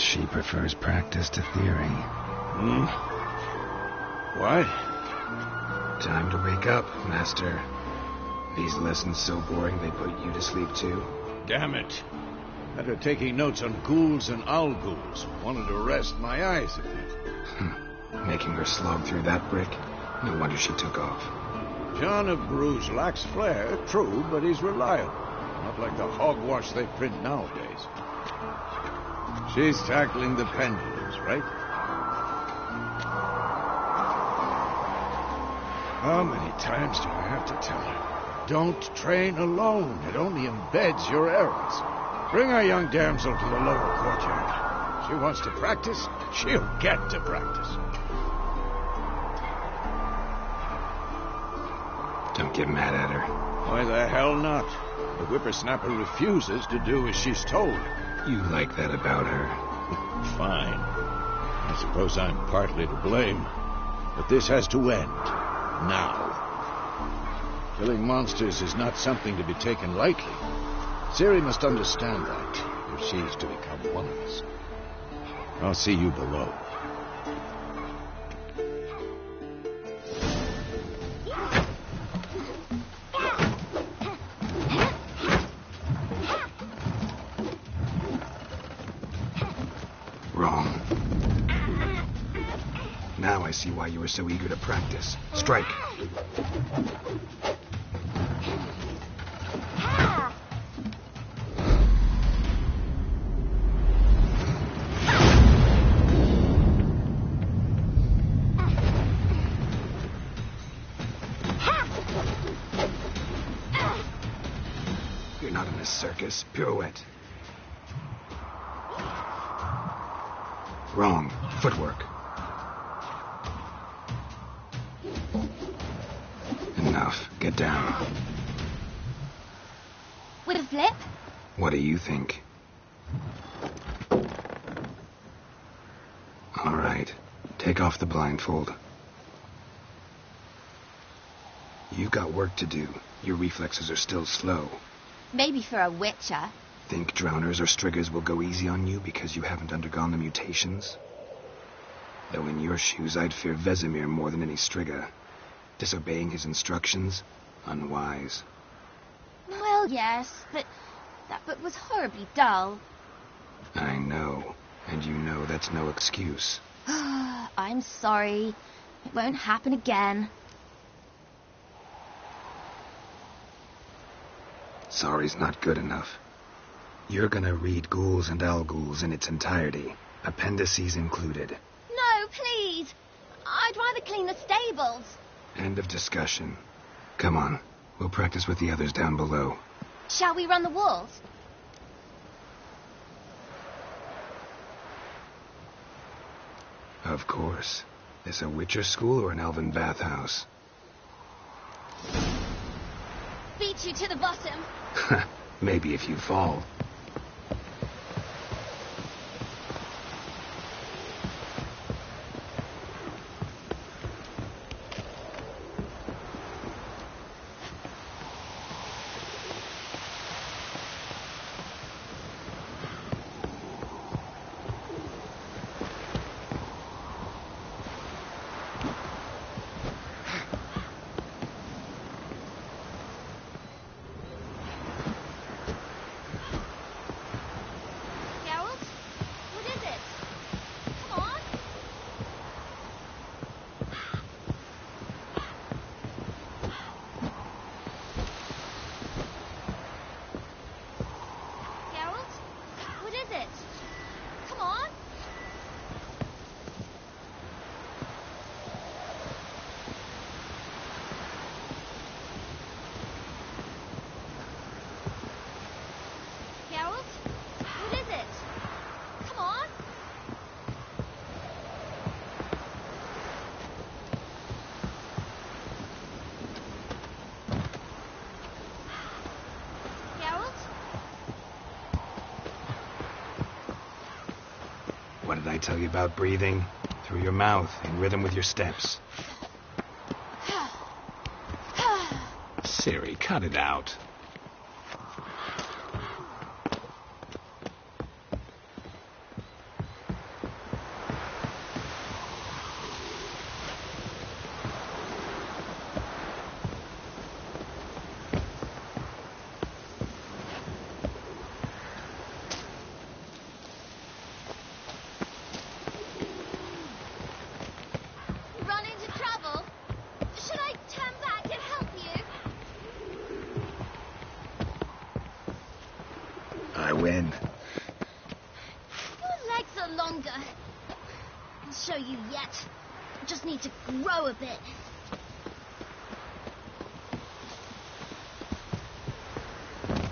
guess she prefers practice to theory. What? Time to wake up, Master. These lessons so boring they put you to sleep too. Damn it. Had her taking notes on ghouls and owl ghouls. Wanted to rest my eyes a bit. Making her slog through that brick? No wonder she took off. John of Bruges lacks flair, true, but he's reliable. Not like the hogwash they print nowadays. She's tackling the pendulums, right? How many times do I have to tell her? Don't train alone. It only embeds your errors. Bring our young damsel to the lower courtyard. She wants to practice, she'll get to practice. Don't get mad at her. Why the hell not? The whippersnapper refuses to do as she's told. You like that about her? Fine. I suppose I'm partly to blame. But this has to end. Now. Killing monsters is not something to be taken lightly. Ciri must understand that, if she's to become one of us. I'll see you below. Wrong. Now I see why you were so eager to practice. Strike. You're not in a circus. Pirouette. Wrong. Footwork. Enough. Get down. With a flip? What do you think? All right. Take off the blindfold. You've got work to do. Your reflexes are still slow. Maybe for a witcher. Think drowners or striggers will go easy on you because you haven't undergone the mutations? Though in your shoes, I'd fear Vesemir more than any strigger. Disobeying his instructions? Unwise. Well, yes, but that book was horribly dull. I know. And you know that's no excuse. I'm sorry. It won't happen again. Sorry's not good enough. You're gonna read Ghouls and Owl Ghouls in its entirety, appendices included. No, please. I'd rather clean the stables. End of discussion. Come on, we'll practice with the others down below. Shall we run the walls? Of course. This a Witcher school or an elven bathhouse? Beat you to the bottom. Maybe if you fall. What did I tell you about breathing? Through your mouth, in rhythm with your steps. Ciri, cut it out. win. Your legs are longer. I'll show you yet. I just need to grow a bit.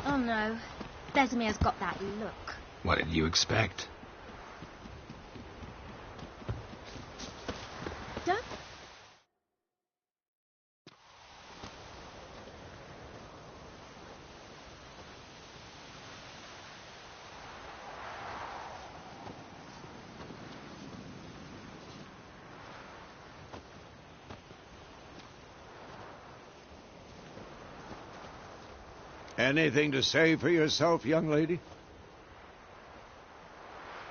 Oh no, Vesemir's got that look. What did you expect? Don't... Anything to say for yourself, young lady?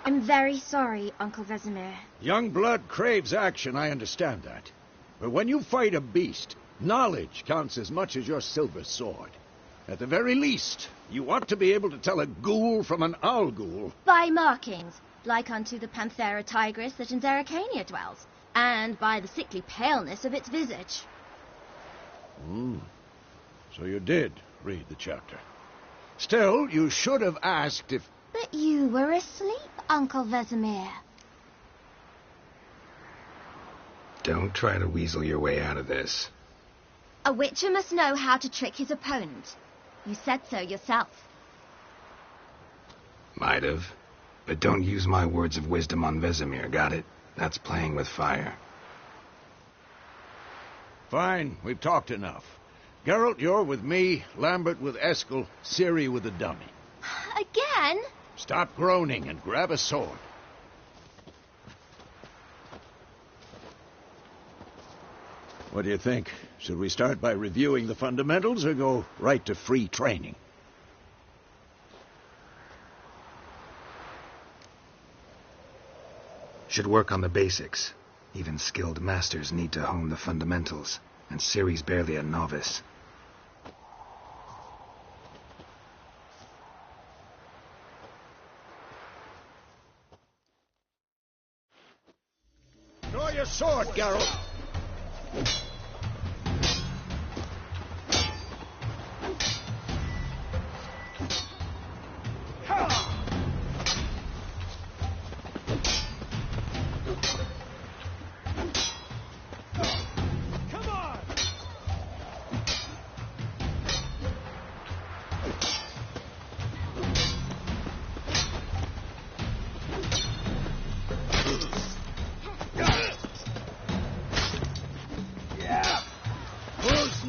I'm very sorry, Uncle Vesemir. Young blood craves action, I understand that. But when you fight a beast, knowledge counts as much as your silver sword. At the very least, you ought to be able to tell a ghoul from an owl ghoul. By markings, like unto the Panthera tigris that in Zeracania dwells, and by the sickly paleness of its visage. So you did read the chapter. Still, you should have asked if... But you were asleep, Uncle Vesemir. Don't try to weasel your way out of this. A witcher must know how to trick his opponent. You said so yourself. Might have. But don't use my words of wisdom on Vesemir, got it? That's playing with fire. Fine, we've talked enough. Geralt, you're with me, Lambert with Eskel, Ciri with the dummy. Again? Stop groaning and grab a sword. What do you think? Should we start by reviewing the fundamentals or go right to free training? Should work on the basics. Even skilled masters need to hone the fundamentals, and Ciri's barely a novice. Draw your sword, Geralt.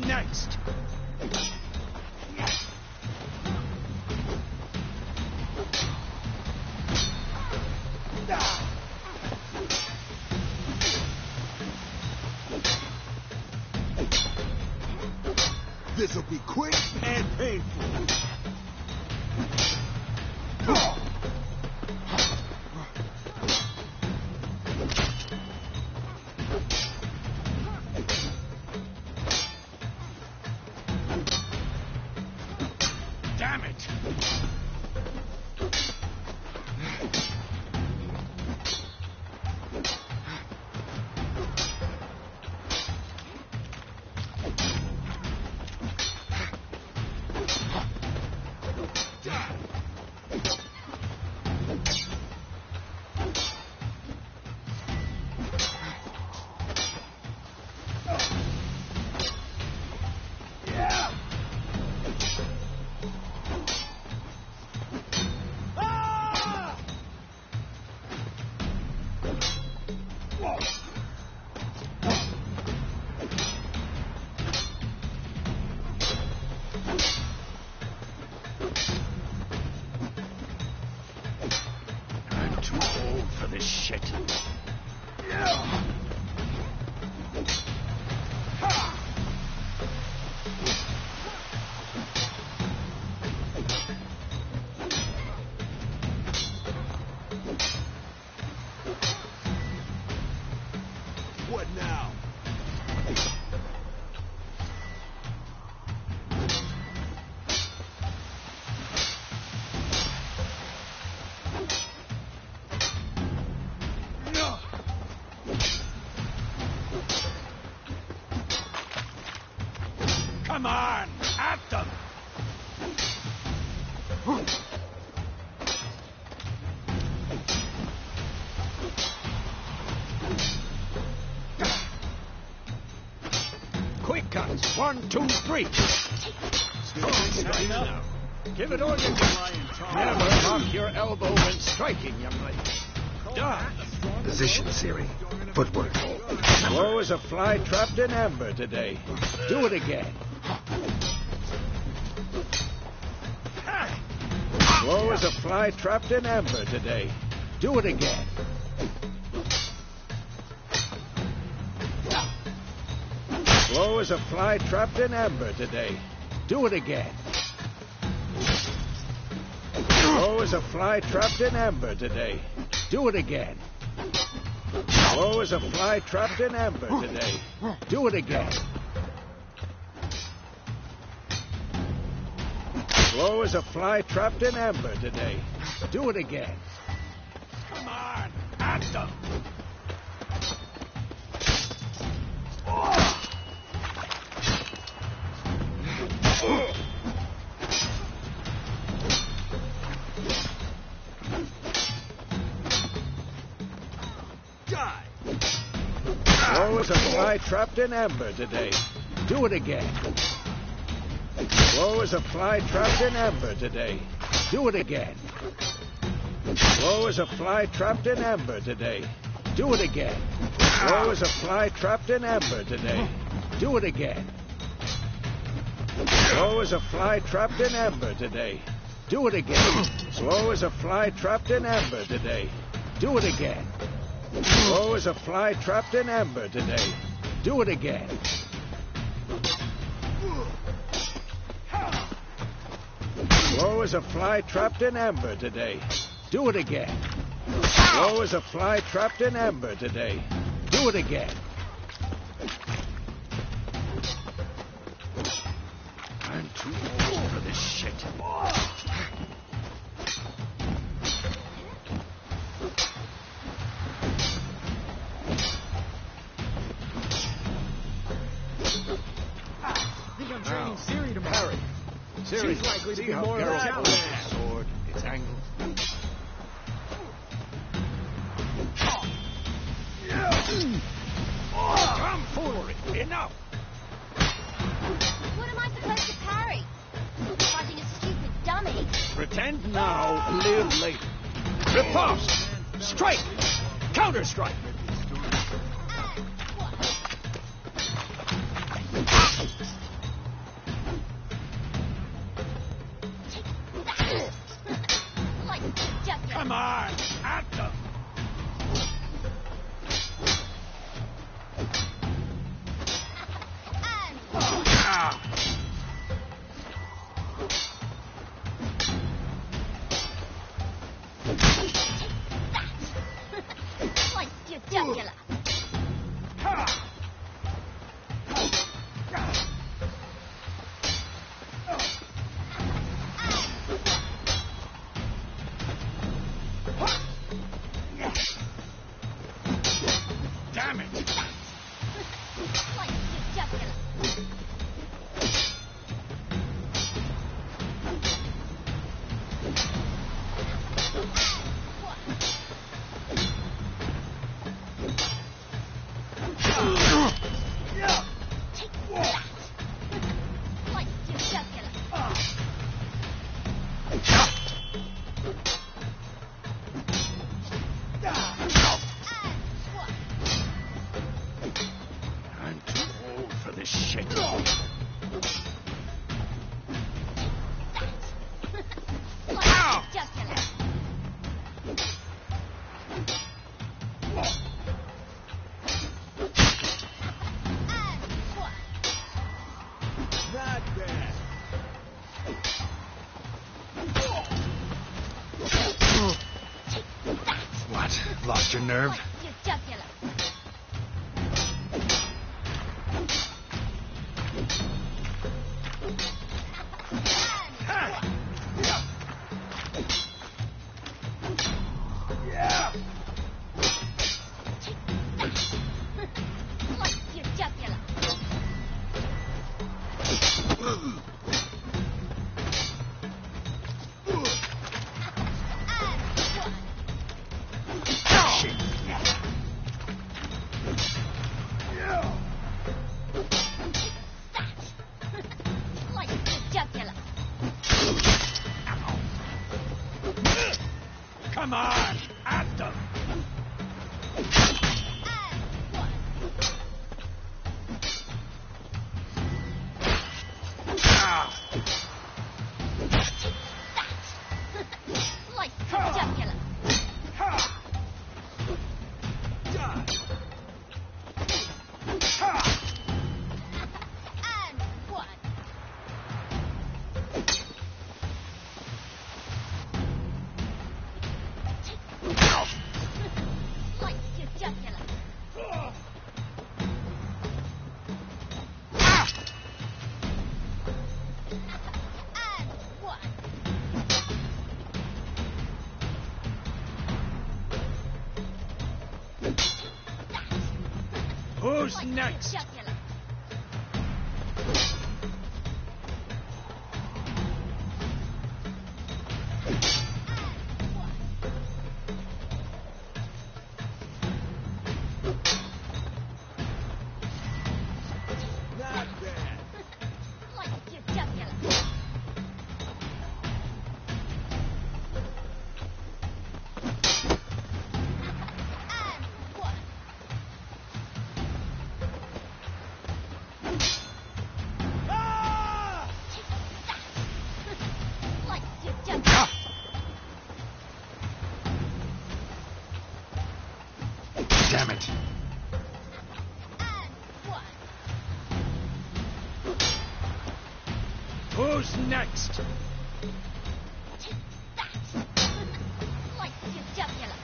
Next. This'll be quick and painful. Damn it! I'm too old for this shit. What now? Come on, at them! Quick cuts. 1, 2, 3. Give it all you got. Never knock your elbow when striking, young lady. Done. Position, Siri. Footwork. Slow as a fly trapped in amber today. Do it again. Slow as a fly trapped in amber today. Do it again. Slow as a fly trapped in amber today. Do it again. Slow as a fly trapped in amber today. Do it again. Slow as a fly trapped in amber today. Do it again. Slow as a fly trapped in amber today. Do it again. Come on, at them. Slow as a fly trapped in amber today. Do it again. Slow as a fly trapped in amber today. Do it again. Slow as a fly trapped in amber today. Do it again. Slow as a fly trapped in amber today. Do it again. Slow as a fly trapped in amber today. Do it again. Slow as a fly trapped in amber today. Do it again. Slow as a fly trapped in amber today. Do it again. Slow as a fly trapped in amber today. Do it again. Slow as a fly trapped in amber today. Do it again. I'm too old for this shit. Training Siri tomorrow. Siri, She's likely to see be how more of a Garrett challenge. holds his sword, its angle. Tomfoolery! Enough! What am I supposed to parry? Fighting a stupid dummy. Pretend now, live later. Riposte! Strike! Counter-strike! Come on, at them! Like your jugular. Damn it! Like your jugular. Like your jugular. I'm too old for this shit. Like your jugular. Not bad. What? Lost your nerve? Like your jugular. Like your jugular. Come on! At them! Like jugular. And one. Like jugular. And one. Who's Like next? jugular. Not bad. Like jugular. And one. Ah! Like jugular. Damn it! And one. Who's next? Like jugular.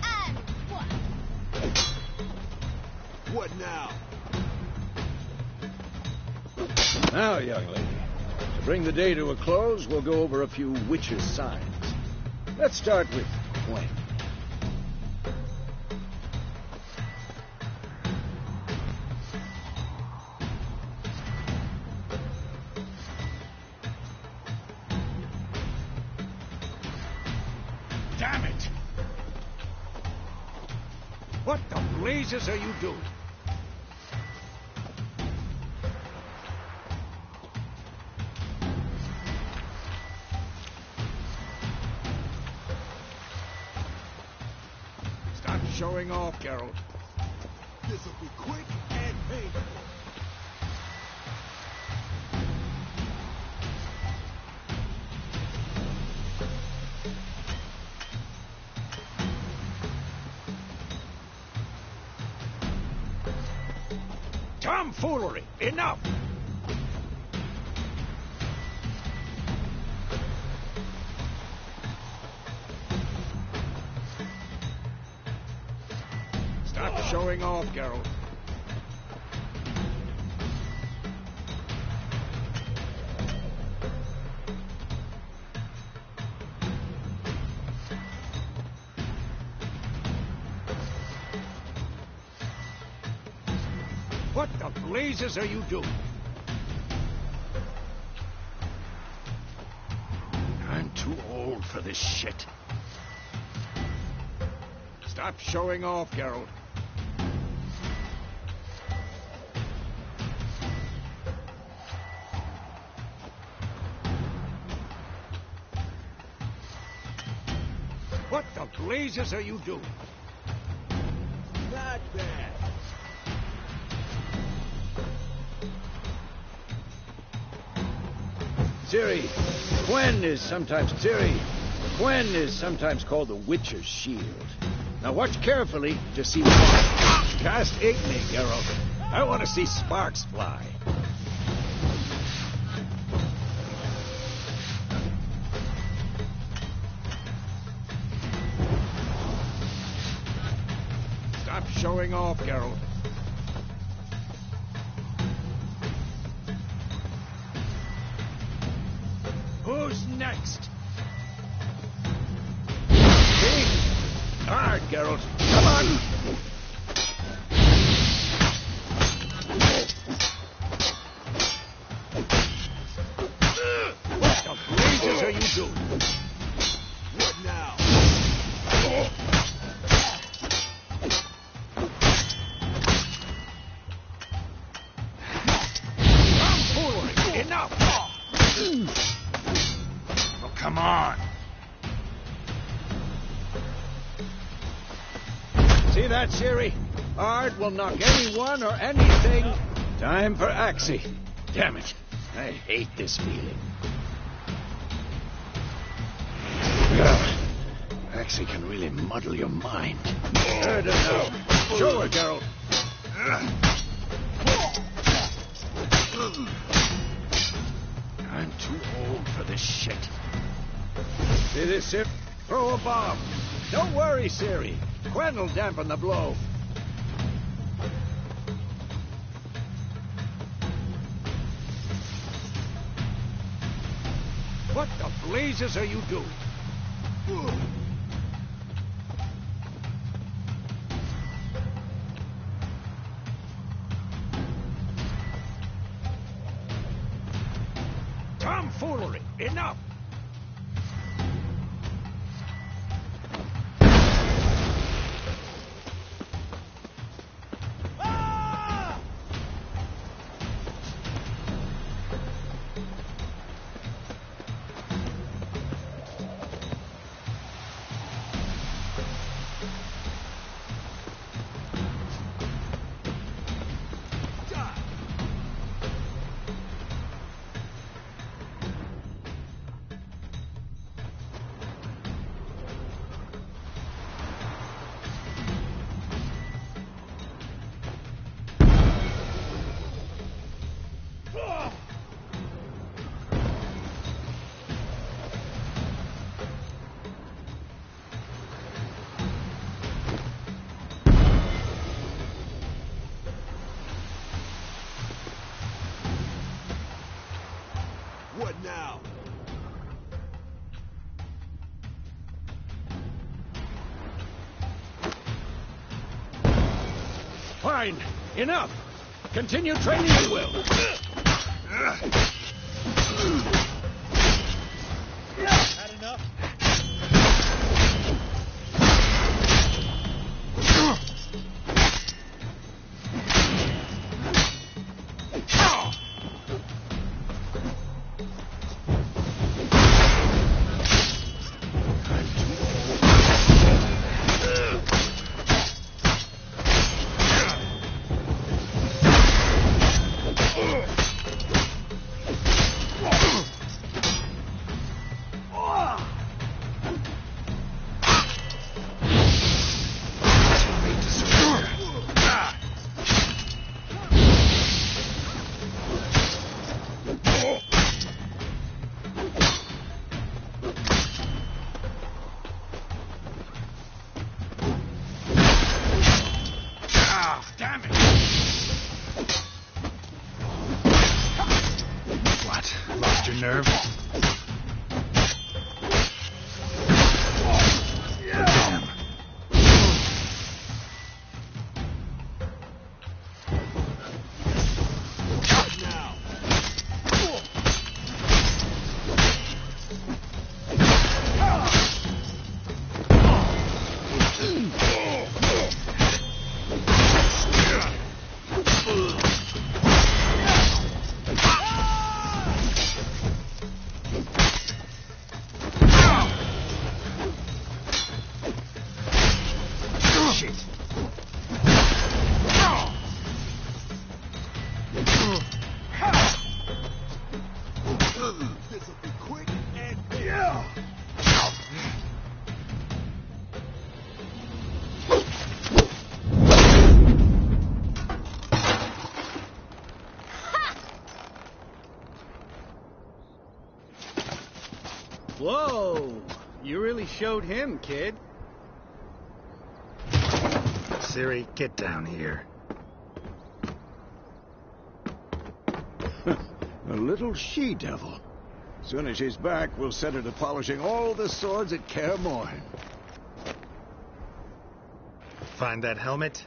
And one. What now? Now, young lady, to bring the day to a close, we'll go over a few witches' signs. Let's start with Gwen. Damn it! What the blazes are you doing? Stop showing off, Geralt. This'll be quick and painful. Tomfoolery! Enough! Stop showing off, Geralt. What the blazes are you doing? I'm too old for this shit. Stop showing off, Geralt. What the blazes are you doing? Not bad. Ciri, Gwen is sometimes called the Witcher's Shield. Now watch carefully to see why. Cast Igni, Geralt. I want to see sparks fly. Stop showing off, Geralt. Who's next? See? All right, Geralt. Come on! What the blazes are you doing? What now? Tomfoolery! See that, Siri? Art will knock anyone or anything. Time for Axie. Damn it. I hate this feeling. Axie can really muddle your mind. Heard her now. Show her, Geralt. I'm too old for this shit. See this, Sip? Throw a bomb. Don't worry, Siri. Quen will dampen the blow. What the blazes are you doing? Tomfoolery! Enough! What now? Fine. Enough. Continue training at will. Had enough? Nerve? Damn. Now. This'll be quick and yeah. Whoa! You really showed him, kid. Siri, get down here. A little she-devil. Soon as she's back, we'll set her to polishing all the swords at Kaer Morhen. Find that helmet?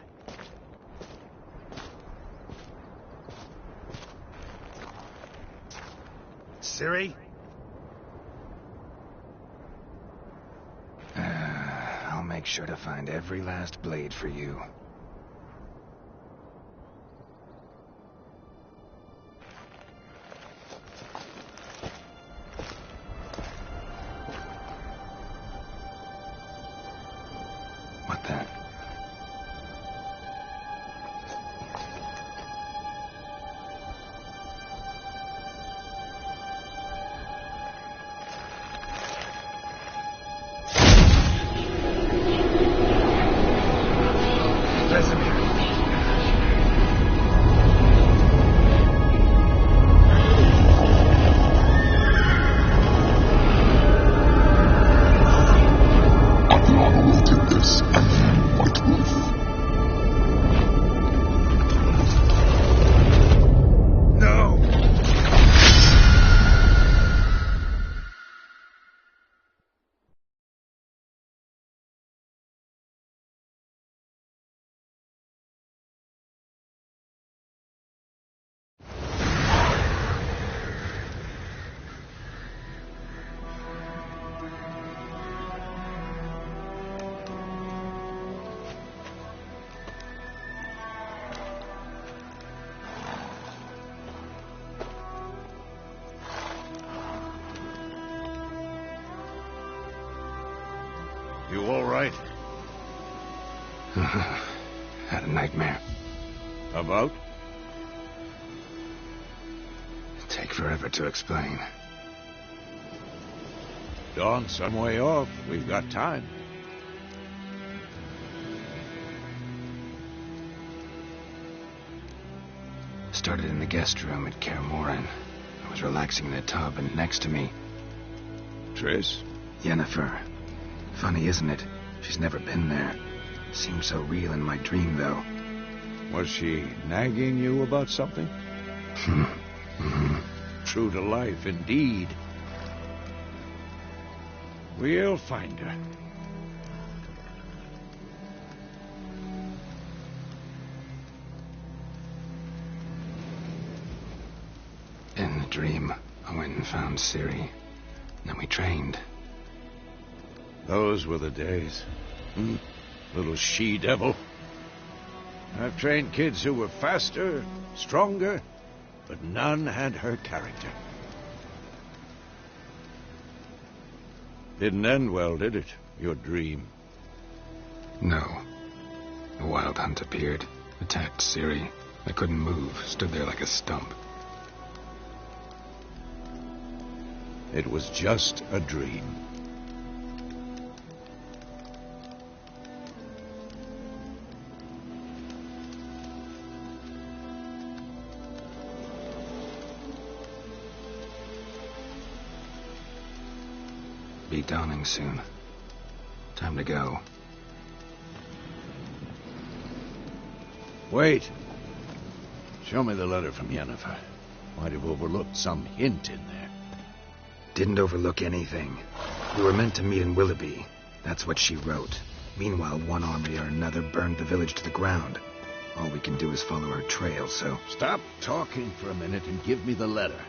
Siri? I'll make sure to find every last blade for you. What the? You all right? Had a nightmare. About? It'd take forever to explain. Dawn's some way off. We've got time. Started in the guest room at Kaer Morhen. I was relaxing in a tub, and next to me, Triss? Yennefer. Funny, isn't it? She's never been there. Seemed so real in my dream, though. Was she nagging you about something? True to life, indeed. We'll find her. In the dream, I went and found Ciri. Then we trained. Those were the days. Little she-devil. I've trained kids who were faster, stronger, but none had her character. Didn't end well, did it? Your dream? No. A wild hunt appeared, attacked Ciri. I couldn't move, stood there like a stump. It was just a dream. Be dawning soon. Time to go. Wait. Show me the letter from Yennefer. Might have overlooked some hint in there. Didn't overlook anything. We were meant to meet in Willoughby. That's what she wrote. Meanwhile, one army or another burned the village to the ground. All we can do is follow her trail, so... Stop talking for a minute and give me the letter.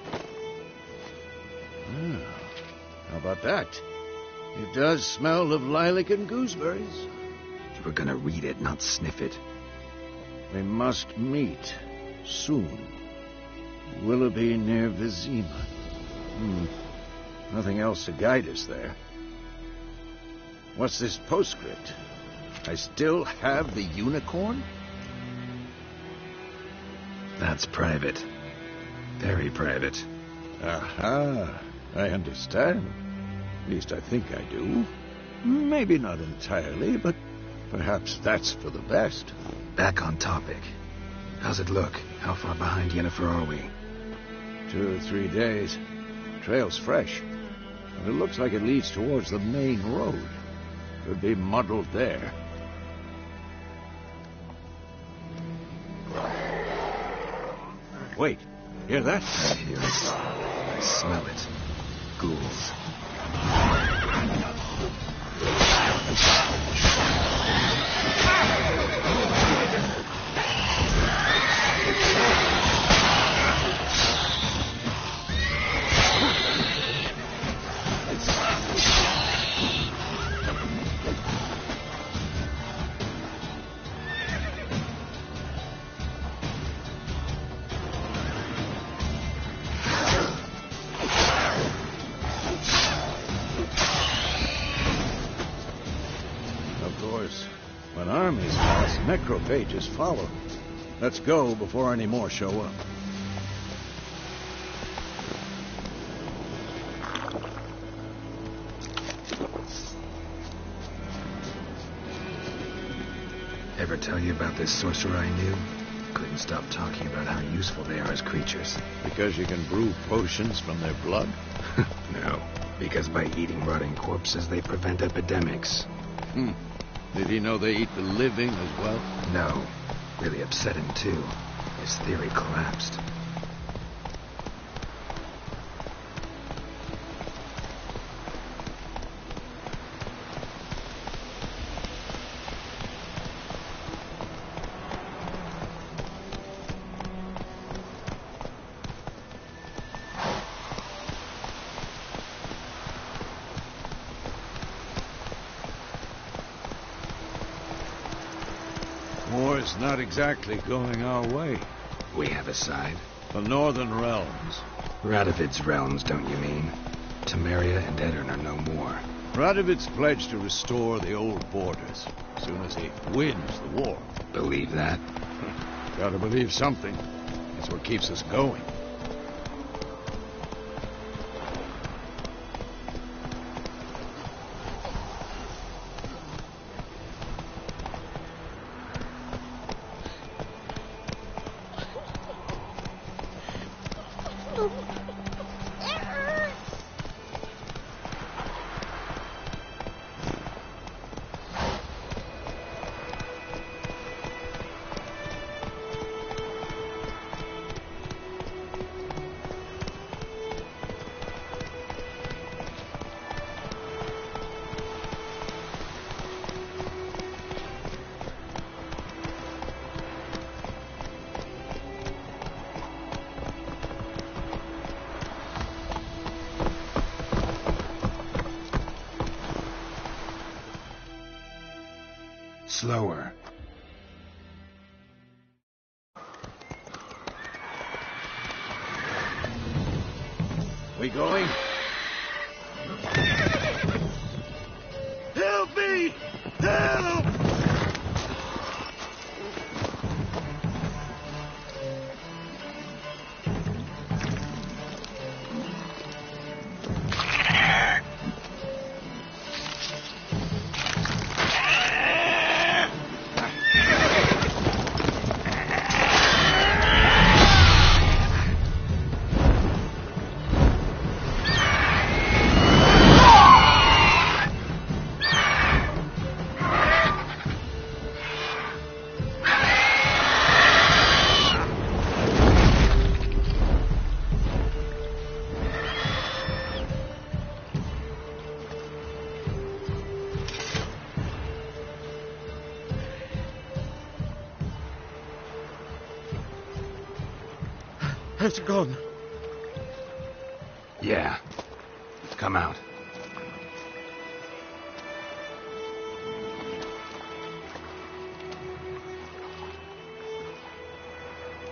How about that? It does smell of lilac and gooseberries. You were gonna read it, not sniff it. We must meet soon. Willoughby near Vizima. Nothing else to guide us there. What's this postscript? I still have the unicorn? That's private. Very private. Aha, I understand. At least I think I do. Maybe not entirely, but perhaps that's for the best. Back on topic. How's it look? How far behind Yennefer are we? 2 or 3 days. Trail's fresh. But it looks like it leads towards the main road. Could be muddled there. Wait, hear that? I hear it. I smell it. Ghouls. When armies pass, necrophages follow. Let's go before any more show up. Ever tell you about this sorcerer I knew? Couldn't stop talking about how useful they are as creatures. Because you can brew potions from their blood? No, because by eating rotting corpses, they prevent epidemics. Did he know they eat the living as well? No. Really upset him, too. His theory collapsed. War's not exactly going our way. We have a side. The Northern Realms. Radovid's realms, don't you mean? Temeria and Edirn are no more. Radovid's pledged to restore the old borders as soon as he wins the war. Believe that? Gotta believe something. That's what keeps us going. Slower. We going? Help me! Help! Has it gone? Yeah. Come out.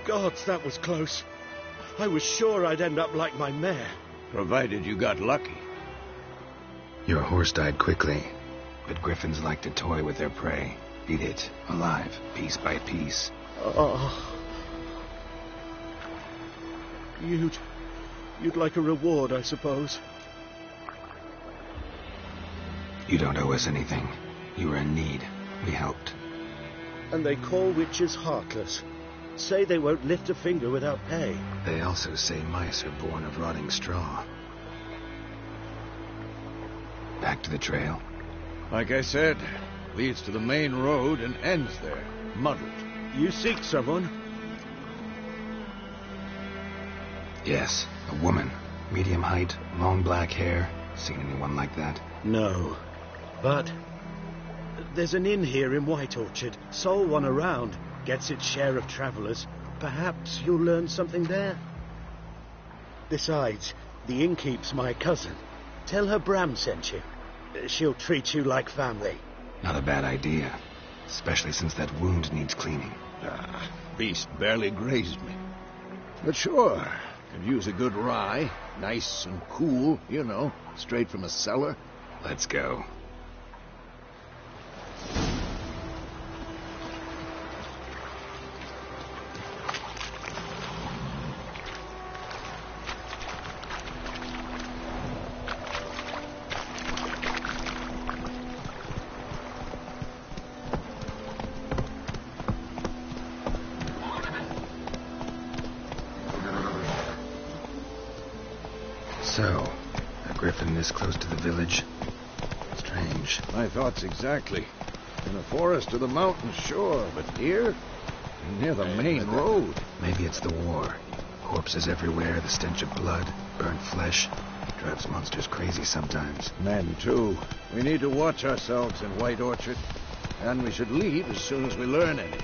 Gods, that was close. I was sure I'd end up like my mare. Provided you got lucky. Your horse died quickly, but griffins like to toy with their prey. Eat it, alive, piece by piece. Oh. You'd like a reward, I suppose. You don't owe us anything. You were in need. We helped. And they call witches heartless. Say they won't lift a finger without pay. They also say mice are born of rotting straw. Back to the trail. Like I said, leads to the main road and ends there, muddled. You seek someone? Yes, a woman. Medium height, long black hair. Seen anyone like that? No. But there's an inn here in White Orchard. Sole one around. Gets its share of travelers. Perhaps you'll learn something there. Besides, the innkeep's my cousin. Tell her Bram sent you. She'll treat you like family. Not a bad idea. Especially since that wound needs cleaning. Beast barely grazed me. But sure, could use a good rye. Nice and cool, you know, straight from a cellar. Let's go. So, a griffin this close to the village? Strange. My thoughts exactly. In a forest or the mountains, sure, but here? Near the main road. Maybe it's the war. Corpses everywhere, the stench of blood, burnt flesh. Drives monsters crazy sometimes. Men, too. We need to watch ourselves in White Orchard. And we should leave as soon as we learn anything.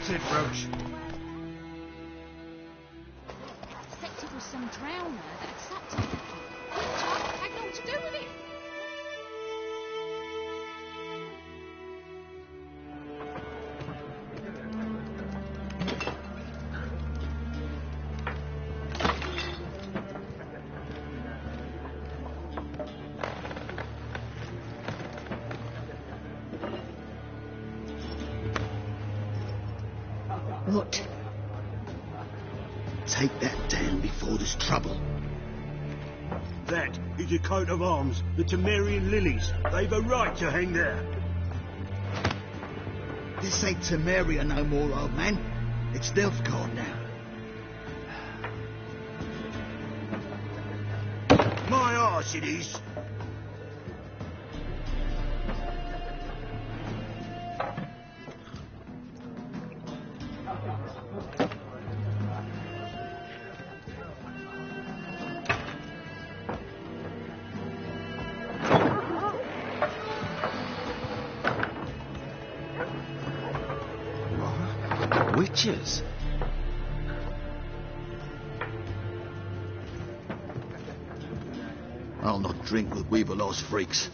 That's it, Roach. That suspected was some drowner that had sucked him. I had naught to do with it. What? Take that down before there's trouble. That is a coat of arms, the Temerian lilies. They've a right to hang there. This ain't Temeria no more, old man. It's Nilfgaard now. My arse it is. Witches? I'll not drink with Weaverlaw's freaks.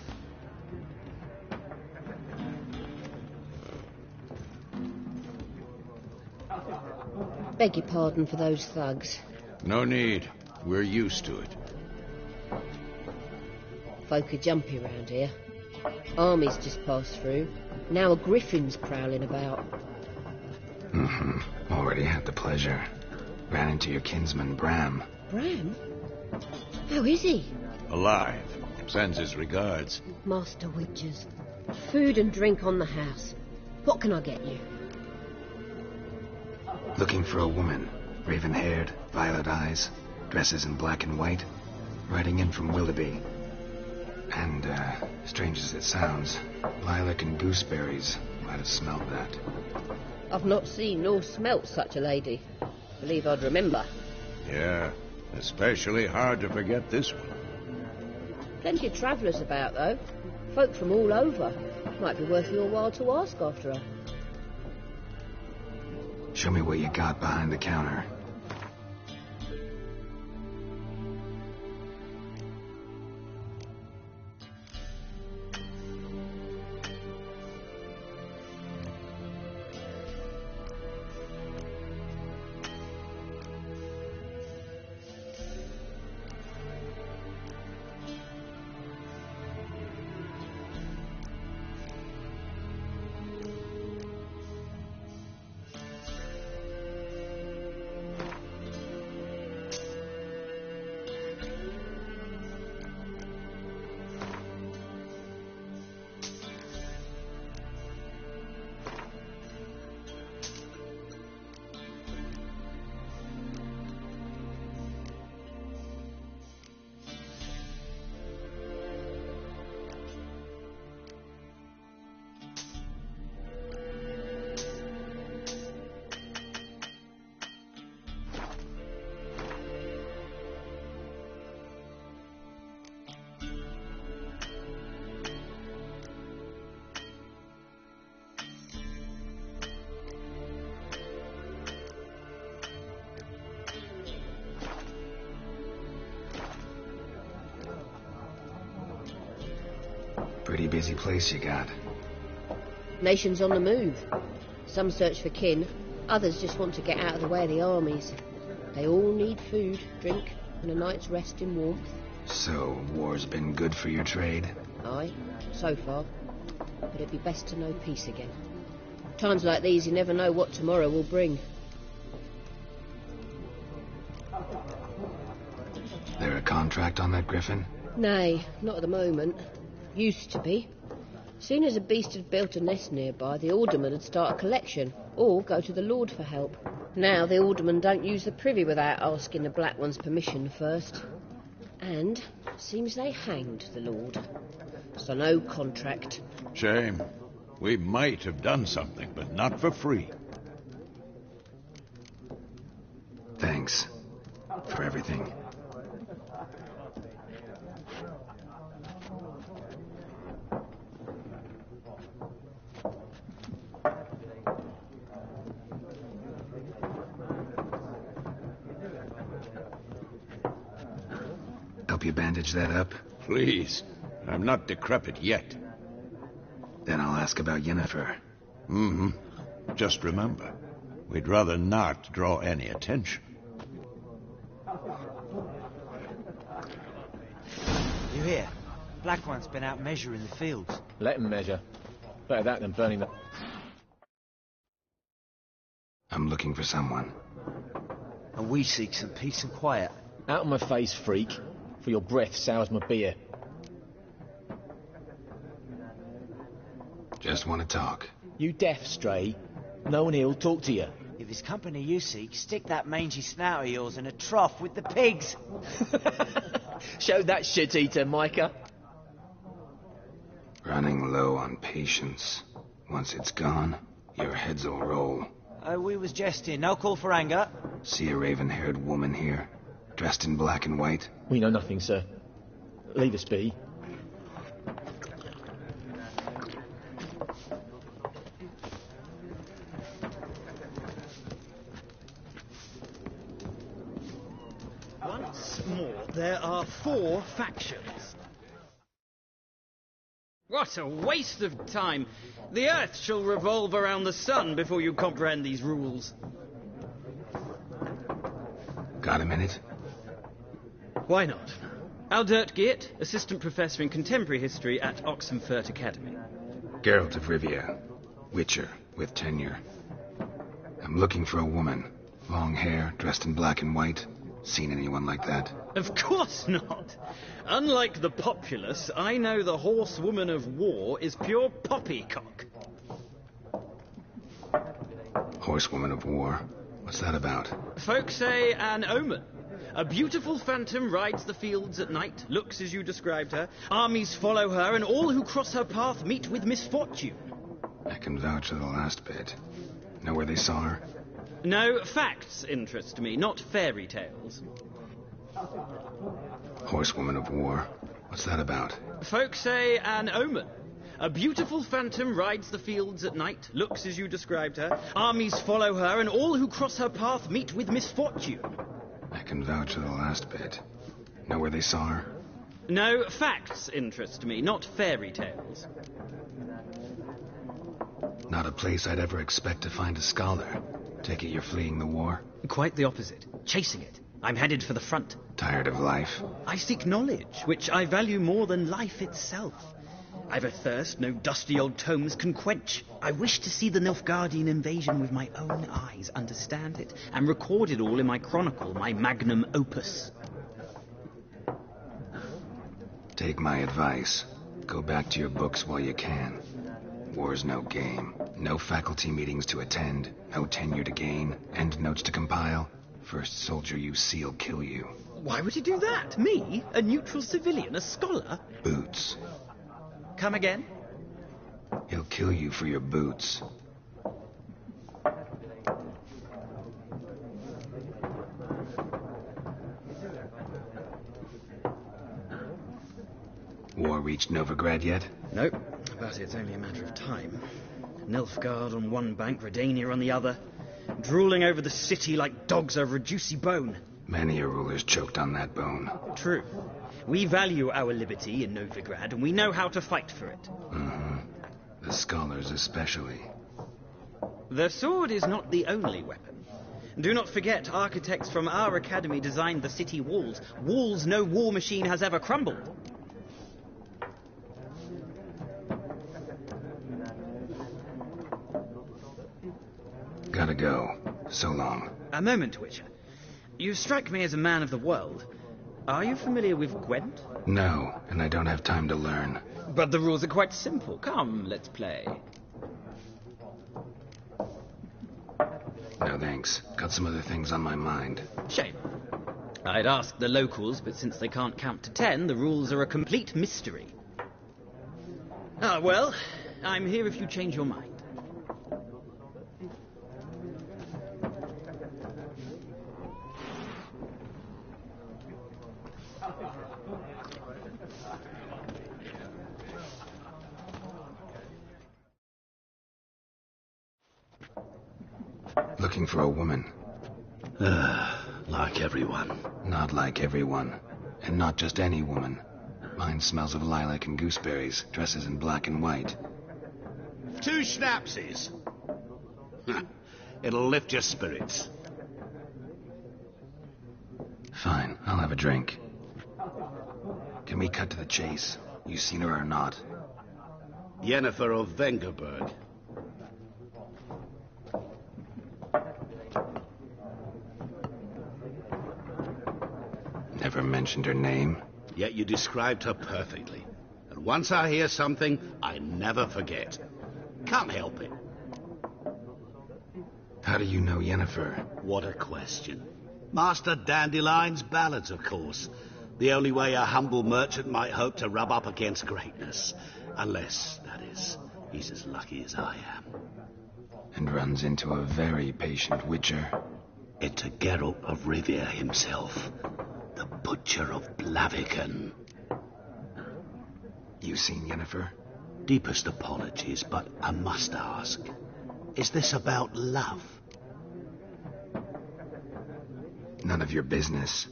Beg your pardon for those thugs. No need. We're used to it. Folk are jumpy round here. Armies just passed through. Now a griffin's prowling about. Mm-hmm. Already had the pleasure. Ran into your kinsman, Bram. Bram? How is he? Alive. Sends his regards. Master Witches. Food and drink on the house. What can I get you? Looking for a woman. Raven-haired, violet eyes, dresses in black and white. Riding in from Willoughby. And, strange as it sounds, lilac and gooseberries. Might have smelled that. I've not seen nor smelt such a lady. Believe I'd remember. Yeah, especially hard to forget this one. Plenty of travellers about, though. Folk from all over. Might be worth your while to ask after her. Show me what you got behind the counter. Pretty busy place you got. Nations on the move. Some search for kin, others just want to get out of the way of the armies. They all need food, drink, and a night's rest in warmth. So, war's been good for your trade? Aye, so far. But it'd be best to know peace again. Times like these, you never know what tomorrow will bring. There a contract on that griffin? Nay, not at the moment. Used to be. Soon as a beast had built a nest nearby, the alderman would start a collection, or go to the Lord for help. Now the alderman don't use the privy without asking the Black One's permission first. And seems they hanged the Lord. So no contract. Shame. We might have done something, but not for free. Thanks. For everything. bandage that up? Please. I'm not decrepit yet. Then I'll ask about Yennefer. Mm-hmm. Just remember, we'd rather not draw any attention. You hear? Black One's been out measuring the fields. Let him measure. Better that than burning the... I'm looking for someone. And we seek some peace and quiet. Out of my face, freak. For your breath sours my beer. Just want to talk. You deaf, Stray? No one here'll talk to you. If it's company you seek, stick that mangy snout of yours in a trough with the pigs. Show that shit-eater, Micah. Running low on patience. Once it's gone, your heads will roll. We was jesting. No call for anger. See a raven-haired woman here, dressed in black and white? We know nothing, sir. Leave us be. Once more, there are 4 factions. What a waste of time! The Earth shall revolve around the sun before you comprehend these rules. Got a minute? Why not? Aldert Geert, Assistant Professor in Contemporary History at Oxenfurt Academy. Geralt of Rivia, Witcher, with tenure. I'm looking for a woman. Long hair, dressed in black and white. Seen anyone like that? Of course not! Unlike the populace, I know the horsewoman of war is pure poppycock. Horsewoman of war? What's that about? Folk say an omen. A beautiful phantom rides the fields at night, looks as you described her. Armies follow her, and all who cross her path meet with misfortune. I can vouch for the last bit. Know where they saw her? No, facts interest me, not fairy tales. Horsewoman of war. What's that about? Folk say an omen. A beautiful phantom rides the fields at night, looks as you described her. Armies follow her, and all who cross her path meet with misfortune. I can vouch for the last bit. Know where they saw her? No, facts interest me, not fairy tales. Not a place I'd ever expect to find a scholar. Take it you're fleeing the war? Quite the opposite. Chasing it. I'm headed for the front. Tired of life? I seek knowledge, which I value more than life itself. I've a thirst no dusty old tomes can quench. I wish to see the Nilfgaardian invasion with my own eyes, understand it, and record it all in my chronicle, my magnum opus. Take my advice. Go back to your books while you can. War's no game. No faculty meetings to attend. No tenure to gain. End notes to compile. First soldier you see'll kill you. Why would he do that? Me? A neutral civilian? A scholar? Boots. Come again? He'll kill you for your boots. War reached Novigrad yet? Nope, but it's only a matter of time. Nilfgaard on one bank, Redania on the other, drooling over the city like dogs over a juicy bone. Many a ruler's choked on that bone. True. We value our liberty in Novigrad, and we know how to fight for it. Mm-hmm. The scholars especially. The sword is not the only weapon. Do not forget, architects from our academy designed the city walls. Walls no war machine has ever crumbled. Gotta go. So long. A moment, Witcher. You strike me as a man of the world. Are you familiar with Gwent? No, and I don't have time to learn. But the rules are quite simple. Come, let's play. No thanks. Got some other things on my mind. Shame. I'd ask the locals, but since they can't count to 10, the rules are a complete mystery. Ah, well, I'm here if you change your mind. Looking for a woman. Like everyone. Not like everyone. And not just any woman. Mine smells of lilac and gooseberries, dresses in black and white. 2 schnapsies. It'll lift your spirits. Fine, I'll have a drink. Can we cut to the chase? You seen her or not? Yennefer of Vengerberg. Never mentioned her name. Yet you described her perfectly. And once I hear something, I never forget. Can't help it. How do you know Yennefer? What a question. Master Dandelion's ballads, of course. The only way a humble merchant might hope to rub up against greatness. Unless, that is, he's as lucky as I am. And runs into a very patient witcher. Into Geralt of Rivia himself. The Butcher of Blaviken. You seen Yennefer? Deepest apologies, but I must ask. Is this about love? None of your business.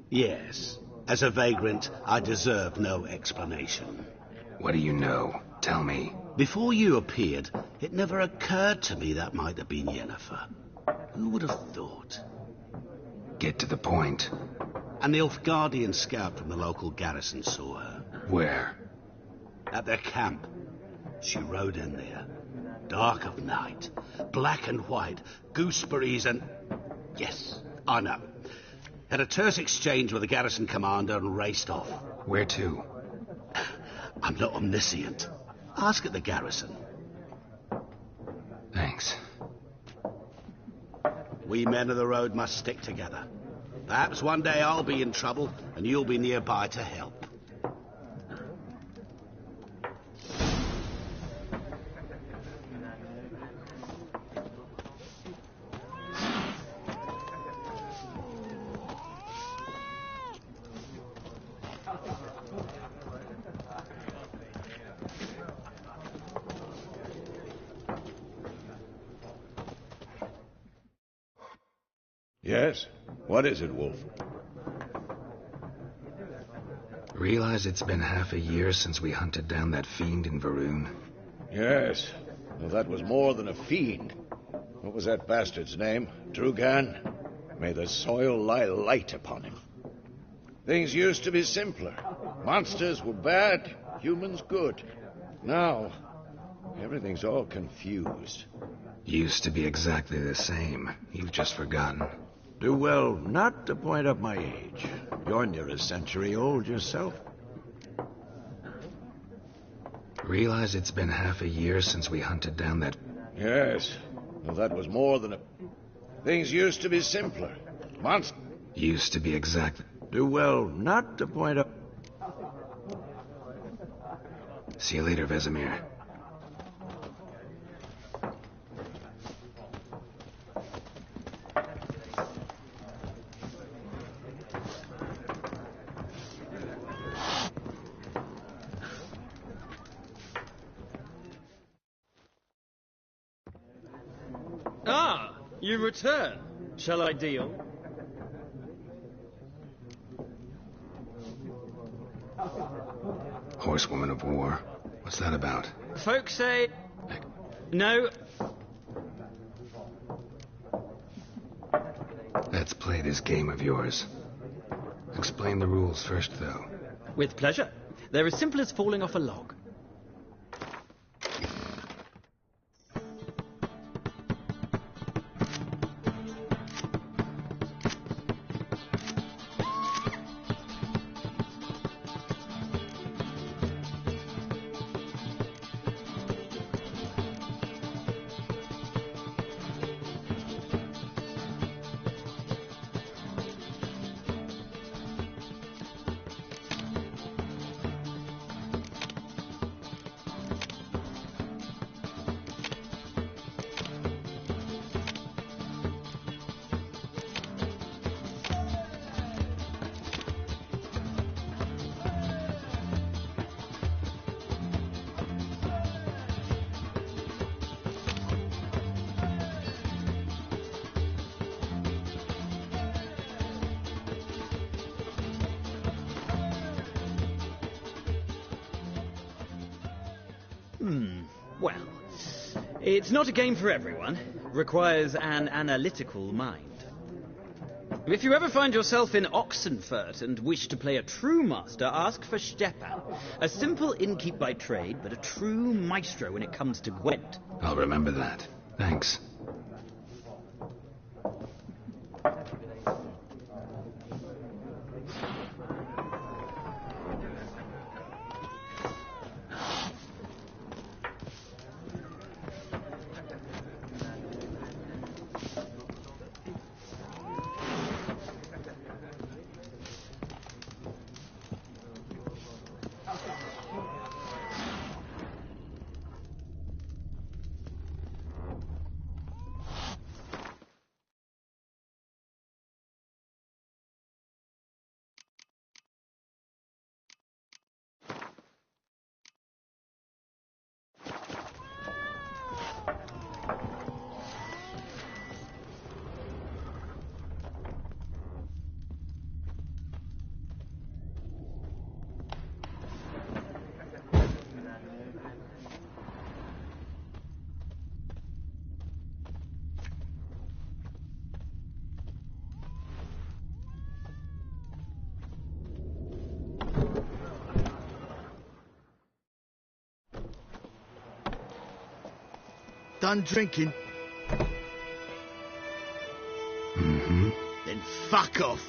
Yes. As a vagrant, I deserve no explanation. What do you know? Tell me. Before you appeared, it never occurred to me that might have been Yennefer. Who would have thought? Get to the point. An Nilfgaardian scout from the local garrison saw her. Where? At their camp. She rode in there. Dark of night. Black and white. Gooseberries and... Yes, I know. Had a terse exchange with the garrison commander and raced off. Where to? I'm not omniscient. Ask at the garrison. Thanks. We men of the road must stick together. Perhaps one day I'll be in trouble and you'll be nearby to help. Yes? What is it, Wolf? Realize it's been half a year since we hunted down that fiend in Varun? Yes. Well, that was more than a fiend. What was that bastard's name? Drugan? May the soil lie light upon him. Things used to be simpler. Monsters were bad, humans good. Now, everything's all confused. Used to be exactly the same. You've just forgotten. Do well not to point up my age. You're near a century old yourself. Realize it's been half a year since we hunted down that... Yes. Well, that was more than a... Things used to be simpler. Used to be exactly... Do well not to point up... See you later, Vesemir. You return. Shall I deal? Horsewoman of War. What's that about? Folks say... No. Let's play this game of yours. Explain the rules first, though. With pleasure. They're as simple as falling off a log. Well, it's not a game for everyone. Requires an analytical mind. If you ever find yourself in Oxenfurt and wish to play a true master, ask for Stepan. A simple innkeep by trade, but a true maestro when it comes to Gwent. I'll remember that. Thanks. Done drinking? Mm-hmm. Then fuck off.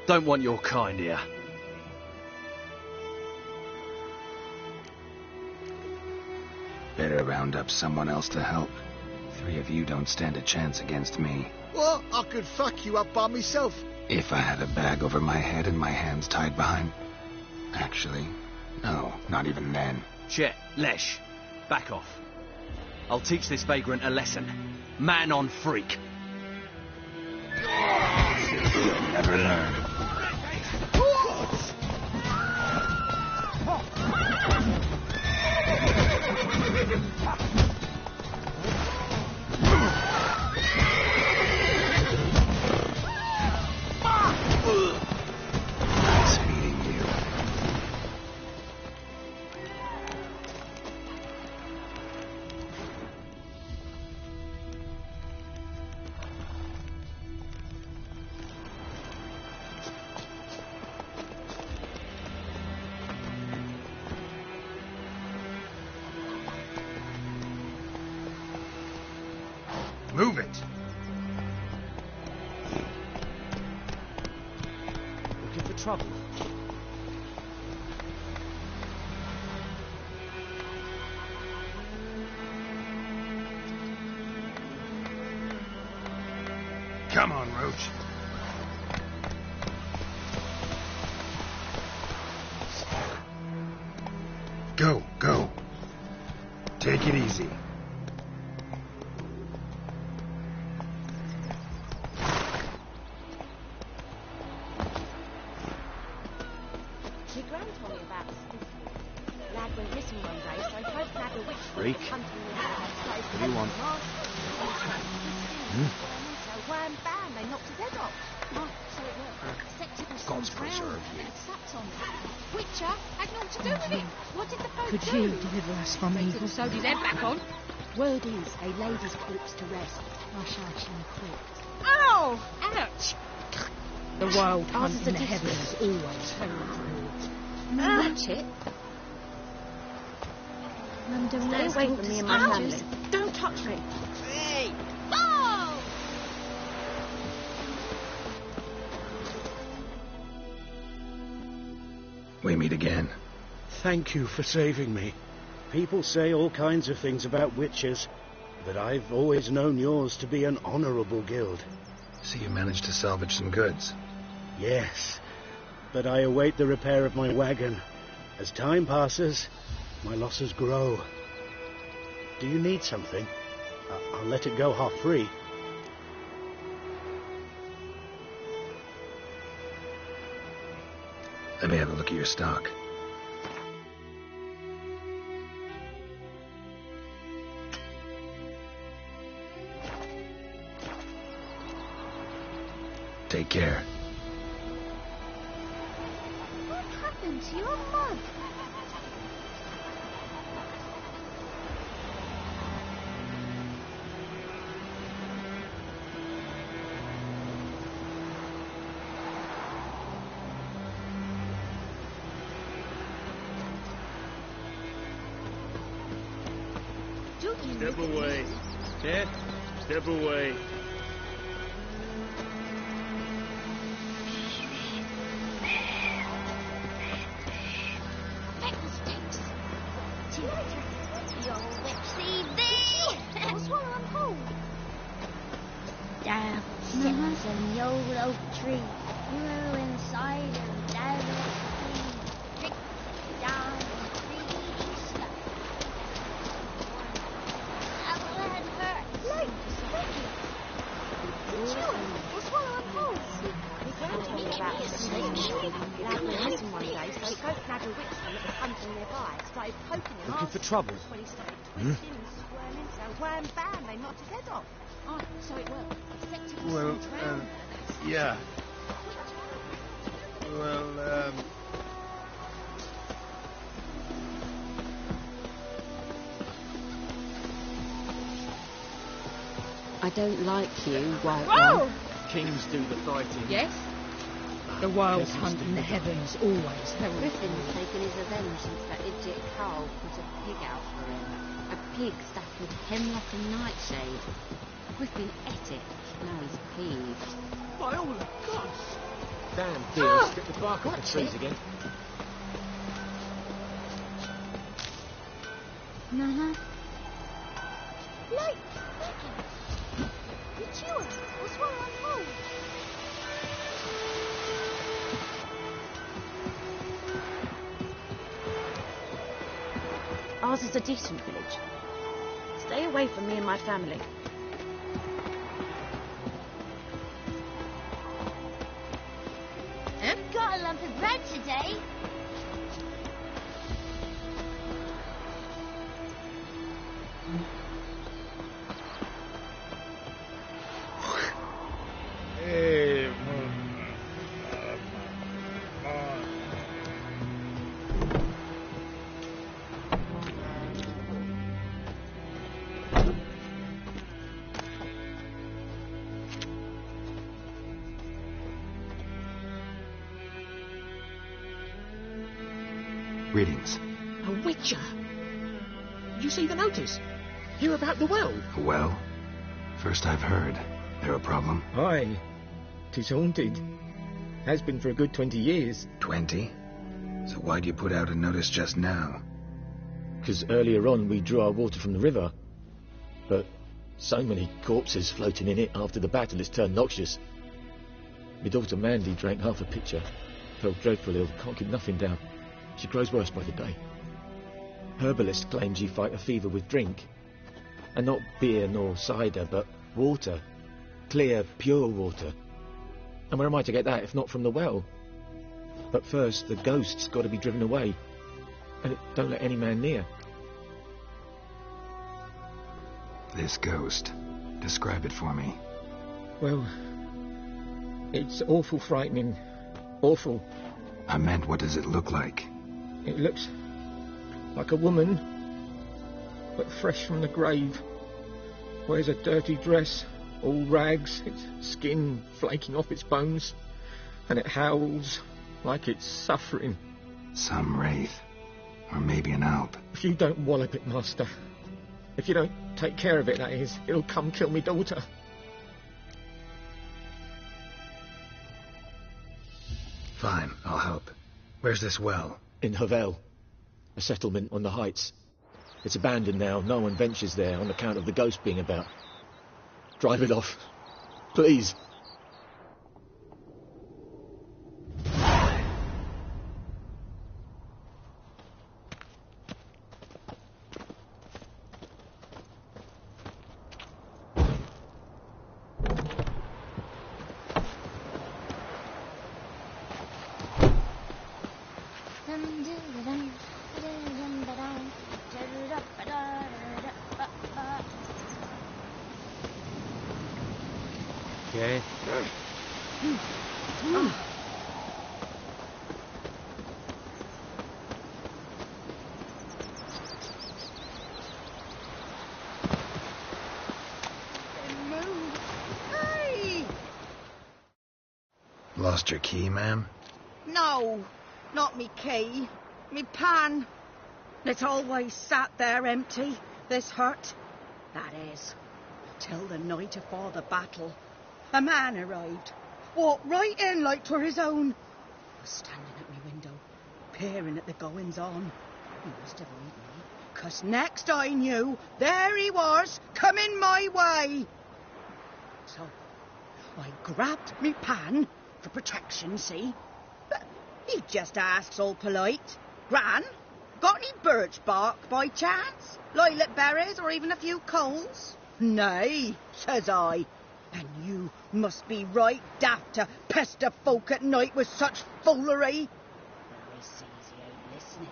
Don't want your kind here. Better round up someone else to help. 3 of you don't stand a chance against me. What? I could fuck you up by myself. If I had a bag over my head and my hands tied behind... Actually, no, not even then. Chet, Lesh, back off. I'll teach this vagrant a lesson. Man on freak. You'll never learn. Nice meeting you. Move it. Looking for trouble. Come on, Roach. Go, go. Take it easy. Your gran told me about this. Lad went missing one day, so both had a witch Freak. hunting him. What do you want? So wham bam, they knocked his head off. Right, so it worked. Septical God's sun drowned. preserve you. It sapped on it. Witcher had naught to do with it. What did the folk Could do? you deliver us from They evil? could have sewed his head back on. Word is, they laid his corpse to rest. I shall quit. Oh! Ouch! The wild hunt Ours is in a the distance. heavens always heralds the Lord. Watch it. I'm doing Stay that away for from me me and and my my family. family. Don't touch me. Hey! Oh! We meet again. Thank you for saving me. People say all kinds of things about witches, but I've always known yours to be an honourable guild. So you managed to salvage some goods. Yes, but I await the repair of my wagon. As time passes, my losses grow. Do you need something? I'll let it go half free. Let me have a look at your stock. Take care. What happened to your mug? Step away. Step away. Down steps in the old oak tree, grew inside of desert tree, drifted down the greedy sky. Our head hurts. Look, we'll swallow them whole. My gran told me about this snake. He had me listen one day, so Goat grabbed a witchman that was hunting nearby, started poking him. Looking for trouble? When he started twisting and squirming, so wham bam, they knocked his head off. Oh, so it worked. Well, yeah. Well, I don't like you, White Whoa! One. Kings do the fighting. Yes? The wild hunt in the heavens always herald. Griffin's taken his revenge since that idiot Carl put a pig out for him. A pig stuffed with hemlock and nightshade. Griffin ate it. Now he's peeved. By all the gods! Damn deer, strip the bark off the trees again. Uh-huh. Light! You chew us. We'll swallow them whole. Ours is a decent village. Stay away from me and my family. Got a lump of bread today. Greetings. A witcher? You see the notice? Hear about the well? A well? First I've heard. There a problem? Aye. 'Tis haunted. Has been for a good 20 years. 20? So why'd you put out a notice just now? 'Cause earlier on we drew our water from the river. But so many corpses floating in it after the battle it's turned noxious. My daughter Mandy drank half a pitcher. Fell dreadful ill, can't keep nothing down. She grows worse by the day. Herbalist claims you fight a fever with drink. And not beer nor cider, but water. Clear, pure water. And where am I to get that if not from the well? But first, the ghost's got to be driven away. And it don't let any man near. This ghost. Describe it for me. Well, it's awful frightening. Awful. I meant, what does it look like? It looks like a woman, but fresh from the grave. Wears a dirty dress, all rags, its skin flaking off its bones, and it howls like it's suffering. Some wraith. Or maybe an alp. If you don't wallop it, Master, if you don't take care of it, that is, it'll come kill me daughter. Fine, I'll help. Where's this well? In Havel, a settlement on the heights. It's abandoned now. No one ventures there on account of the ghost being about. Drive it off, please. Okay. Hey! Lost your key, ma'am? No, not me key. Me pan. It's always sat there empty, this hut. That is, till the night afore the battle. A man arrived, walked right in like 'twere his own. Was standing at me window, peering at the goings-on. He must have heard me, 'cause next I knew, there he was, coming my way. So I grabbed me pan for protection, see? But he just asks all polite, Gran, got any birch bark by chance? Lilac berries or even a few coals? Nay, says I. And you must be right daft to pester folk at night with such foolery. But I sees he ain't listening,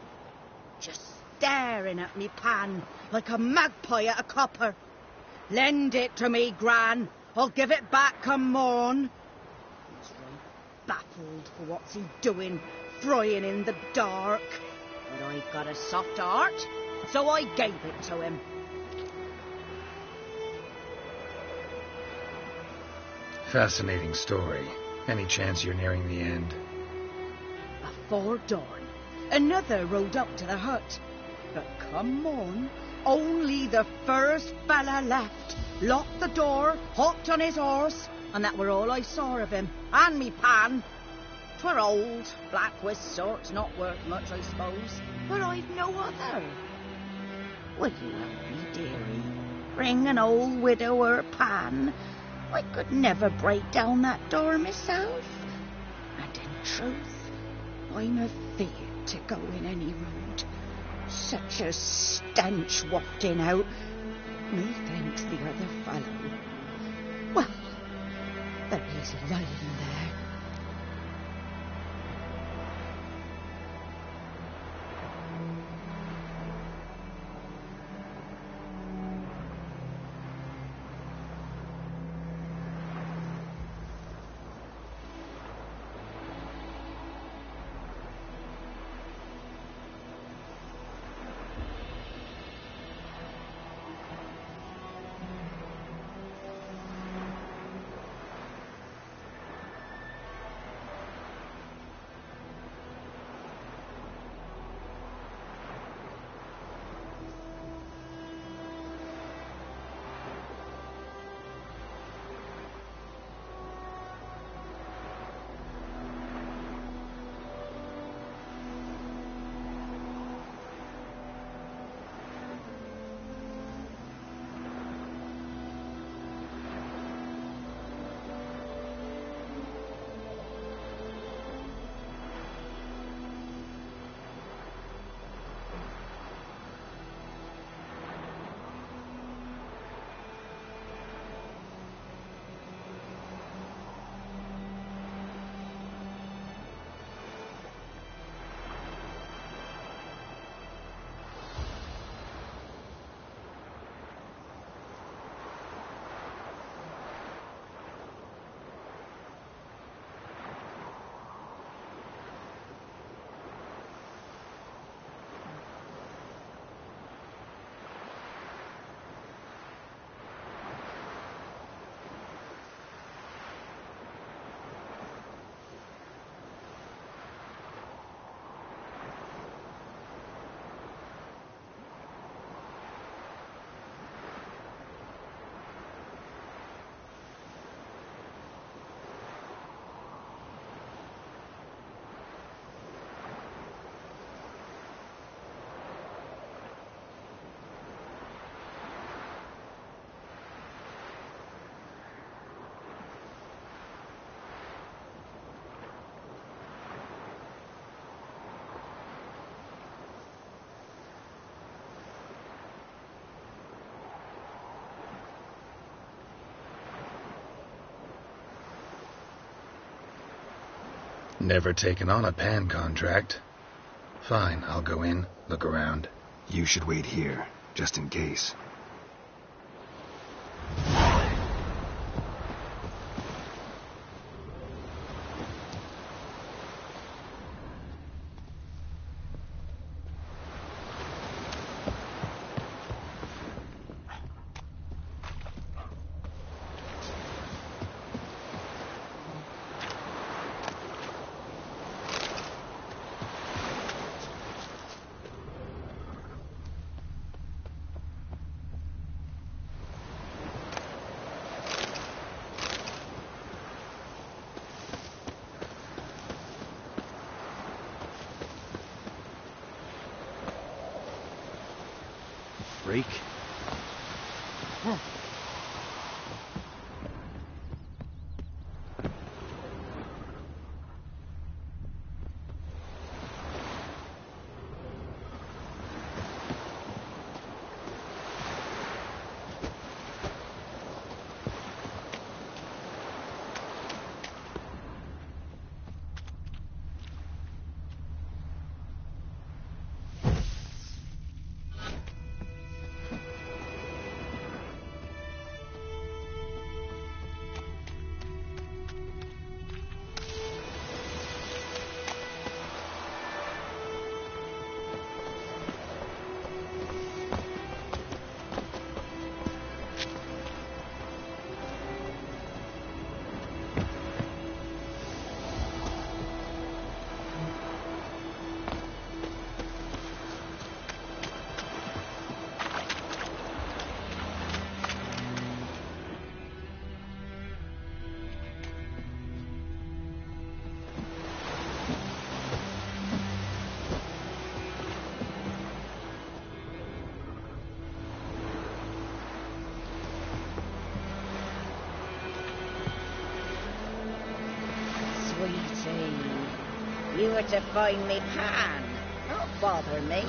just staring at me pan like a magpie at a copper. Lend it to me, Gran. I'll give it back come morn. He's right baffled for what's he doing, frying in the dark. But I've got a soft heart, so I gave it to him. Fascinating story. Any chance you're nearing the end? Before dawn, another rode up to the hut. But come morn, only the first fella left. Locked the door, hopped on his horse, and that were all I saw of him. And me pan. 'Twere old, black-wist sort, not worth much, I suppose. But I've no other. Will you help me, dearie? Bring an old widower pan. I could never break down that door myself. And in truth, I'm afeard to go in any road. Such a stench wafting out. Methinks the other fellow. Well, there he's lying there. Never taken on a pan contract. Fine, I'll go in, look around. You should wait here, just in case. freak. You were to find me pan, not bother me.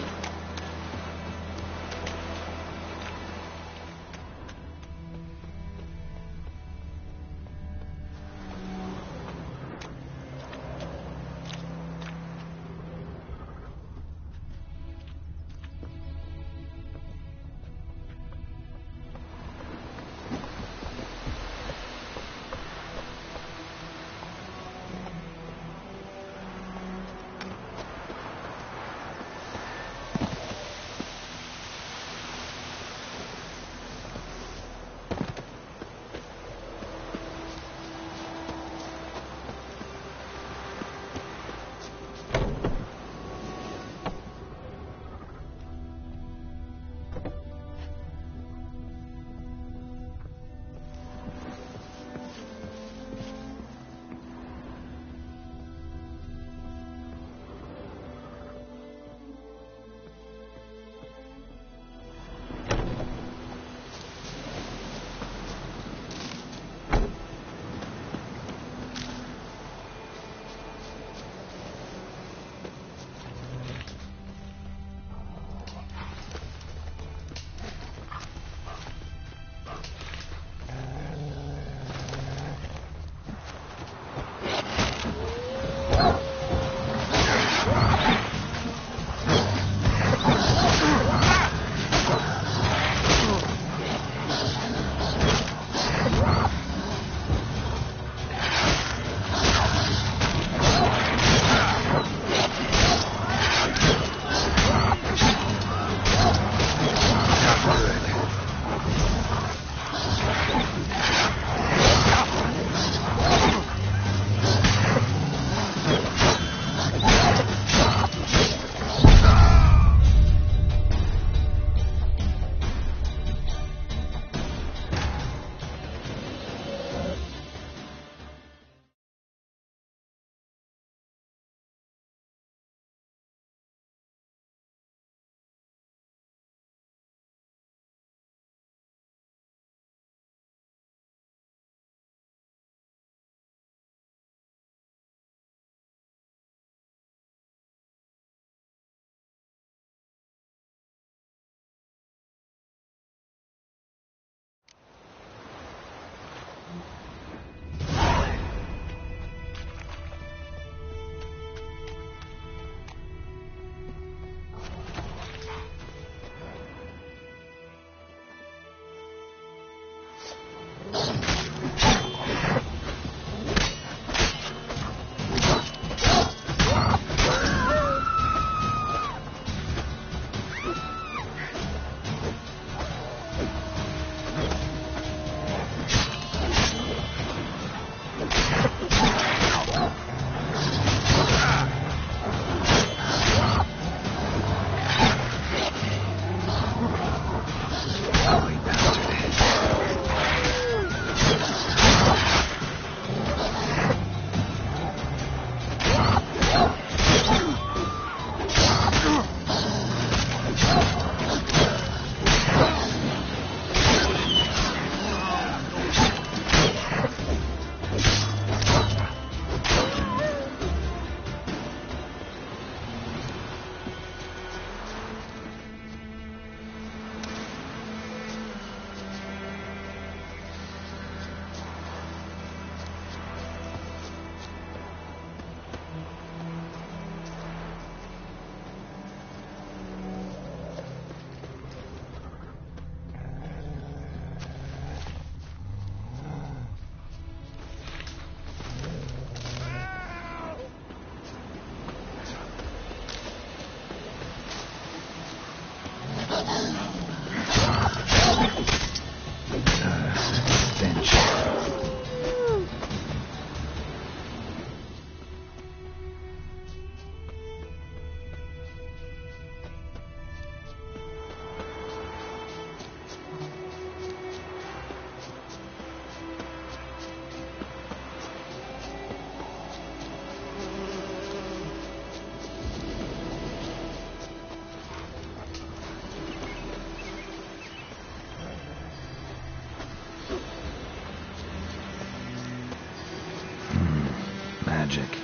logic.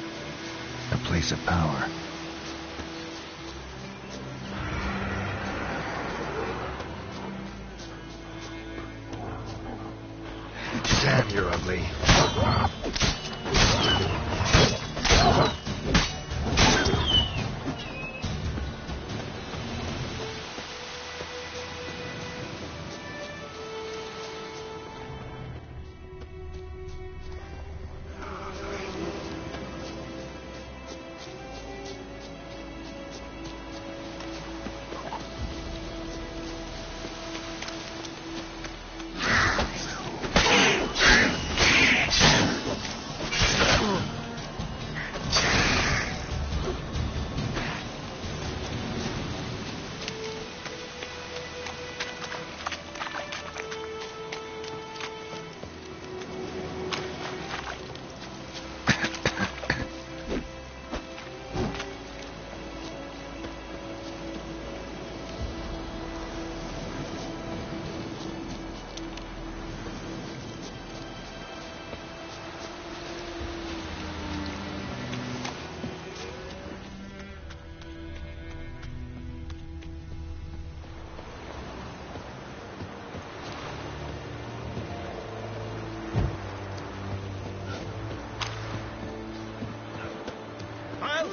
A place of power. Damn, you're ugly.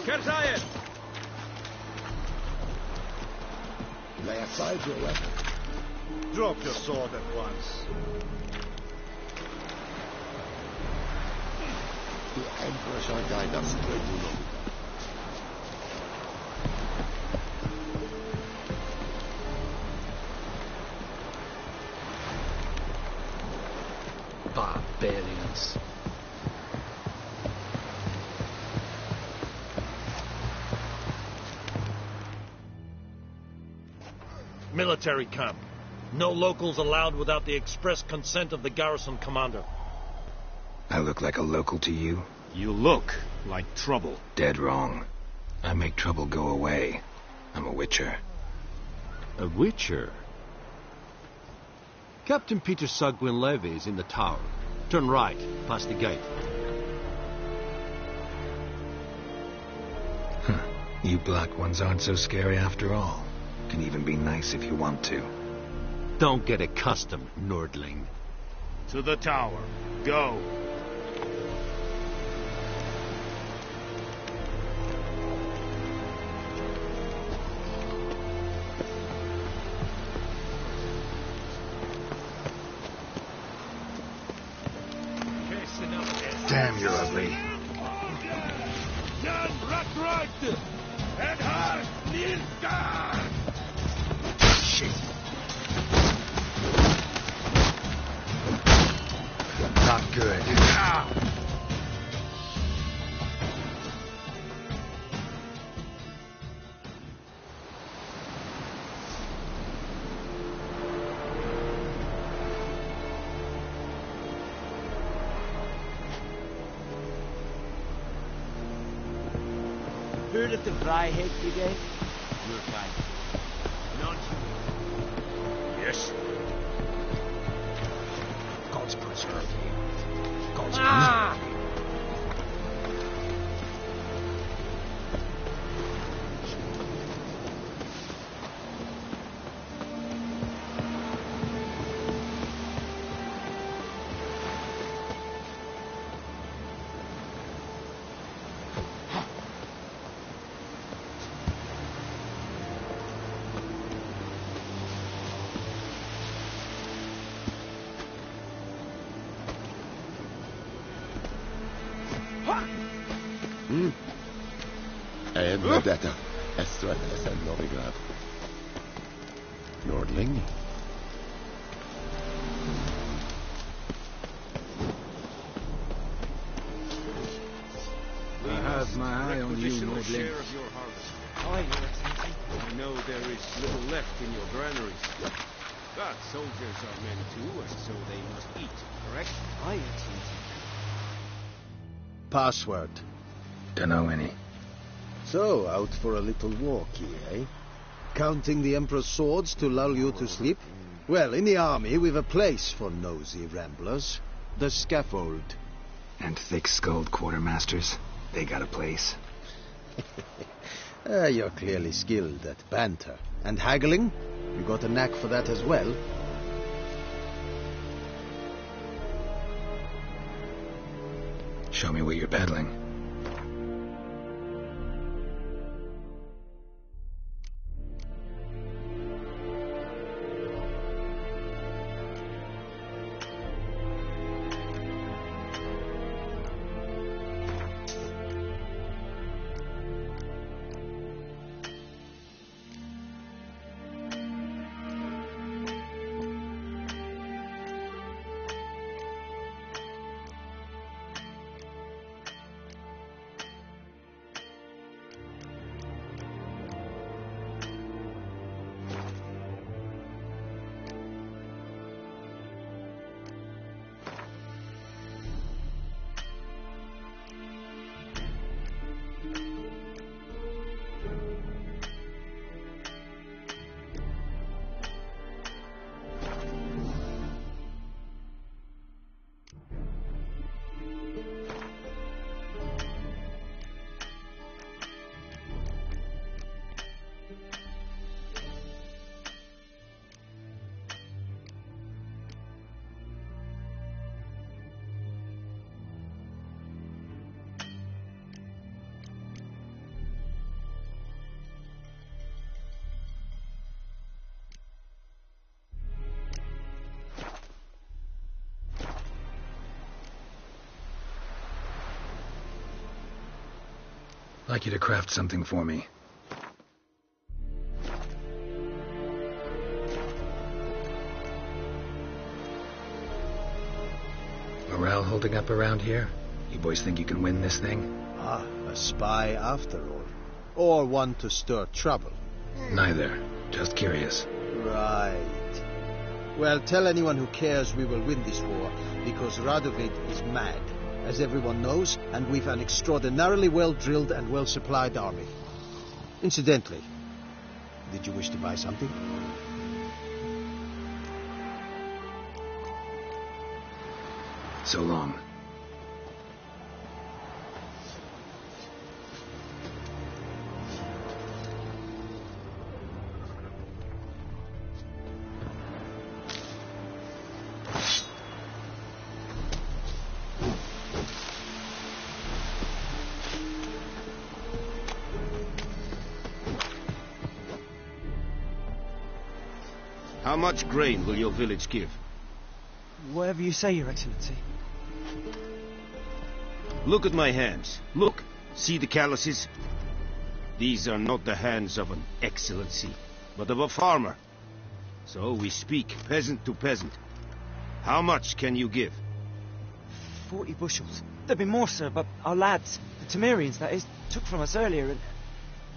Kerzayen! Lay aside your weapon. Drop your sword at once. The Emperor shall guide us where you know. Barbarians. Military camp. No locals allowed without the express consent of the garrison commander. I look like a local to you? You look like trouble. Dead wrong. I make trouble go away. I'm a witcher. A witcher? Captain Peter Sagwin Levy is in the tower. Turn right, past the gate. Huh. You black ones aren't so scary after all. Can even be nice if you want to. Don't get accustomed, Nordling. To the tower. Go. Damn, you're ugly. Shit. Not good. Heard of the Vryheid Brigade? Your kind. Not you. Yes? God's preserve you. God's Ah! preserve you. Detta. SOS Novigrad. Nordling. I have my eye on you, Nordling. I know there is little left in your granaries. But soldiers are men too, and so they must eat, correct? I eat. Password. Dunno any. So, out for a little walk here, eh? Counting the Emperor's swords to lull you to sleep? Well, in the army, we've a place for nosy ramblers. The scaffold. And thick-skulled quartermasters. They got a place. You're clearly skilled at banter. And haggling? You got a knack for that as well. Show me what you're peddling. I'd like you to craft something for me. Morale holding up around here? You boys think you can win this thing? Ah, a spy after all. Or one to stir trouble. Neither. Just curious. Right. Well, tell anyone who cares we will win this war, because Radovid is mad, as everyone knows, and we've an extraordinarily well-drilled and well-supplied army. Incidentally, did you wish to buy something? So long. How much grain will your village give? Whatever you say, Your Excellency. Look at my hands. Look. See the calluses? These are not the hands of an excellency, but of a farmer. So we speak peasant to peasant. How much can you give? 40 bushels. There'd be more, sir, but our lads, the Temerians, that is, took from us earlier and...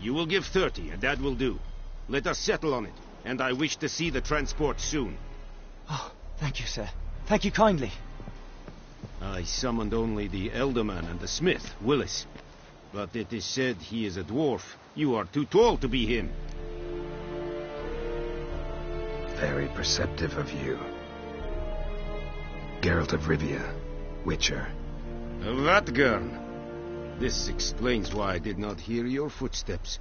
You will give 30, and that will do. Let us settle on it, and I wish to see the transport soon. Oh, thank you, sir. Thank you kindly. I summoned only the Elderman and the smith, Willis. But it is said he is a dwarf. You are too tall to be him. Very perceptive of you. Geralt of Rivia, Witcher. Vatgern. This explains why I did not hear your footsteps.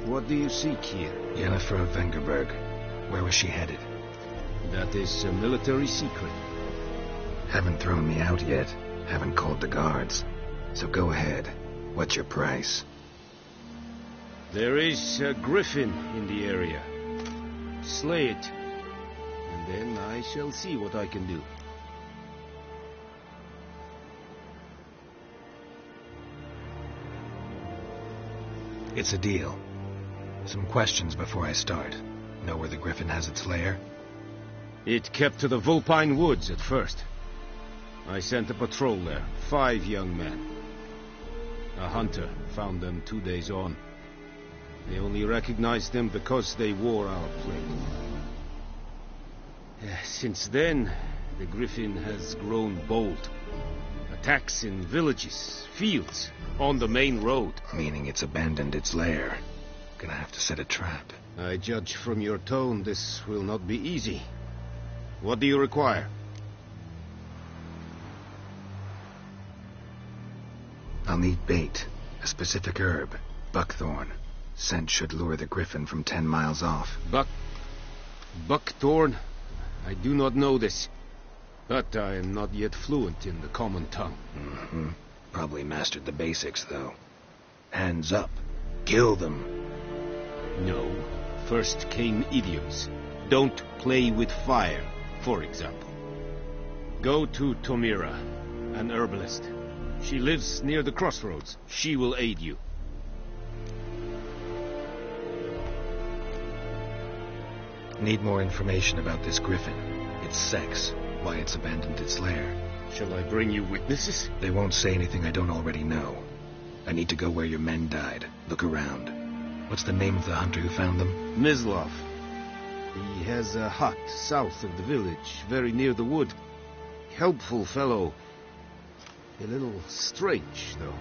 What do you seek here? Yennefer of Vengerberg. Where was she headed? That is a military secret. Haven't thrown me out yet. Haven't called the guards. So go ahead. What's your price? There is a griffin in the area. Slay it. And then I shall see what I can do. It's a deal. Some questions before I start. Know where the griffin has its lair? It kept to the Vulpine Woods at first. I sent a patrol there, 5 young men. A hunter found them 2 days on. They only recognized them because they wore our plate. Since then, the griffin has grown bold. Attacks in villages, fields, on the main road. Meaning it's abandoned its lair. Gonna have to set a trap. I judge from your tone this will not be easy. What do you require? I'll need bait, a specific herb, buckthorn. Scent should lure the griffin from 10 miles off. Buckthorn? I do not know this. But I am not yet fluent in the common tongue. Mm-hmm. Probably mastered the basics, though. Hands up. Kill them. No. First came idioms. Don't play with fire, for example. Go to Tomira, an herbalist. She lives near the crossroads. She will aid you. Need more information about this griffin. Its sex, why it's abandoned its lair. Shall I bring you witnesses? They won't say anything I don't already know. I need to go where your men died. Look around. What's the name of the hunter who found them? Mislav. He has a hut south of the village, very near the wood. Helpful fellow. A little strange, though.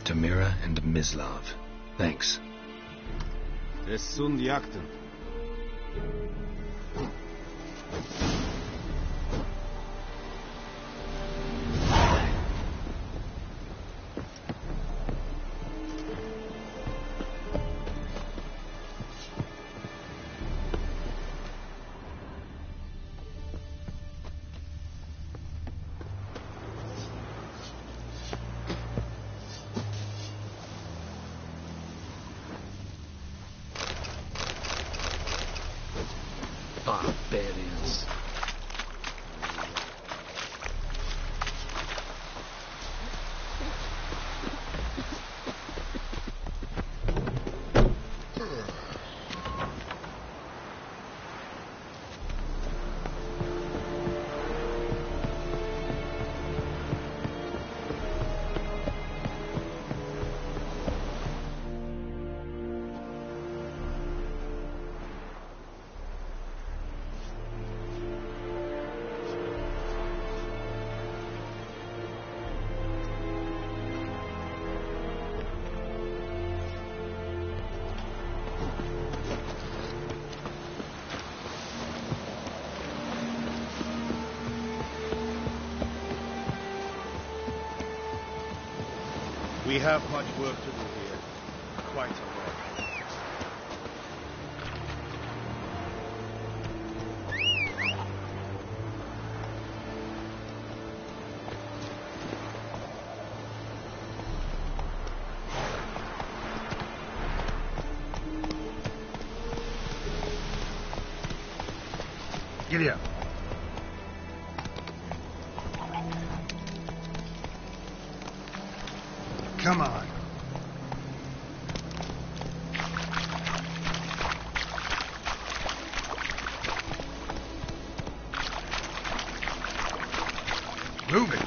Tomira and Mislav. Thanks. Es sunt jakten. Barbarians. We have much work to do here. Quite a lot. Giddy up. Come on. Move it.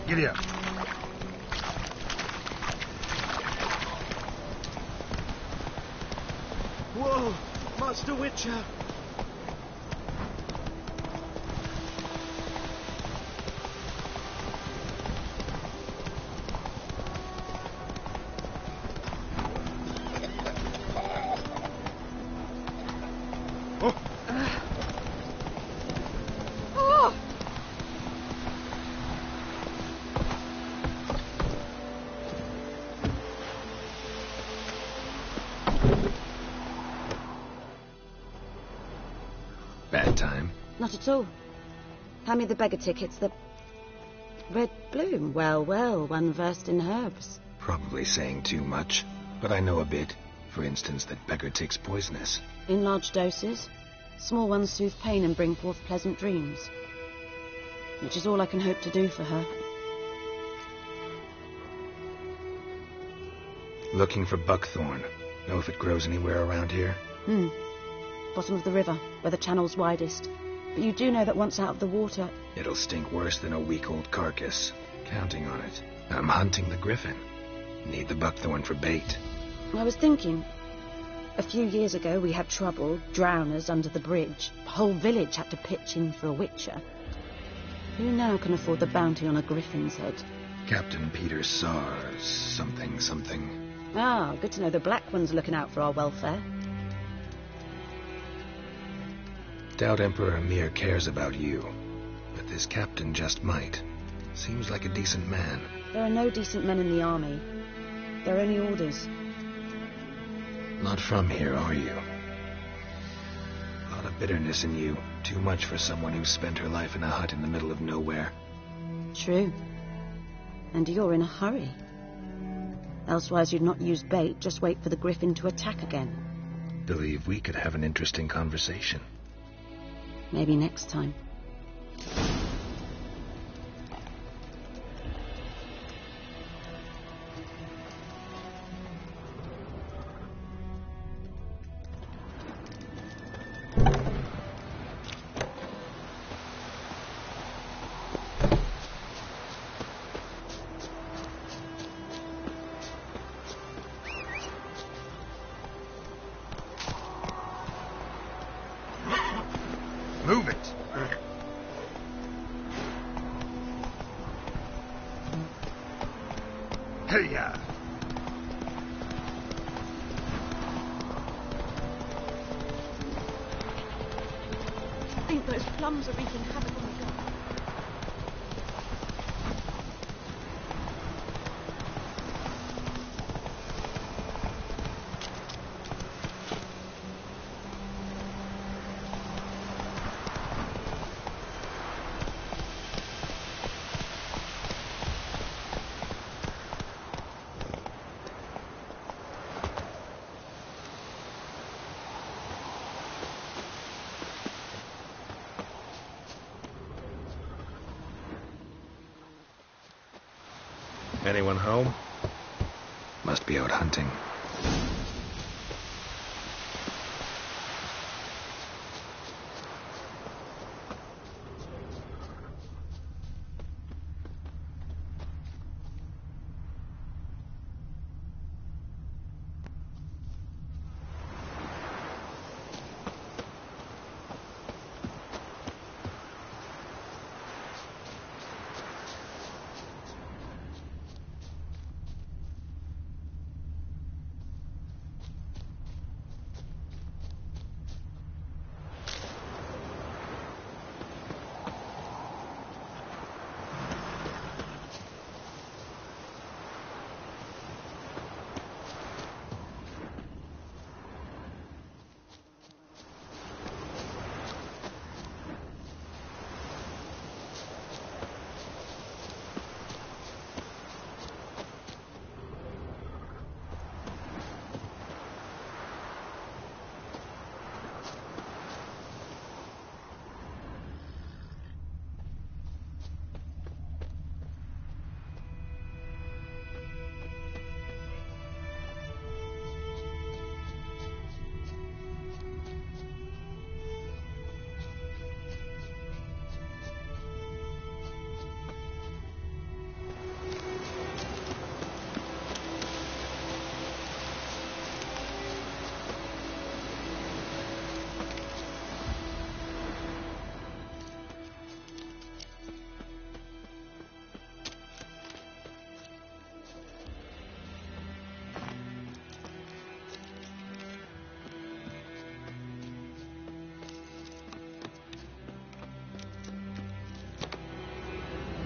Giddy up. Whoa, Master Witcher. Bad time? Not at all. Hand me the beggar tickets, the red bloom. Well, well, one versed in herbs. Probably saying too much, but I know a bit. For instance, that beggar tick's poisonous. In large doses. Small ones soothe pain and bring forth pleasant dreams. Which is all I can hope to do for her. Looking for buckthorn. Know if it grows anywhere around here? Bottom of the river, where the channel's widest. But you do know that once out of the water... It'll stink worse than a week-old carcass. Counting on it. I'm hunting the griffin. Need the buckthorn for bait. I was thinking... A few years ago we had trouble, drowners under the bridge. The whole village had to pitch in for a witcher. Who now can afford the bounty on a griffin's head? Captain Peter Sars, something. Ah, good to know the Black One's looking out for our welfare. Doubt Emperor Emir cares about you, but this captain just might. Seems like a decent man. There are no decent men in the army. There are only orders. Not from here, are you? A lot of bitterness in you. Too much for someone who's spent her life in a hut in the middle of nowhere. True. And you're in a hurry. Elsewise you'd not use bait, just wait for the griffin to attack again. Believe we could have an interesting conversation. Maybe next time. Move it! Hey-ya! I think those plums are wreaking havoc on the garden. Anyone home? Must be out hunting.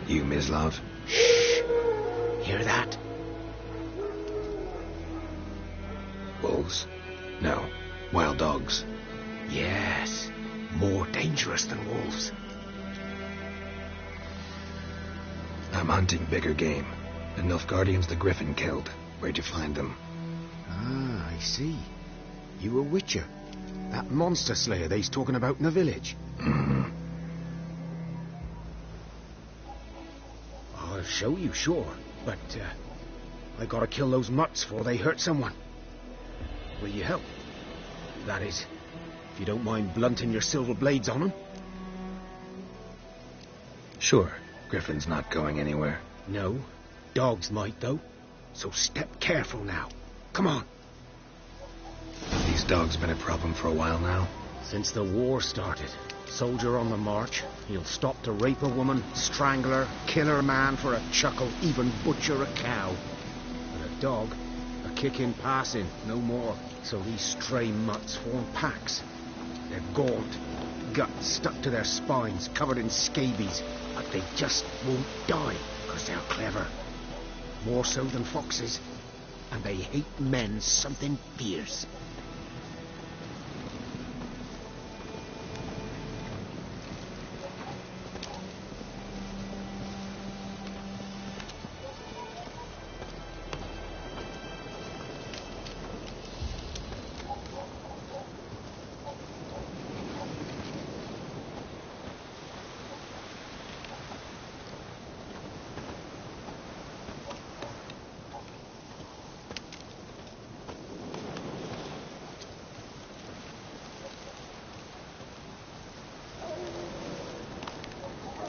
You, Mislav? Shh! Hear that? Wolves? No. Wild dogs. Yes. More dangerous than wolves. I'm hunting bigger game. The Nilfgaardians the Griffin killed. Where'd you find them? Ah, I see. You a witcher. That monster slayer they's talking about in the village. Mm-hmm. I'll show you, sure. But, I gotta kill those mutts before they hurt someone. Will you help? That is, if you don't mind blunting your silver blades on them. Sure. Griffin's not going anywhere. No. Dogs might, though. So step careful now. Come on. These dogs been a problem for a while now? Since the war started. Soldier on the march. He'll stop to rape a woman, strangle her, kill her man for a chuckle, even butcher a cow. But a kick in passing, no more. So these stray mutts form packs. They're gaunt, guts stuck to their spines, covered in scabies, but they just won't die, because they're clever. More so than foxes. And they hate men something fierce.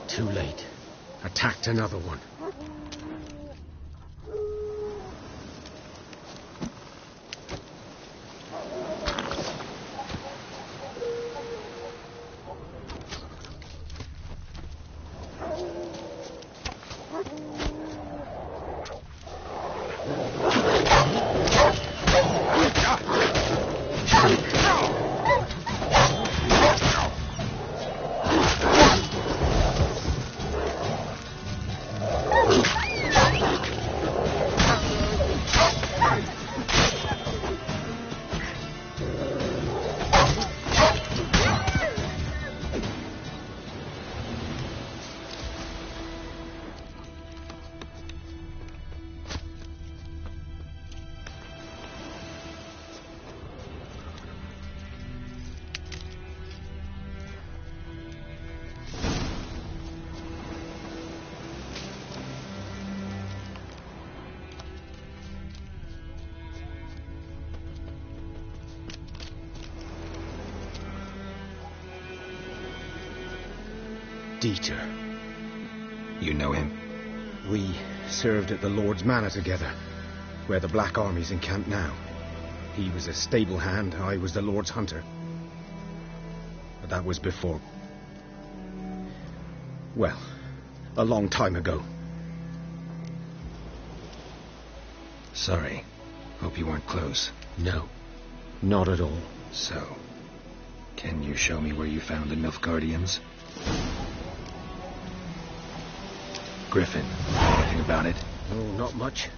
Too late. Attacked another one. Dieter. You know him? We served at the Lord's Manor together, where the Black Army's encamped now. He was a stable hand, I was the Lord's hunter. But that was before... well, a long time ago. Sorry. Hope you weren't close. No, not at all. So, can you show me where you found the Nilfgaardians? Griffin, anything about it? Oh, not much.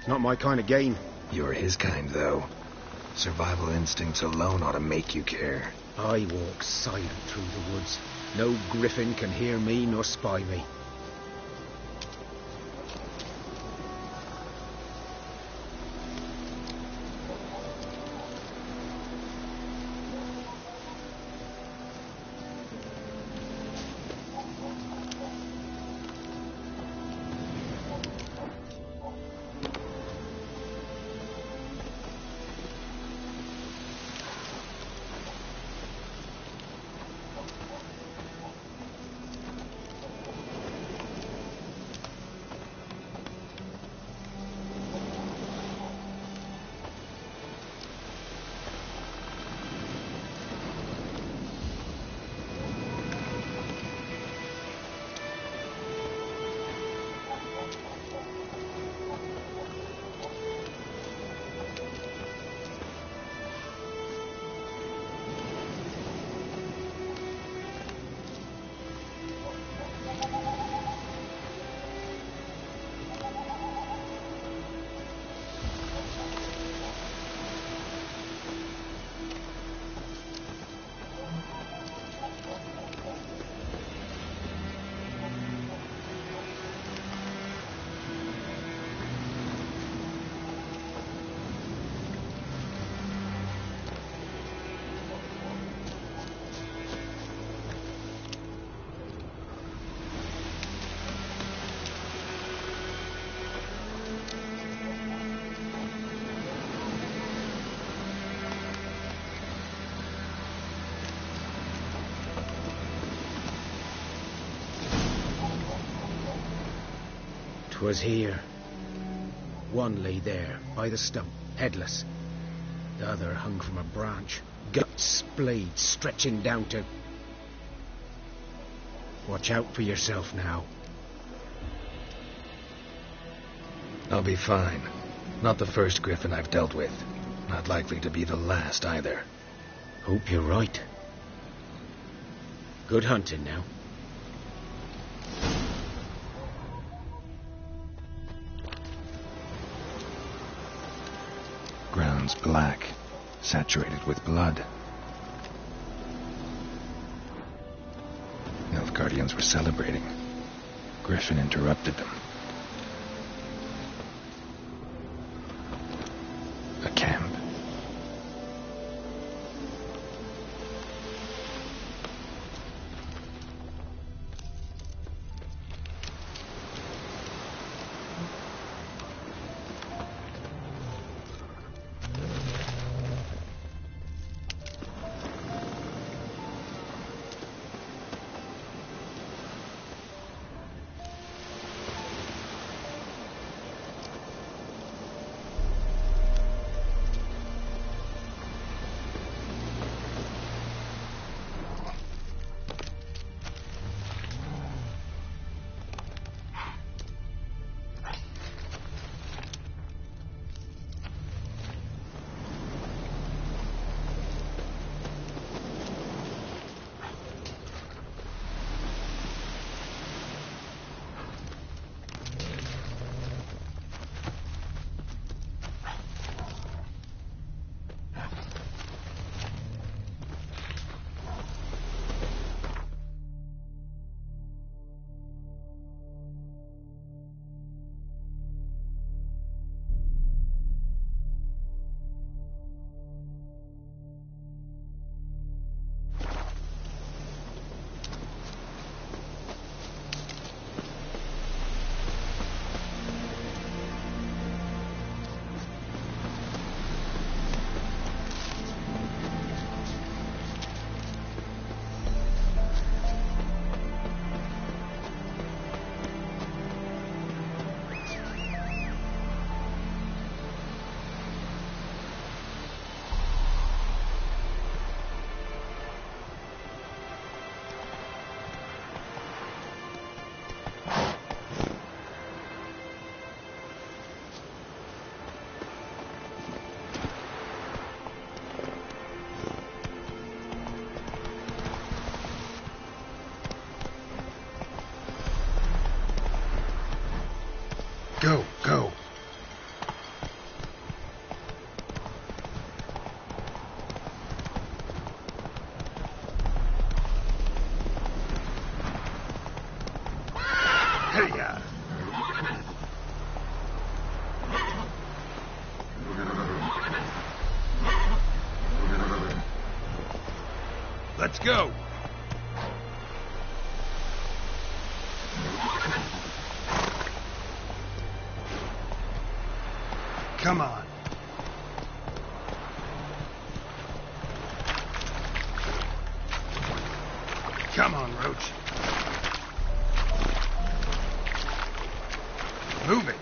Not my kind of game. You're his kind, though. Survival instincts alone ought to make you care. I walk silent through the woods. No griffin can hear me nor spy me. Was here. One lay there, by the stump, headless. The other hung from a branch, guts splayed, stretching down to... Watch out for yourself now. I'll be fine. Not the first griffin I've dealt with. Not likely to be the last either. Hope you're right. Good hunting now. Ground's black, saturated with blood. Nilfgaardians were celebrating. Griffin interrupted them. A camp. Go, go. Hey-ya. Let's go. Come on. Come on, Roach. Move it.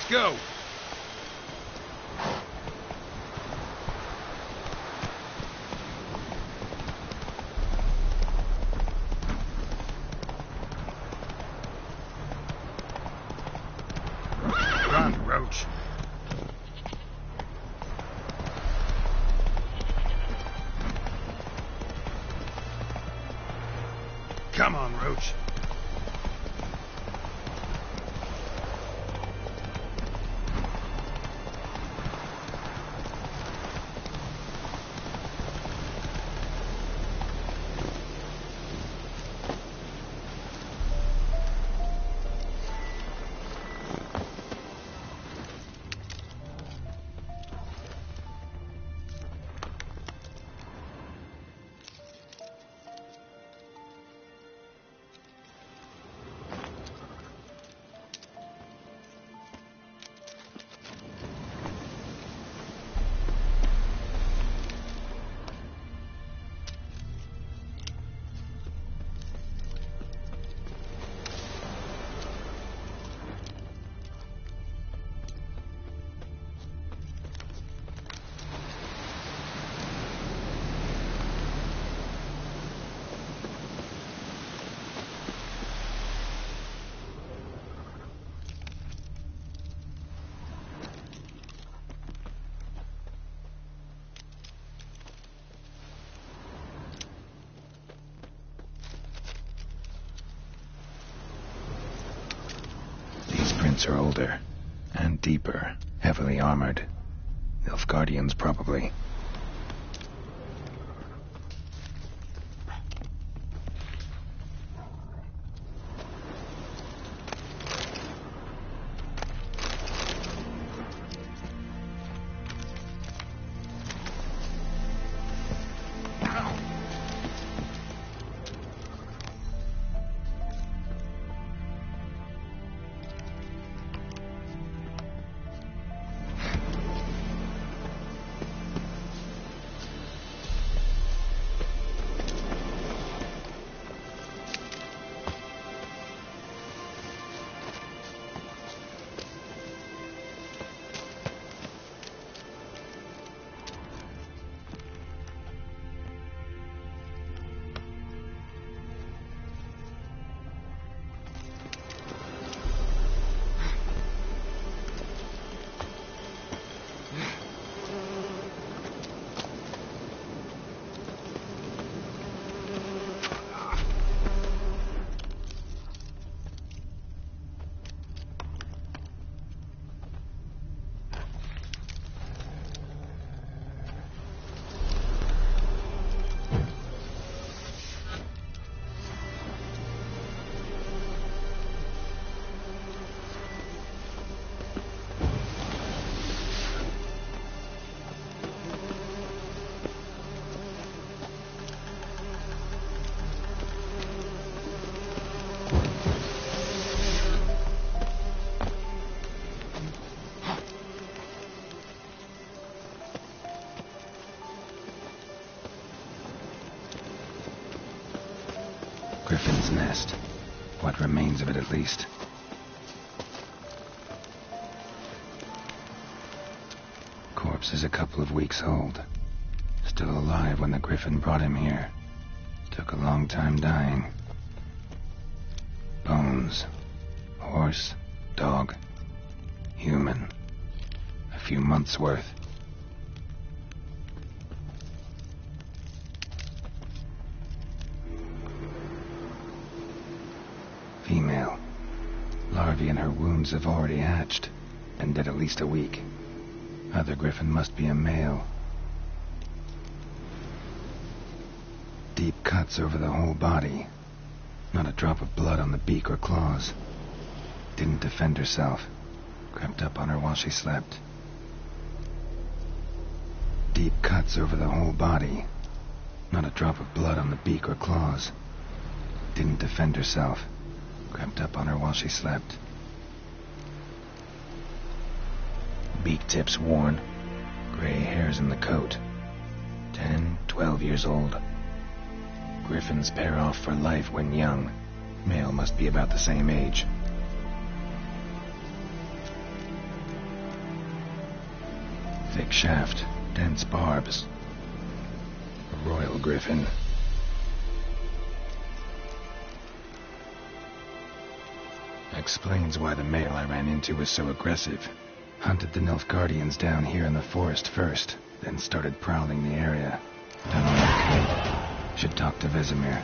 go. Run, Roach. Come on, Roach. Are older and deeper, heavily armored. Nilfgaardians, probably. Griffin's nest. What remains of it, at least. Corpse is a couple of weeks old. Still alive when the Griffin brought him here. Took a long time dying. Bones. Horse. Dog. Human. A few months' worth. Female. Larvae in her wounds have already hatched, and dead at least a week. Other Griffin must be a male. Deep cuts over the whole body. Not a drop of blood on the beak or claws. Didn't defend herself. Crept up on her while she slept. Deep cuts over the whole body. Not a drop of blood on the beak or claws. Didn't defend herself. Crept up on her while she slept. Beak tips worn. Gray hairs in the coat. 10, 12 years old. Griffins pair off for life when young. Male must be about the same age. thick shaft, dense barbs. A royal griffin. Explains why the male I ran into was so aggressive. Hunted the Nilfgaardians down here in the forest first, then started prowling the area. Done all I could. Should talk to Vesemir.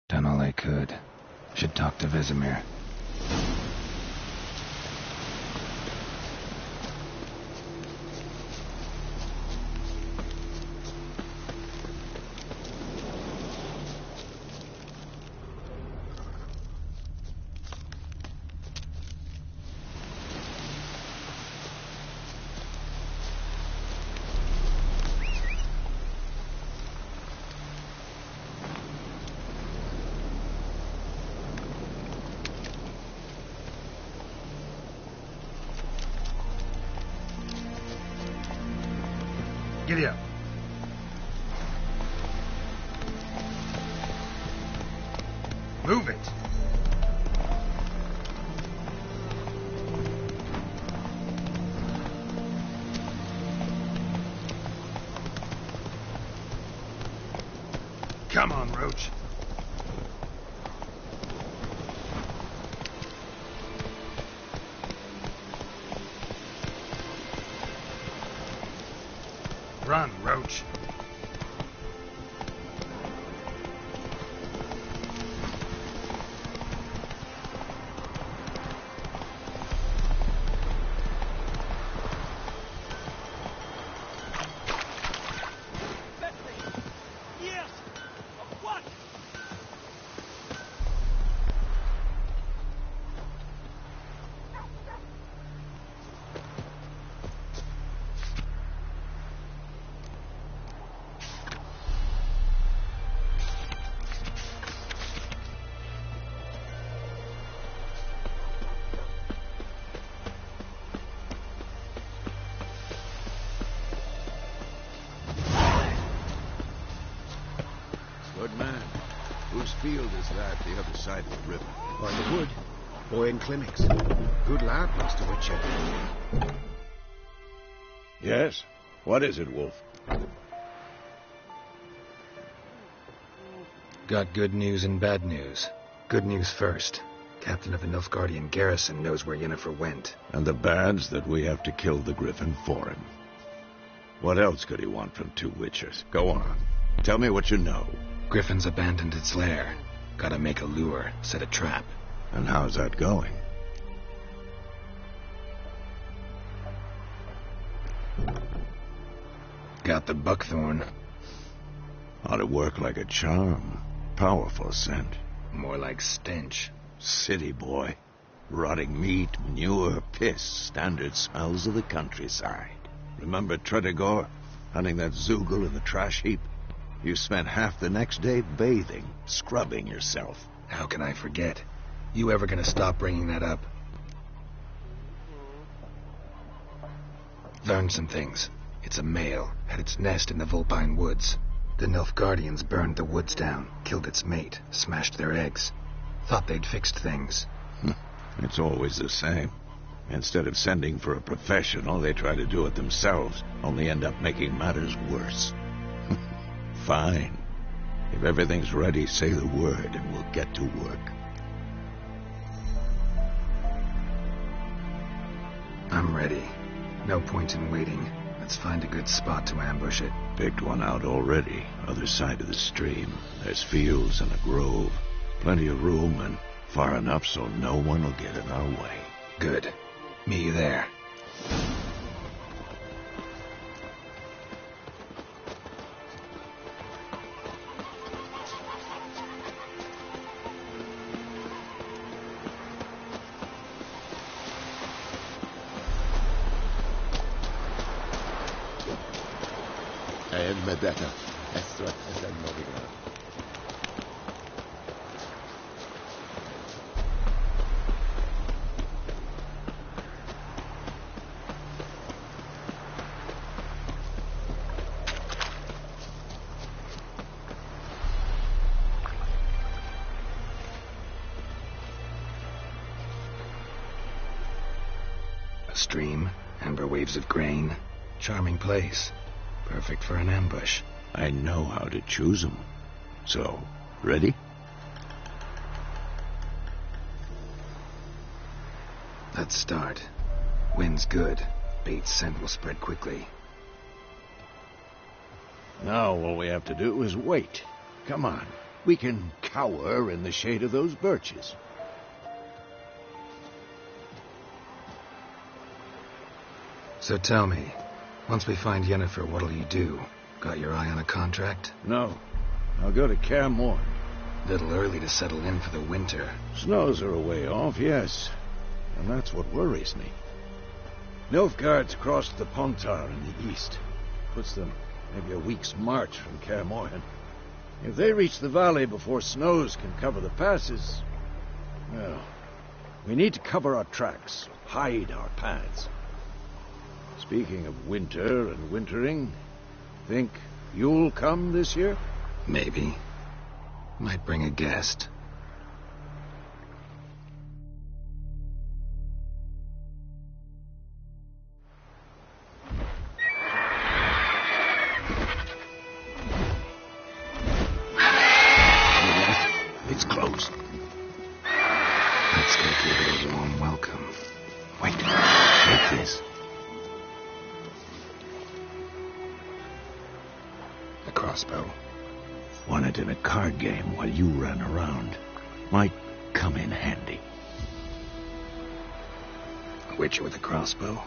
Done all I could. Should talk to Vesemir. Giddy up. Move it. Come on, Roach. Run, Roach. Yes! What? Good man. Whose field is that the other side of the river? By the wood. Boy in clinics. Good lad, Master Witcher. Yes? What is it, Wolf? Got good news and bad news. Good news first. Captain of the Nilfgaardian garrison knows where Yennefer went. And the bad's that we have to kill the Griffin for him. What else could he want from two Witchers? Go on. Tell me what you know. Griffin's abandoned its lair. Gotta make a lure, set a trap. And how's that going? Got the buckthorn. Ought to work like a charm. Powerful scent. More like stench. City boy. Rotting meat, manure, piss. Standard smells of the countryside. Remember Tredegor? Hunting that Zoogle in the trash heap? You spent half the next day bathing, scrubbing yourself. How can I forget? You ever gonna stop bringing that up? Learned some things. It's a male, had its nest in the Vulpine Woods. The Nilfgaardians burned the woods down, killed its mate, smashed their eggs. Thought they'd fixed things. It's always the same. Instead of sending for a professional, they try to do it themselves, only end up making matters worse. Fine. If everything's ready, say the word and we'll get to work. I'm ready. No point in waiting. Let's find a good spot to ambush it. Picked one out already. Other side of the stream. There's fields and a grove. Plenty of room and Far enough so no one will get in our way. Good. Meet you there. A stream, amber waves of grain. Charming place. Perfect for an ambush. I know how to choose them. So, ready? Let's start. Wind's good. Bait's scent will spread quickly. Now all we have to do is wait. Come on. We can cower in the shade of those birches. So tell me, once we find Yennefer, what'll you do? Got your eye on a contract? No. I'll go to Kaer Morhen. Little early to settle in for the winter. Snows are a way off, yes. And that's what worries me. Nilfgaard's crossed the Pontar in the east. Puts them maybe a week's march from Kaer Morhen. If they reach the valley before snows can cover the passes, well, we need to cover our tracks, hide our paths. Speaking of winter and wintering, think you'll come this year? Maybe. Might bring a guest. It's close. Let's go give it a warm welcome. Wait, take this. A crossbow. Won it in a card game while you ran around. Might come in handy. A witcher with a crossbow?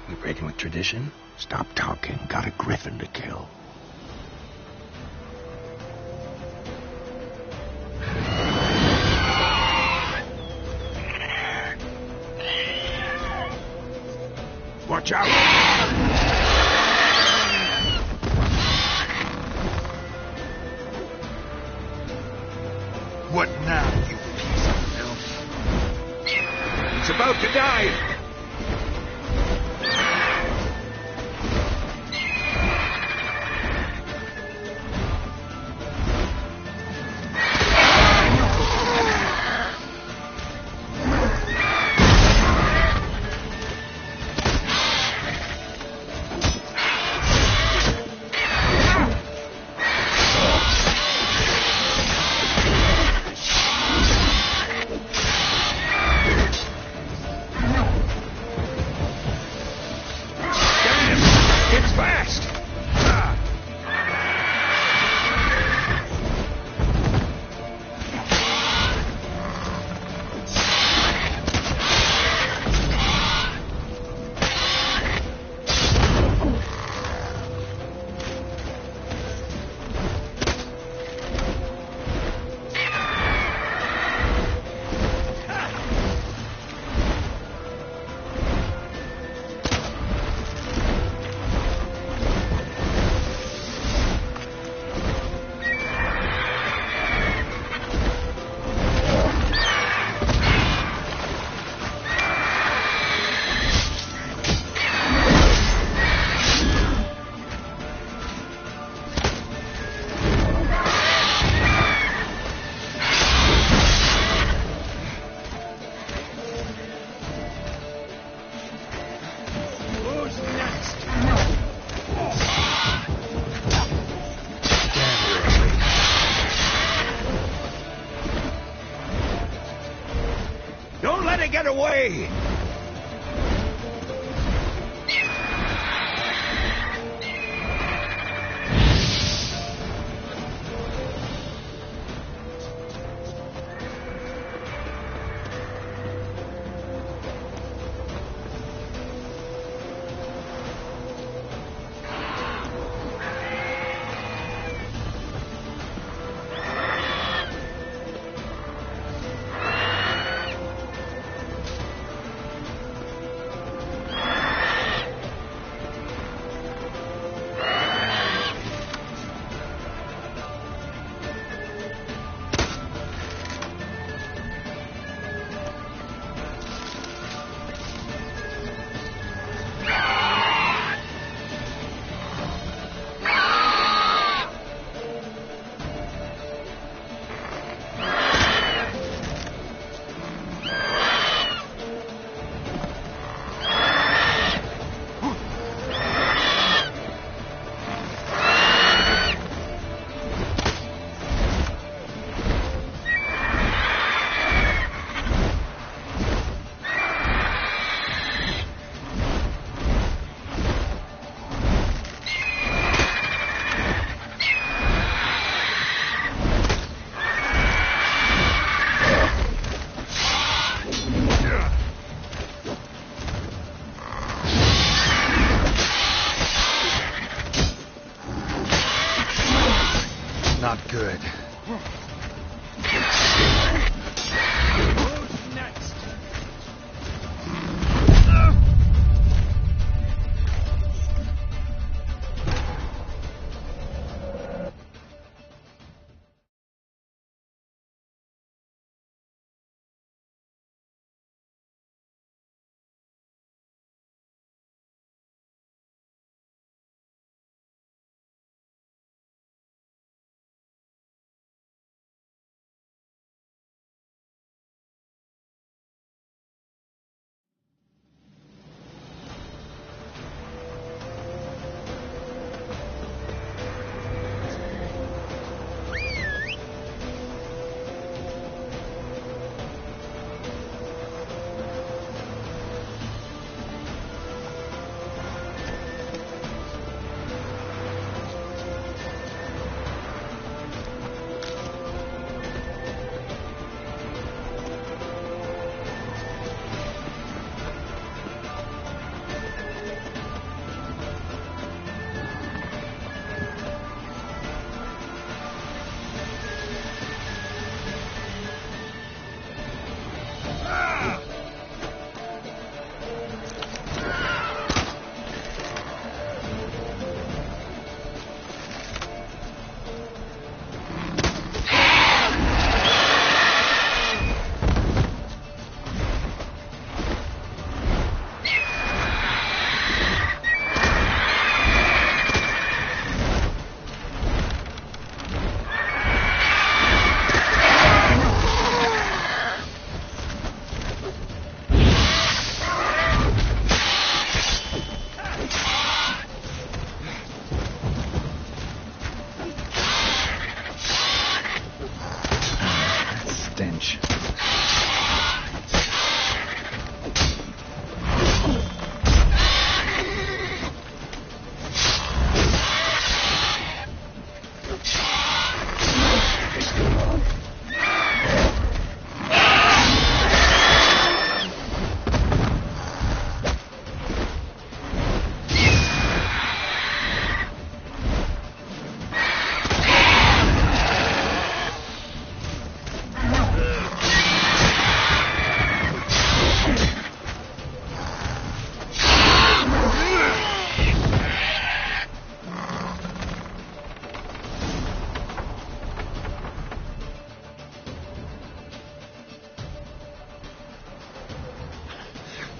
We breaking with tradition? Stop talking. Got a griffin to kill. Watch out! What now, you piece of filth? He's about to die! Get away! not good. Who's next? Stench.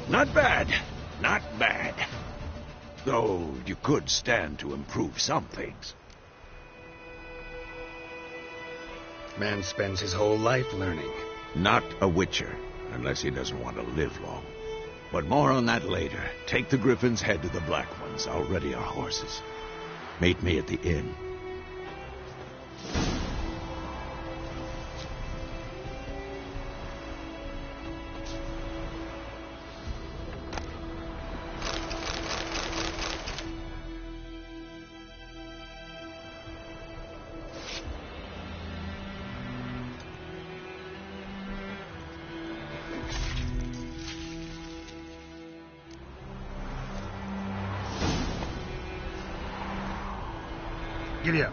Not bad. Not bad. Though you could stand to improve some things. Man spends his whole life learning. Not a witcher, unless he doesn't want to live long. But more on that later. Take the Griffin's head to the Black Ones. I'll ready our horses. Meet me at the inn. Giddy up.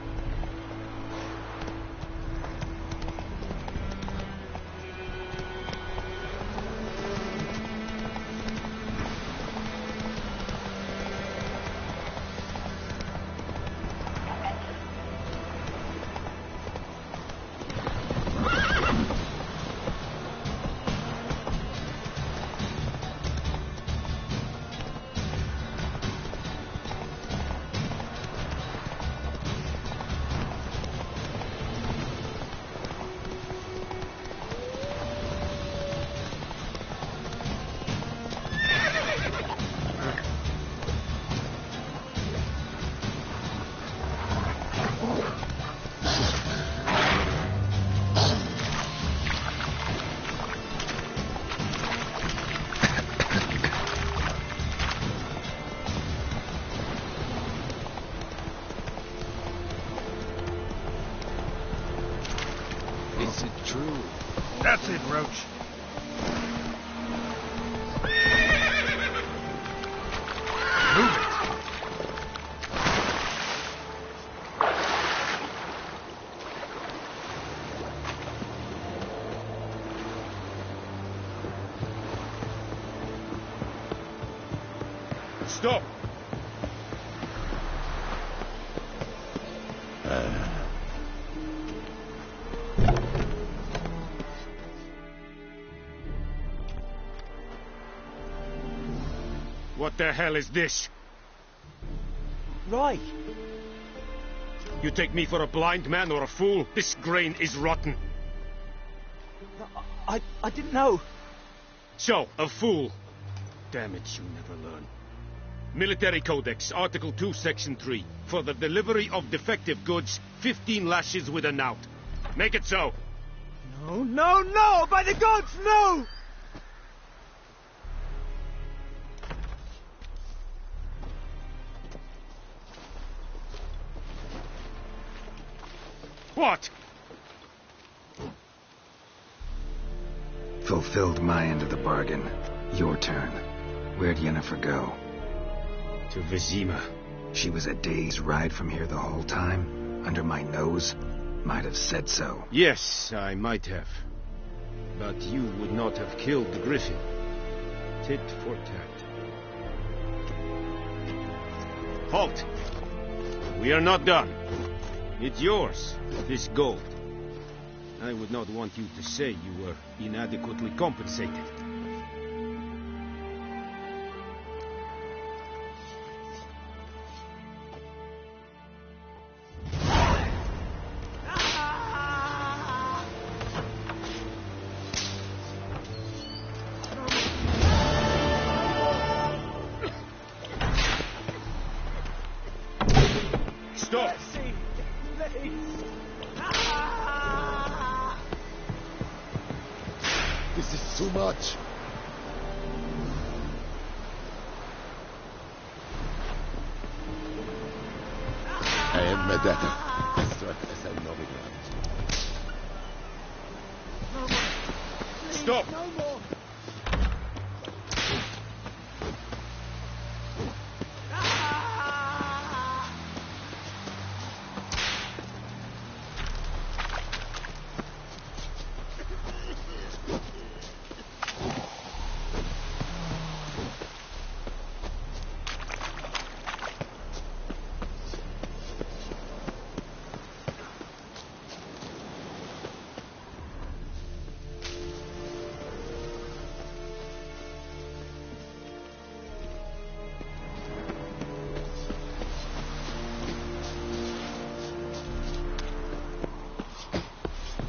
Is it true? That's it, Roach. Move it. Stop! What the hell is this? Rye! You take me for a blind man or a fool? This grain is rotten. I didn't know. So, a fool. Damn it, you never learn. Military Codex, Article 2, Section 3. For the delivery of defective goods, 15 lashes with a knout. Make it so. No, no, no! By the gods, no! What? Fulfilled my end of the bargain. Your turn. Where'd Yennefer go? To Vizima. She was a day's ride from here the whole time? Under my nose? Might have said so. Yes, I might have. But you would not have killed the griffin. Tit for tat. Halt! We are not done. It's yours, this gold. I would not want you to say you were inadequately compensated. Stop! This is too much. I am Medetta. Struck as I know it. Stop! No more!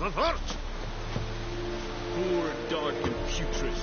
Avert! Poor dark and putrid.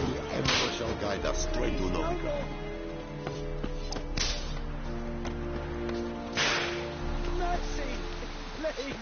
The Emperor shall guide us straight to Novigrad. Mercy! Please!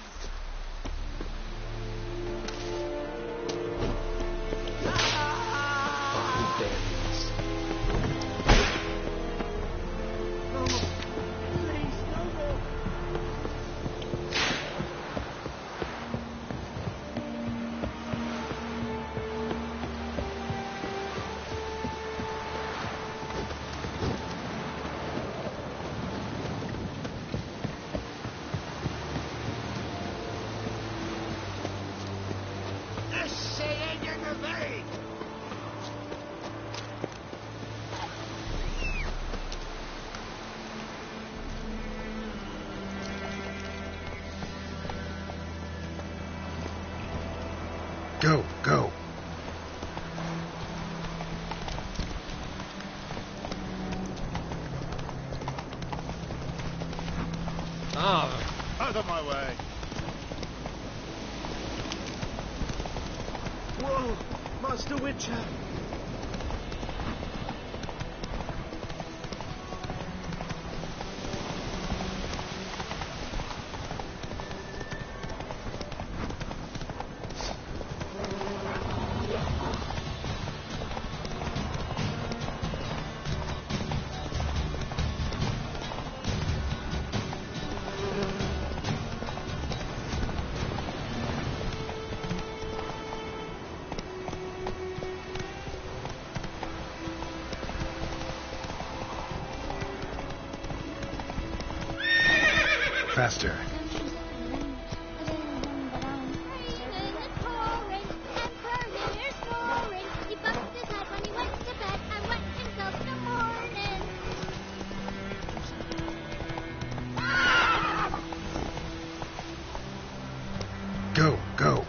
Go, go. Out of my way. Whoa, Master Witcher. Faster. Go, go.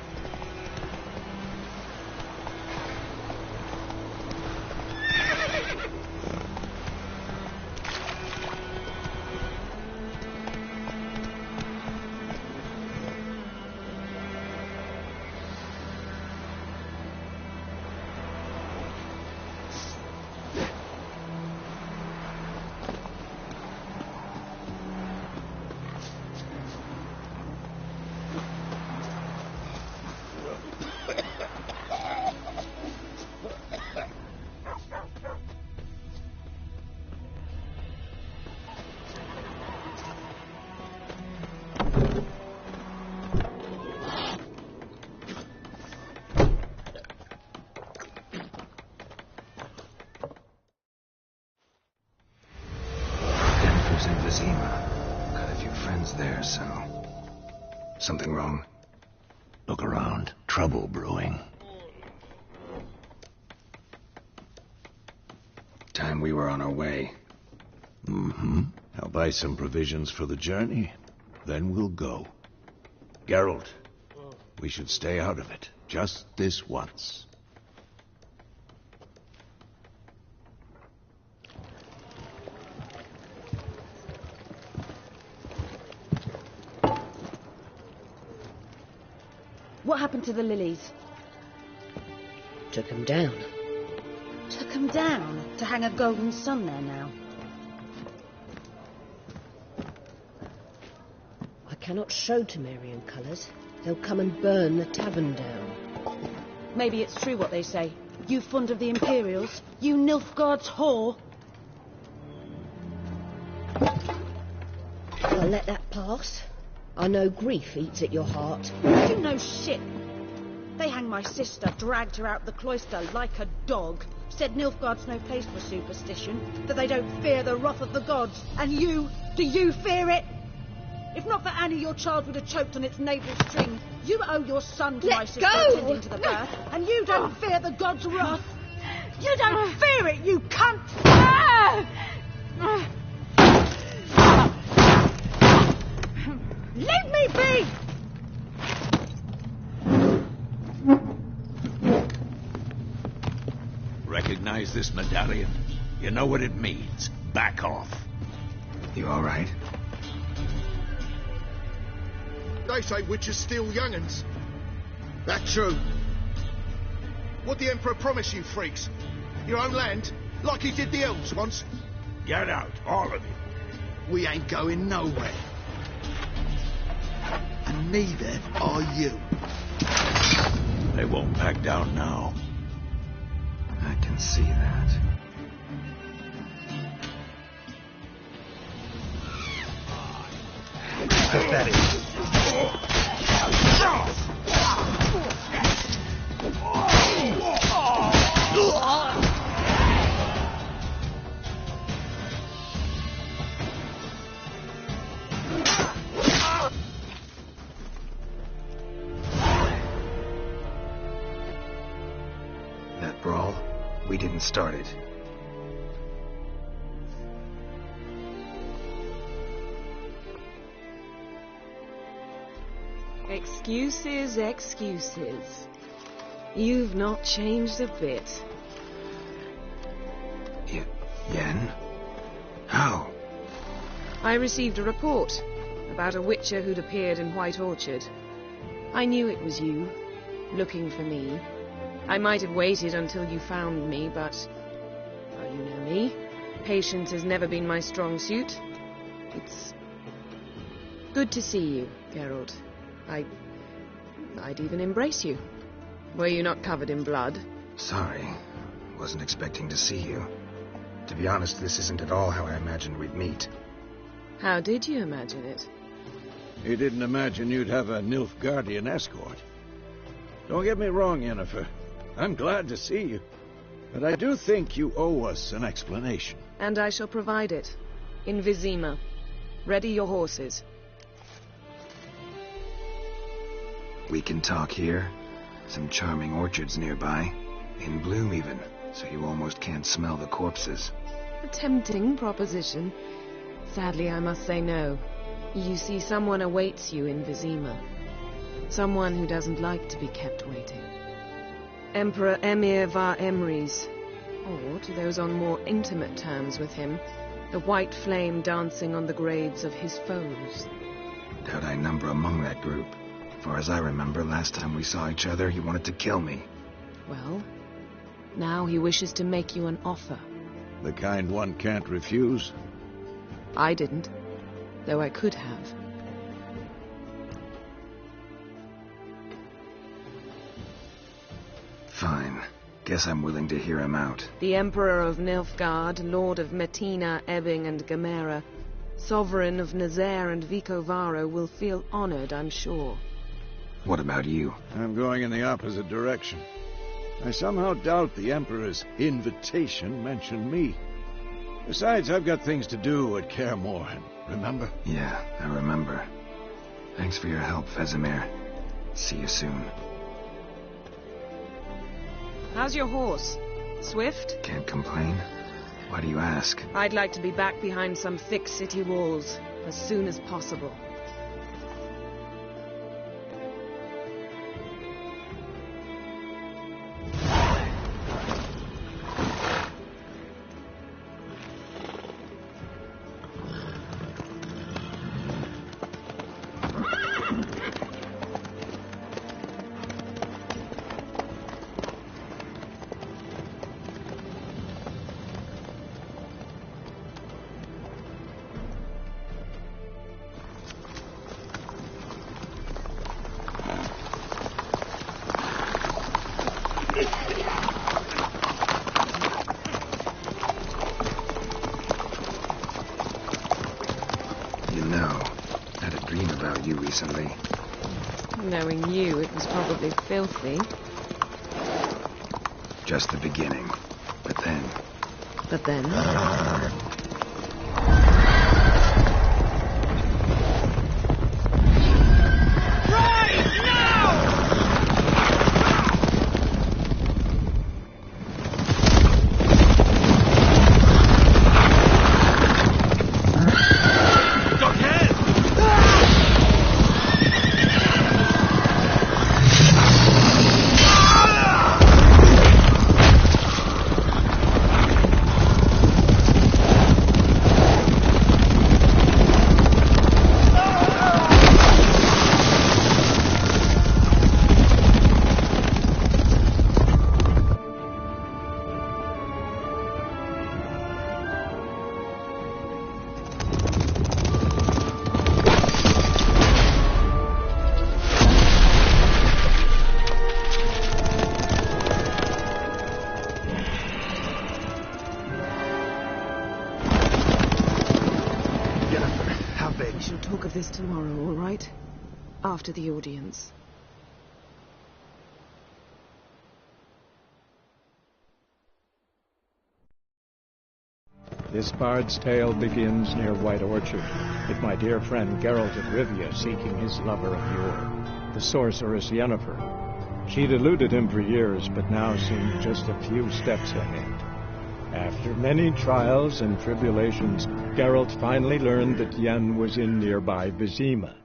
Got a few friends there, so... Something wrong? Look around. Trouble brewing. Time we were on our way. Mm-hmm. I'll buy some provisions for the journey. Then we'll go. Geralt, we should stay out of it. Just this once. What happened to the lilies? Took them down. Took them down to hang a golden sun there now. I cannot show Temerian colours. They'll come and burn the tavern down. Maybe it's true what they say. You fond of the Imperials? You Nilfgaard's whore? I'll let that pass. I know grief eats at your heart. You know shit. They hanged my sister, dragged her out the cloister like a dog. Said Nilfgaard's no place for superstition, that they don't fear the wrath of the gods. And you, do you fear it? If not for Annie, your child would have choked on its navel string. You owe your son to my sister attending to the birth, and you don't fear the gods' wrath. You don't fear it, you cunt! Leave me be! Recognize this medallion? You know what it means. Back off. You all right? They say witches steal young'uns. That true? What the Emperor promise you, freaks? Your own land? Like he did the elves once? Get out, all of you. We ain't going nowhere. And neither are you. They won't back down now. I can see that. Pathetic. That brawl, we didn't start it. Excuses, excuses. You've not changed a bit. Yen? How? I received a report about a witcher who'd appeared in White Orchard. I knew it was you, looking for me. I might have waited until you found me, but... well, you know me. Patience has never been my strong suit. It's good to see you, Geralt. I'd even embrace you. Were you not covered in blood? Sorry. Wasn't expecting to see you. To be honest, this isn't at all how I imagined we'd meet. How did you imagine it? He didn't imagine you'd have a Nilfgaardian escort. Don't get me wrong, Yennefer. I'm glad to see you. But I do think you owe us an explanation. And I shall provide it. In Vizima. Ready your horses. We can talk here. Some charming orchards nearby. In bloom even, so you almost can't smell the corpses. A tempting proposition. Sadly, I must say no. You see, someone awaits you in Vizima. Someone who doesn't like to be kept waiting. Emperor Emir var Emrys. Or, to those on more intimate terms with him, the white flame dancing on the graves of his foes. Doubt I number among that group. Far as I remember, last time we saw each other, he wanted to kill me. Well, now he wishes to make you an offer. The kind one can't refuse? I didn't, though I could have. Fine. Guess I'm willing to hear him out. The Emperor of Nilfgaard, Lord of Metina, Ebbing and Gamera, Sovereign of Nazaire and Vicovaro will feel honored, I'm sure. What about you? I'm going in the opposite direction. I somehow doubt the Emperor's invitation mentioned me. Besides, I've got things to do at Kaer Morhen, remember? Yeah, I remember. Thanks for your help, Vesemir. See you soon. How's your horse? Swift? Can't complain. Why do you ask? I'd like to be back behind some thick city walls as soon as possible. You know, I had a dream about you recently. Knowing you, it was probably filthy. Just the beginning. But then... But then? We shall talk of this tomorrow, all right? After the audience. This bard's tale begins near White Orchard, with my dear friend Geralt of Rivia seeking his lover of yore, the sorceress Yennefer. She'd eluded him for years, but now seemed just a few steps ahead. After many trials and tribulations, Geralt finally learned that Yen was in nearby Vizima.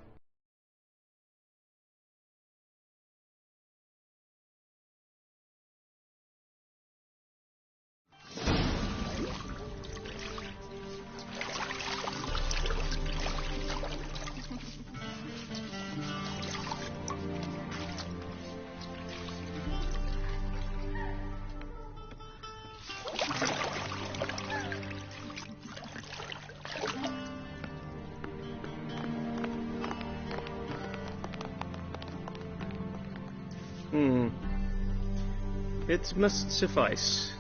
It must suffice.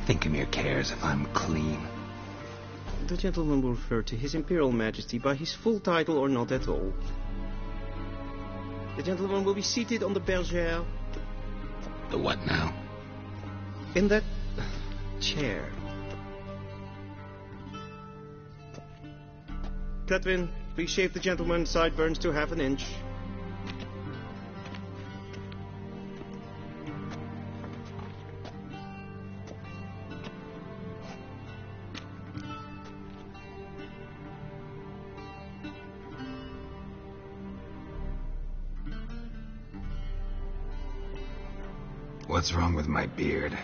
Thinkemere cares if I'm clean. The gentleman will refer to His Imperial Majesty by his full title or not at all. The gentleman will be seated on the bergère. The what now? In that chair. Catwin, please shave the gentleman's sideburns to half an inch. What's wrong with my beard?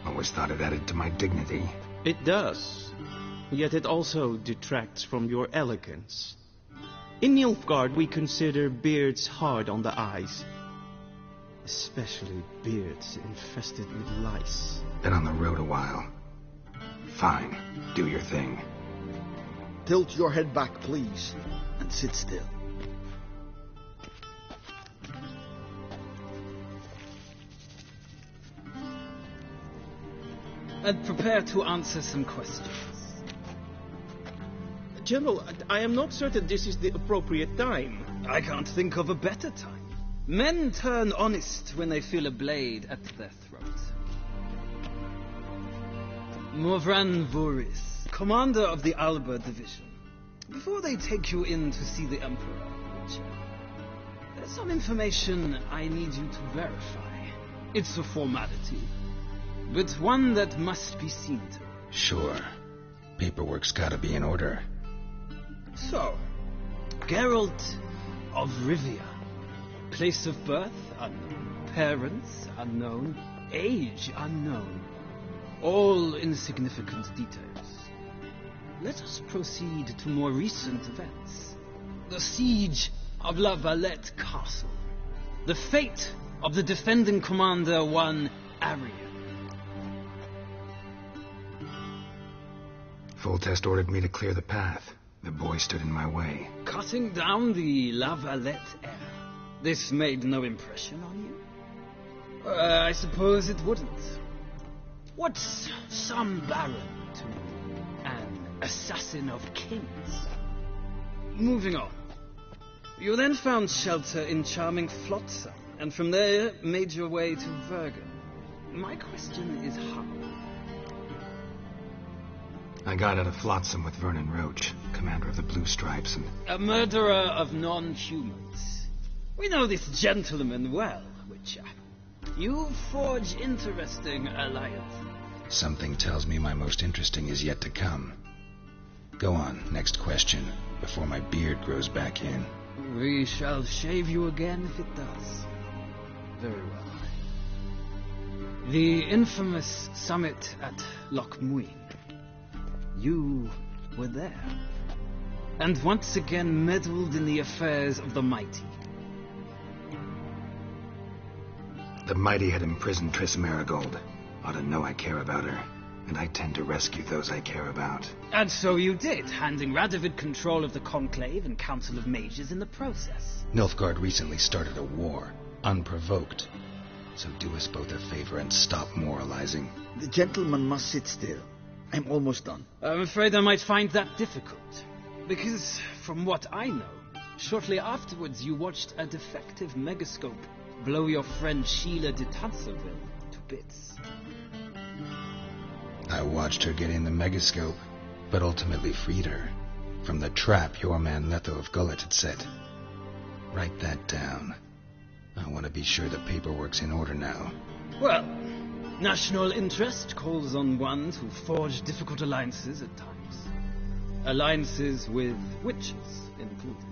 Always thought it added to my dignity. It does. Yet it also detracts from your elegance. In Nilfgaard, we consider beards hard on the eyes. Especially beards infested with lice. Been on the road a while. Fine. Do your thing. Tilt your head back, please, and sit still. And prepare to answer some questions. General, I am not certain this is the appropriate time. I can't think of a better time. Men turn honest when they feel a blade at their throat. Morvran Voris, commander of the Alba Division. Before they take you in to see the Emperor, there's some information I need you to verify. It's a formality, but one that must be seen to. Sure. Paperwork's gotta be in order. So, Geralt of Rivia. Place of birth unknown. Parents unknown. Age unknown. All insignificant details. Let us proceed to more recent events. The siege of La Valette Castle. The fate of the defending commander, one Arian. Foltest ordered me to clear the path. The boy stood in my way. Cutting down the La Valette heir. This made no impression on you? I suppose it wouldn't. What's some baron to an assassin of kings? Moving on. You then found shelter in charming Flotsam, and from there made your way to Vergen. My question is how? I got out of Flotsam with Vernon Roach, commander of the Blue Stripes, and... A murderer of non-humans. We know this gentleman well, Witcher. You forge interesting alliances. Something tells me my most interesting is yet to come. Go on, next question, before my beard grows back in. We shall shave you again if it does. Very well. The infamous summit at Loch Muin. You were there, and once again meddled in the affairs of the mighty. The mighty had imprisoned Triss Marigold. Ought to know I care about her, and I tend to rescue those I care about. And so you did, handing Radovid control of the Conclave and Council of Mages in the process. Nilfgaard recently started a war, unprovoked. So do us both a favor and stop moralizing. The gentleman must sit still. I'm almost done. I'm afraid I might find that difficult. Because, from what I know, shortly afterwards you watched a defective megascope blow your friend Sheila de Tanserville to bits. I watched her get in the megascope, but ultimately freed her from the trap your man Letho of Gullet had set. Write that down. I want to be sure the paperwork's in order now. Well, national interest calls on one to forge difficult alliances at times. Alliances with witches included.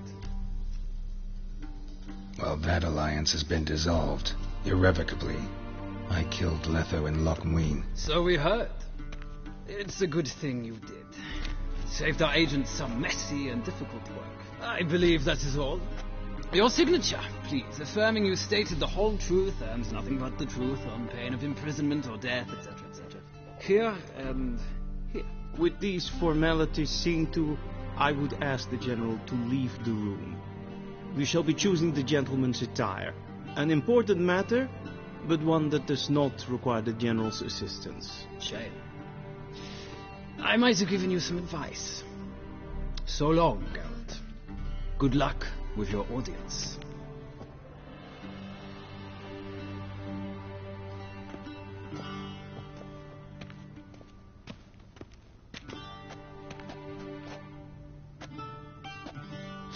Well, that alliance has been dissolved, irrevocably. I killed Letho in Loch Muin. So we heard. It's a good thing you did. Saved our agents some messy and difficult work. I believe that is all. Your signature, please, affirming you stated the whole truth and nothing but the truth on pain of imprisonment or death, etc., etc. Here and here. With these formalities seen to, I would ask the General to leave the room. We shall be choosing the gentleman's attire. An important matter, but one that does not require the General's assistance. Shame. I might have given you some advice. So long, Geralt. Good luck with your audience.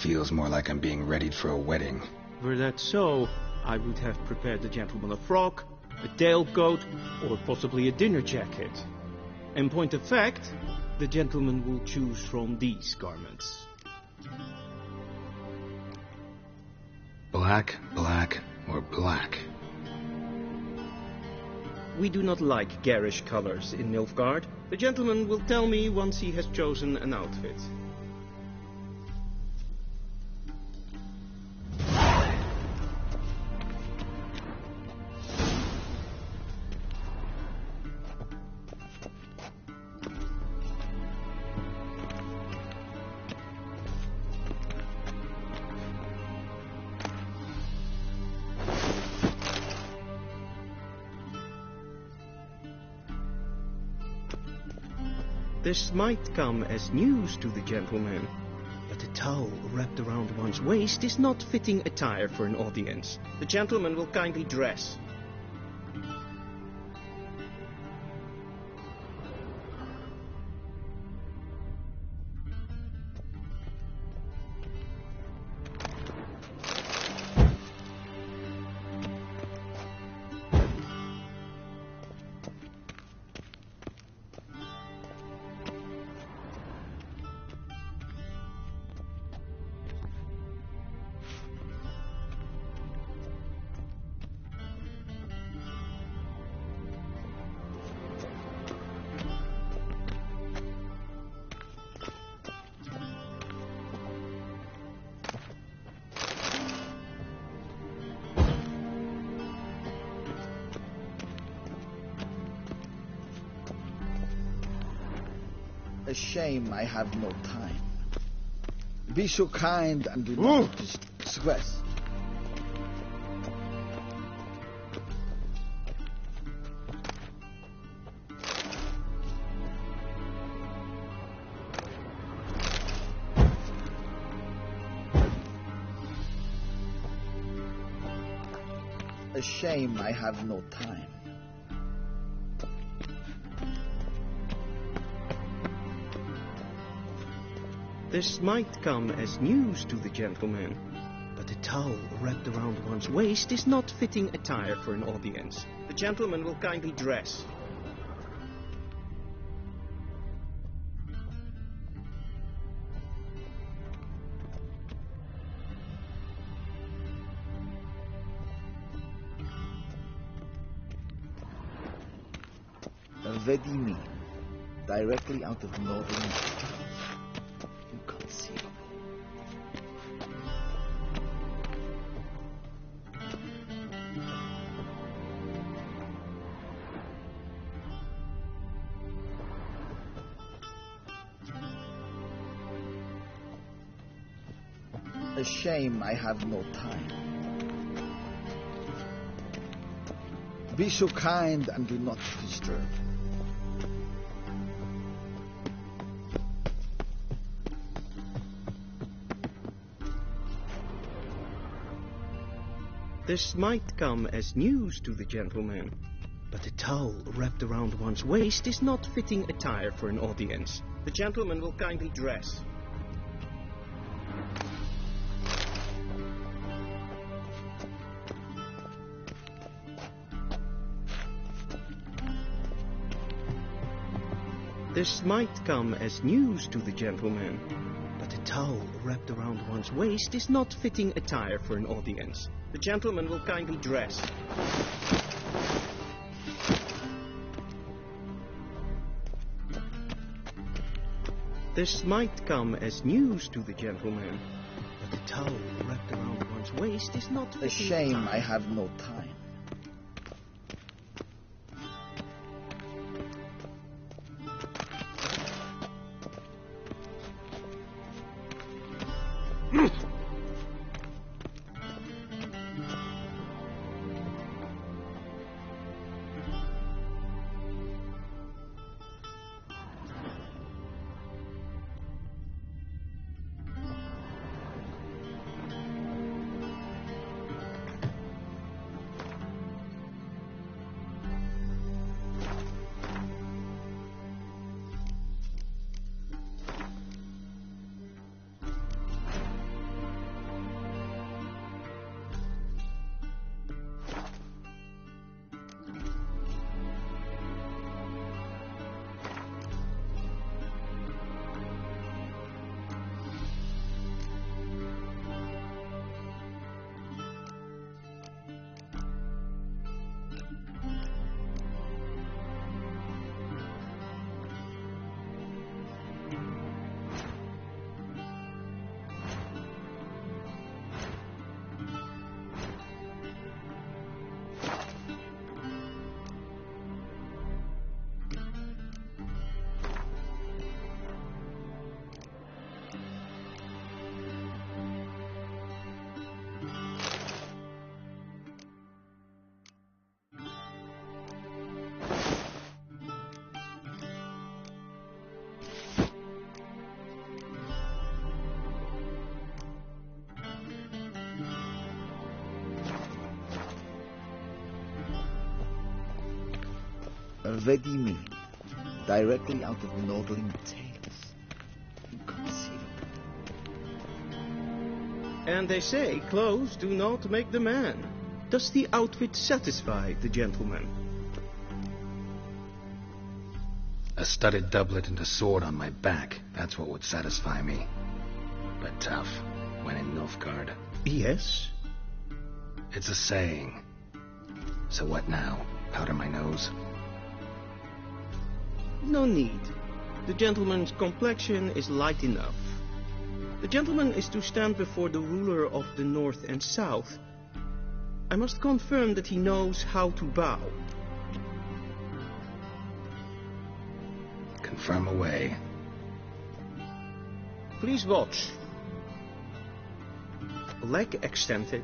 Feels more like I'm being readied for a wedding. Were that so, I would have prepared the gentleman a frock, a tailcoat, or possibly a dinner jacket. In point of fact, the gentleman will choose from these garments. Black, black, or black? We do not like garish colors in Nilfgaard. The gentleman will tell me once he has chosen an outfit. This might come as news to the gentleman, but a towel wrapped around one's waist is not fitting attire for an audience. The gentleman will kindly dress. A shame I have no time. Be so kind and do not distress. A shame I have no time. This might come as news to the gentleman, but a towel wrapped around one's waist is not fitting attire for an audience. The gentleman will kindly dress. Ready me, directly out of northern. A shame I have no time. Be so kind and do not disturb. This might come as news to the gentleman, but a towel wrapped around one's waist is not fitting attire for an audience. The gentleman will kindly dress. This might come as news to the gentleman, but a towel wrapped around one's waist is not fitting attire for an audience. The gentleman will kindly dress. This might come as news to the gentleman, but a towel wrapped around one's waist is not fitting. A shame I have no time. Vedimi, directly out of Nordling tales. Inconceivable. And they say clothes do not make the man. Does the outfit satisfy the gentleman? A studded doublet and a sword on my back, that's what would satisfy me. But tough, when in Nilfgaard. Yes? It's a saying. So what now? Powder my nose? No need. The gentleman's complexion is light enough. The gentleman is to stand before the ruler of the North and South. I must confirm that he knows how to bow. Confirm away. Please watch. Leg extended,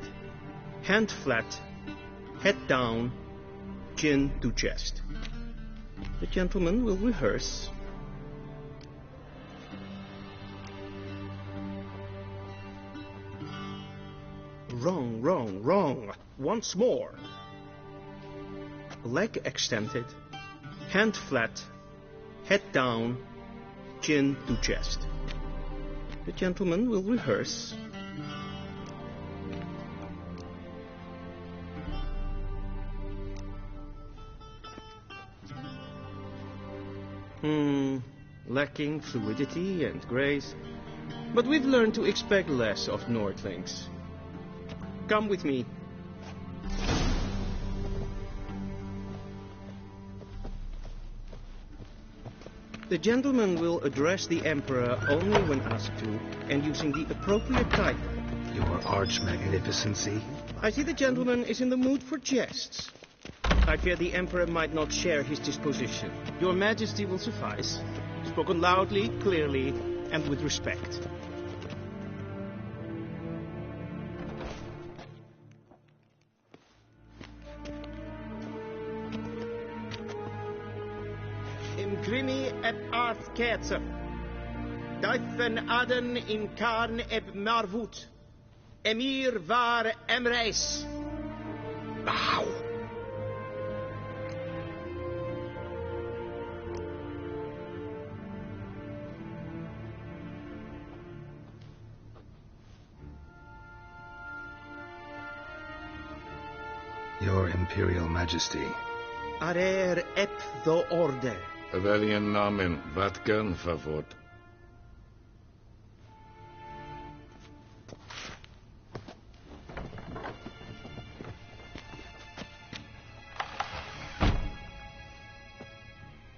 hand flat, head down, chin to chest. The gentleman will rehearse. Wrong, wrong, wrong. Once more. Leg extended, hand flat, head down, chin to chest. The gentleman will rehearse. Lacking fluidity and grace. But we've learned to expect less of Nordlings. Come with me. The gentleman will address the Emperor only when asked to, and using the appropriate title. Your Arch-Magnificency? I see the gentleman is in the mood for jests. I fear the Emperor might not share his disposition. Your Majesty will suffice. Spoken loudly, clearly, and with respect. Imgrimi eb arth ketzer. Duifen aden in karn eb marvut. Emir var emreis. Bow. Your Imperial Majesty. Arer ep the order. Welchen Namen, wat gern favort?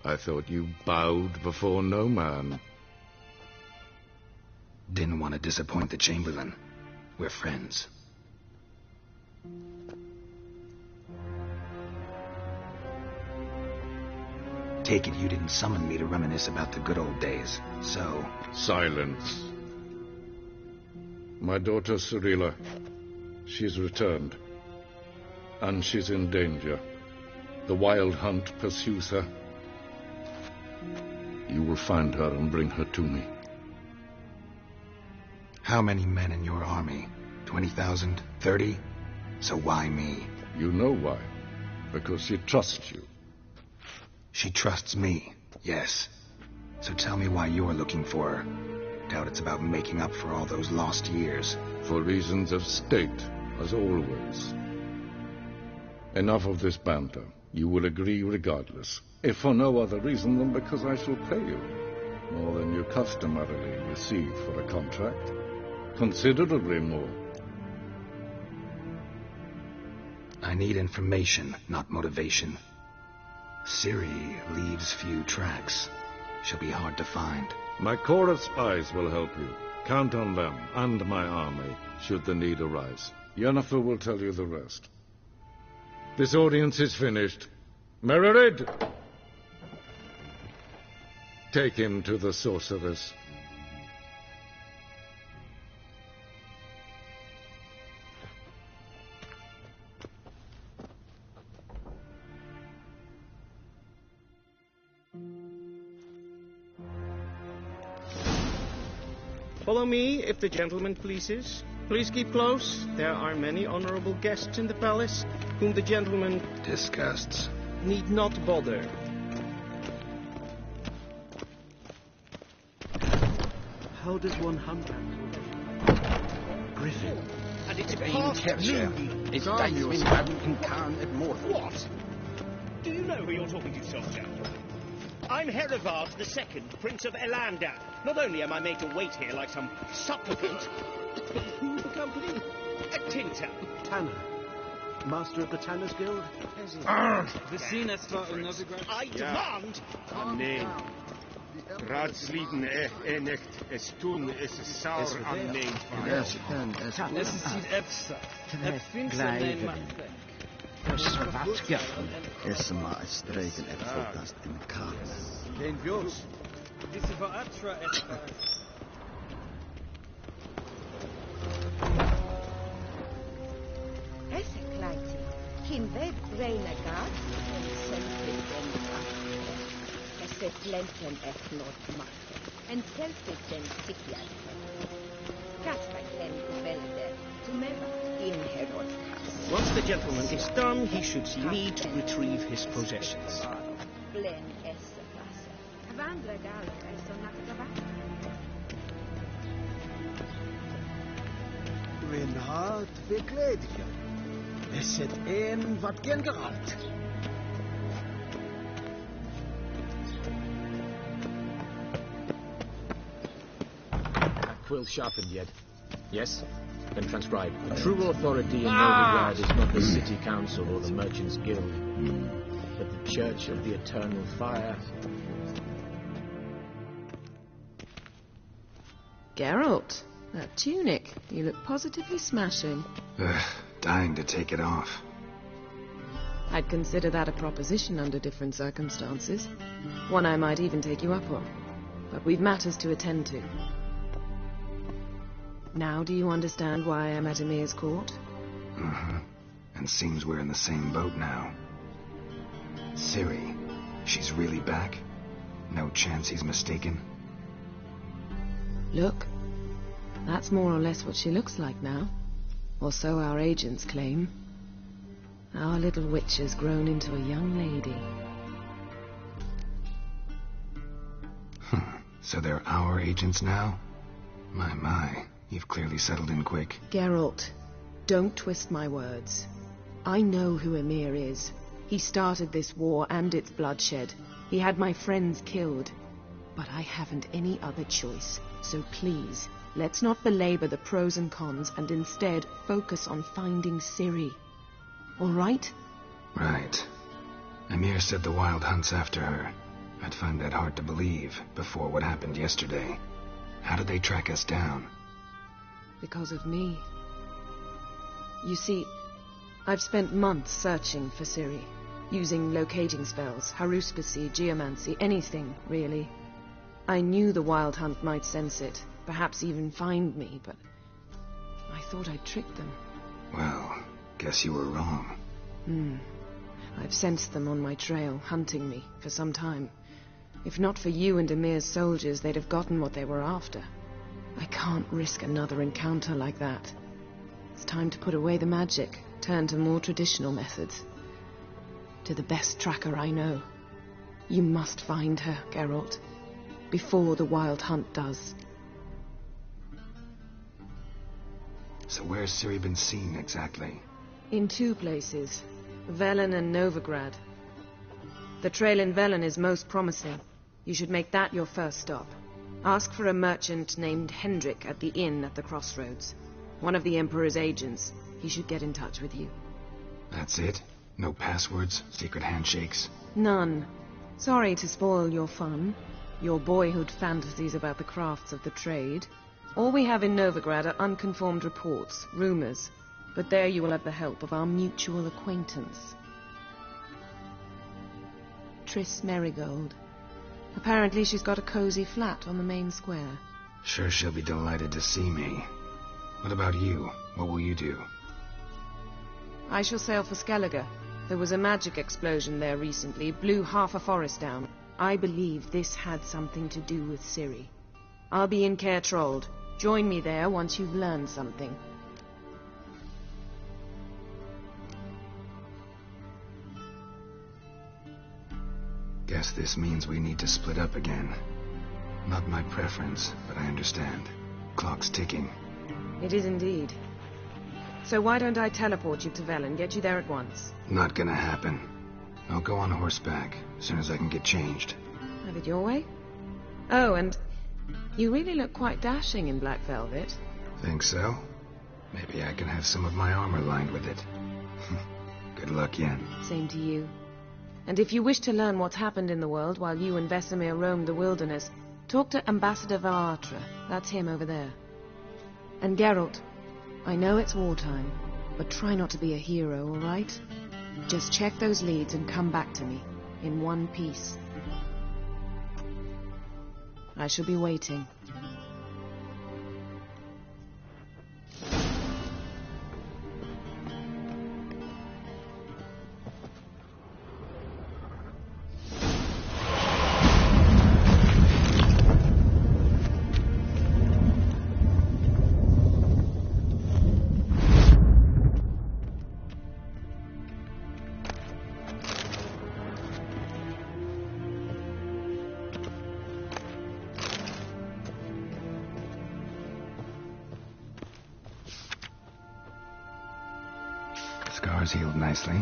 I thought you bowed before no man. Didn't want to disappoint the Chamberlain. We're friends. Take it you didn't summon me to reminisce about the good old days, so... Silence. My daughter Cyrilla, she's returned. And she's in danger. The wild hunt pursues her. You will find her and bring her to me. How many men in your army? 20,000? 30? So why me? You know why. Because she trusts you. She trusts me, yes. So tell me why you're looking for her. Doubt it's about making up for all those lost years. For reasons of state, as always. Enough of this banter. You will agree regardless. If for no other reason than because I shall pay you. More than you customarily receive for a contract. Considerably more. I need information, not motivation. Ciri leaves few tracks. She'll be hard to find. My corps of spies will help you. Count on them, and my army, should the need arise. Yennefer will tell you the rest. This audience is finished. Mererid! Take him to the sorceress. Follow me, if the gentleman pleases. Please keep close. There are many honorable guests in the palace, whom the gentleman... disgusts. ...need not bother. how does one hunt that? Griffin. And it's past noon. It's Dicewin and Khan at more. What? Do you know who you're talking to, soldier? I'm Herivard II, Prince of Elandan. Not only am I made to wait here like some supplicant, but who's the company? A Tinter. Tanner. Master of the Tanners Guild? I demand... Nein. Ratsliden nicht es tun, es saur am nein. Es maar een streken en volkast in de kaart. Geen vioos. Esse kleintje. Geen weg reine gaat. En zelfs den Esse flenten echt nooit maken. En zelfs den sikjas. Kasper kent welde. Tomorrow in Herod's house. Once the gentleman is done, he should see me to retrieve his possessions. Blen esse passe. Vandre galak er så nakkava. Wen hart bekleed je. Is het een wat genderalt? Quill sharpened yet. Yes? Then transcribe. The true authority in Novigrad is not the city council or the merchants' guild, but the church of the eternal fire. Geralt, that tunic. You look positively smashing. Dying to take it off. I'd consider that a proposition under different circumstances. One I might even take you up on. But we've matters to attend to. Now do you understand why I'm at Emir's court? Mm-hmm. And seems we're in the same boat now. Ciri, she's really back? No chance he's mistaken? Look, that's more or less what she looks like now. Or so our agents claim. Our little witch has grown into a young lady. So they're our agents now? My. You've clearly settled in quick. Geralt, don't twist my words. I know who Emir is. He started this war and its bloodshed. He had my friends killed. But I haven't any other choice. So please, let's not belabor the pros and cons and instead focus on finding Ciri. All right? Right. Emir said the Wild Hunt's after her. I'd find that hard to believe before what happened yesterday. How did they track us down? Because of me. You see, I've spent months searching for Ciri, using locating spells, haruspicy, geomancy, anything, really. I knew the Wild Hunt might sense it, perhaps even find me, but I thought I'd tricked them. Well, guess you were wrong. I've sensed them on my trail, hunting me, for some time. If not for you and Emir's soldiers, they'd have gotten what they were after. I can't risk another encounter like that. It's time to put away the magic, turn to more traditional methods. To the best tracker I know. You must find her, Geralt. Before the Wild Hunt does. So where's Ciri been seen, exactly? In 2 places. Velen and Novigrad. The trail in Velen is most promising. You should make that your first stop. Ask for a merchant named Hendrik at the inn at the crossroads. One of the Emperor's agents. He should get in touch with you. That's it? No passwords? Secret handshakes? None. Sorry to spoil your fun. Your boyhood fantasies about the crafts of the trade. All we have in Novigrad are unconfirmed reports, rumors. But there you will have the help of our mutual acquaintance. Triss Merigold. Apparently she's got a cozy flat on the main square. Sure she'll be delighted to see me. What about you? What will you do? I shall sail for Skellige. There was a magic explosion there recently, blew half a forest down. I believe this had something to do with Ciri. I'll be in Caer Trold. Join me there once you've learned something. Guess this means we need to split up again. Not my preference, but I understand. Clock's ticking. It is indeed. So why don't I teleport you to Velen, get you there at once? Not gonna happen. I'll go on horseback, as soon as I can get changed. Have it your way? Oh, and you really look quite dashing in black velvet. Think so? Maybe I can have some of my armor lined with it. Good luck, Yen. Same to you. And if you wish to learn what happened in the world while you and Vesemir roamed the wilderness, talk to Ambassador Varatra. That's him over there. And Geralt, I know it's wartime, but try not to be a hero, all right? Just check those leads and come back to me, in one piece. I shall be waiting. Scars healed nicely.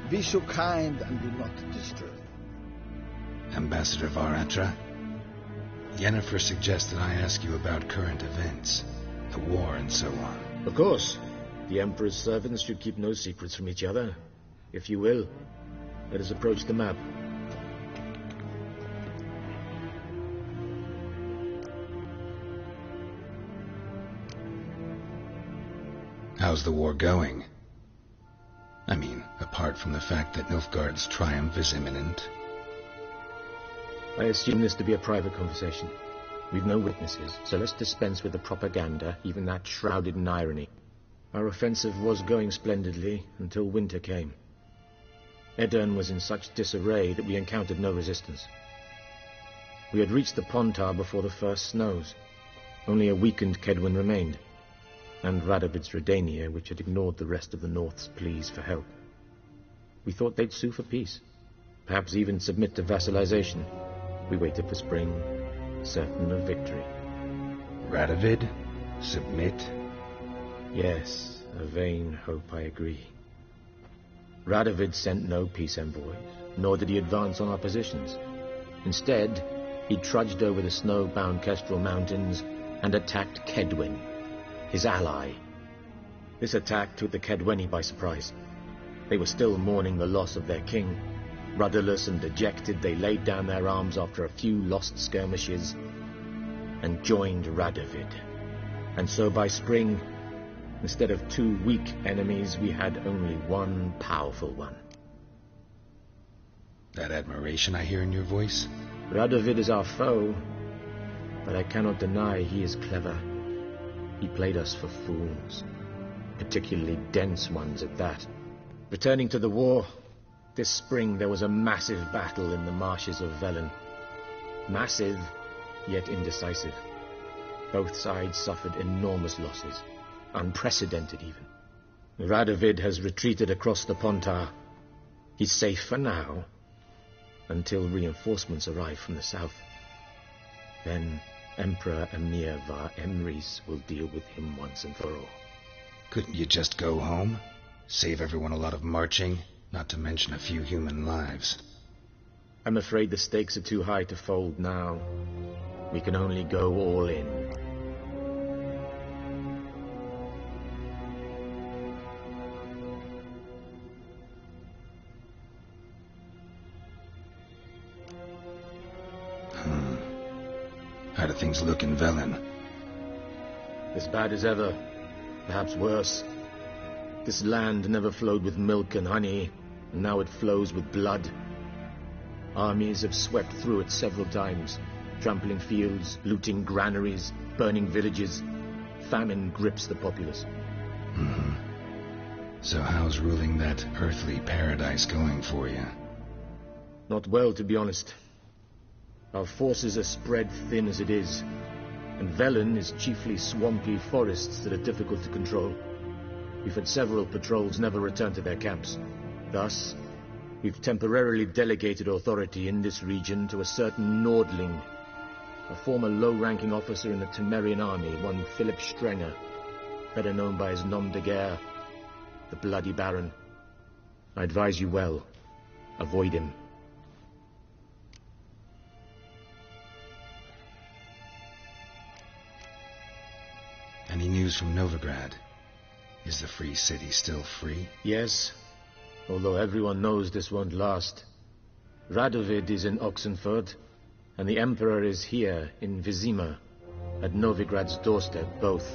Be so kind and do not disturb. Ambassador Varatra, Yennefer suggested I ask you about current events, the war and so on. Of course. The Emperor's servants should keep no secrets from each other. If you will, let us approach the map. How's the war going? I mean, apart from the fact that Nilfgaard's triumph is imminent. I assume this to be a private conversation. We've no witnesses, so let's dispense with the propaganda, even that shrouded in irony. Our offensive was going splendidly until winter came. Edirn was in such disarray that we encountered no resistance. We had reached the Pontar before the first snows. Only a weakened Kedwen remained, and Radovid's Redania, which had ignored the rest of the North's pleas for help. We thought they'd sue for peace, perhaps even submit to vassalization. We waited for spring, certain of victory. Radovid? Submit? Yes, a vain hope, I agree. Radovid sent no peace envoys, nor did he advance on our positions. Instead, he trudged over the snow-bound Kestrel Mountains and attacked Kedwen, his ally. This attack took the Kedweni by surprise. They were still mourning the loss of their king. Rudderless and dejected, they laid down their arms after a few lost skirmishes and joined Radovid. And so by spring, instead of two weak enemies, we had only one powerful one. That admiration I hear in your voice? Radovid is our foe, but I cannot deny he is clever. He played us for fools, particularly dense ones at that. Returning to the war, this spring there was a massive battle in the marshes of Velen. Massive, yet indecisive. Both sides suffered enormous losses, unprecedented even. Radovid has retreated across the Pontar. He's safe for now, until reinforcements arrive from the south. Then Emperor Emir Var Emrys will deal with him once and for all. Couldn't you just go home? Save everyone a lot of marching, not to mention a few human lives. I'm afraid the stakes are too high to fold now. we can only go all in. How do things look in Velen? As bad as ever, perhaps worse. This land never flowed with milk and honey, and now it flows with blood. Armies have swept through it several times, trampling fields, looting granaries, burning villages. Famine grips the populace. So how's ruling that earthly paradise going for you? Not well, to be honest. Our forces are spread thin as it is, and Velen is chiefly swampy forests that are difficult to control. We've had several patrols never return to their camps. Thus, we've temporarily delegated authority in this region to a certain Nordling, a former low-ranking officer in the Temerian army, one Philip Strenger, better known by his nom de guerre, the Bloody Baron. I advise you well. Avoid him. Any news from Novigrad? Is the free city still free? Yes, although everyone knows this won't last. Radovid is in Oxenford, and the Emperor is here in Vizima, at Novigrad's doorstep, both.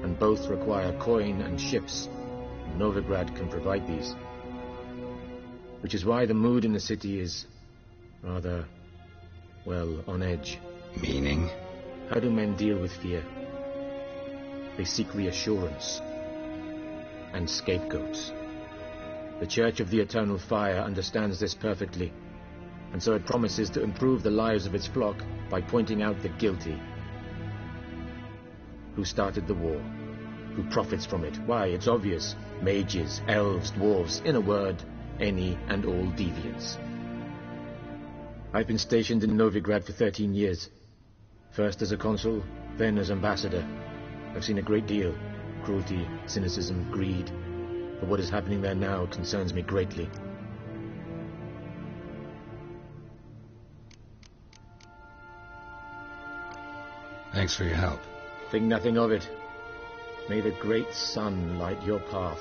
And both require coin and ships. Novigrad can provide these. Which is why the mood in the city is rather, well, on edge. Meaning? How do men deal with fear? They seek reassurance and scapegoats. The Church of the Eternal Fire understands this perfectly, and so it promises to improve the lives of its flock by pointing out the guilty. Who started the war? Who profits from it? Why, it's obvious. Mages, elves, dwarves, in a word, any and all deviants. I've been stationed in Novigrad for 13 years. First as a consul, then as ambassador. I've seen a great deal. Cruelty, cynicism, greed. But what is happening there now concerns me greatly. Thanks for your help. Think nothing of it. May the great sun light your path.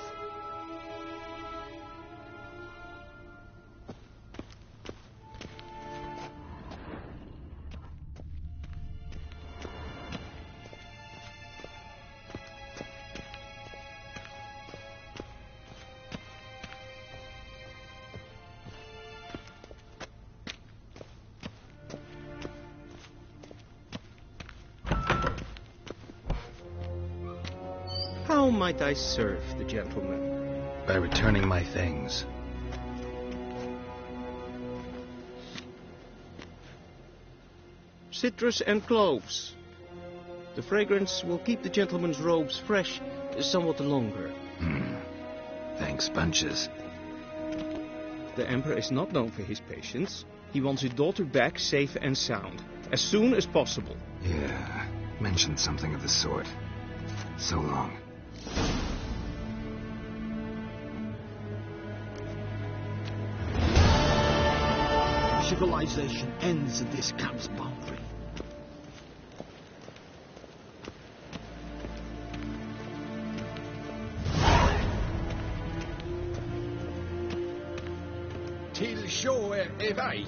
How might I serve the gentleman? By returning my things. Citrus and cloves. The fragrance will keep the gentleman's robes fresh somewhat longer. Thanks, bunches. The Emperor is not known for his patience. He wants his daughter back safe and sound, as soon as possible. Yeah, mentioned something of the sort. So long. Civilization ends at this camp's boundary. Till shore evai.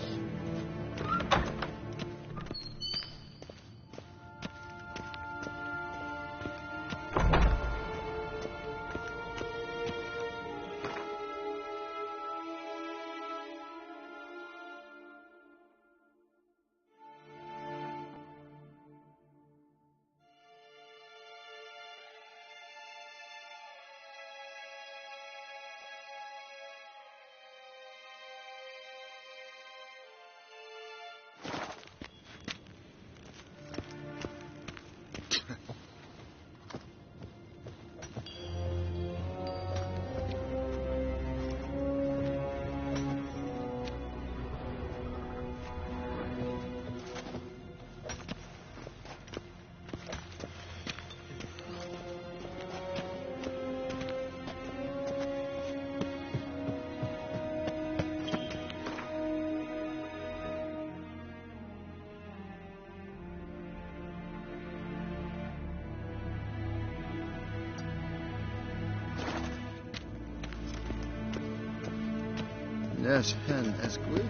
Yes, hen as good.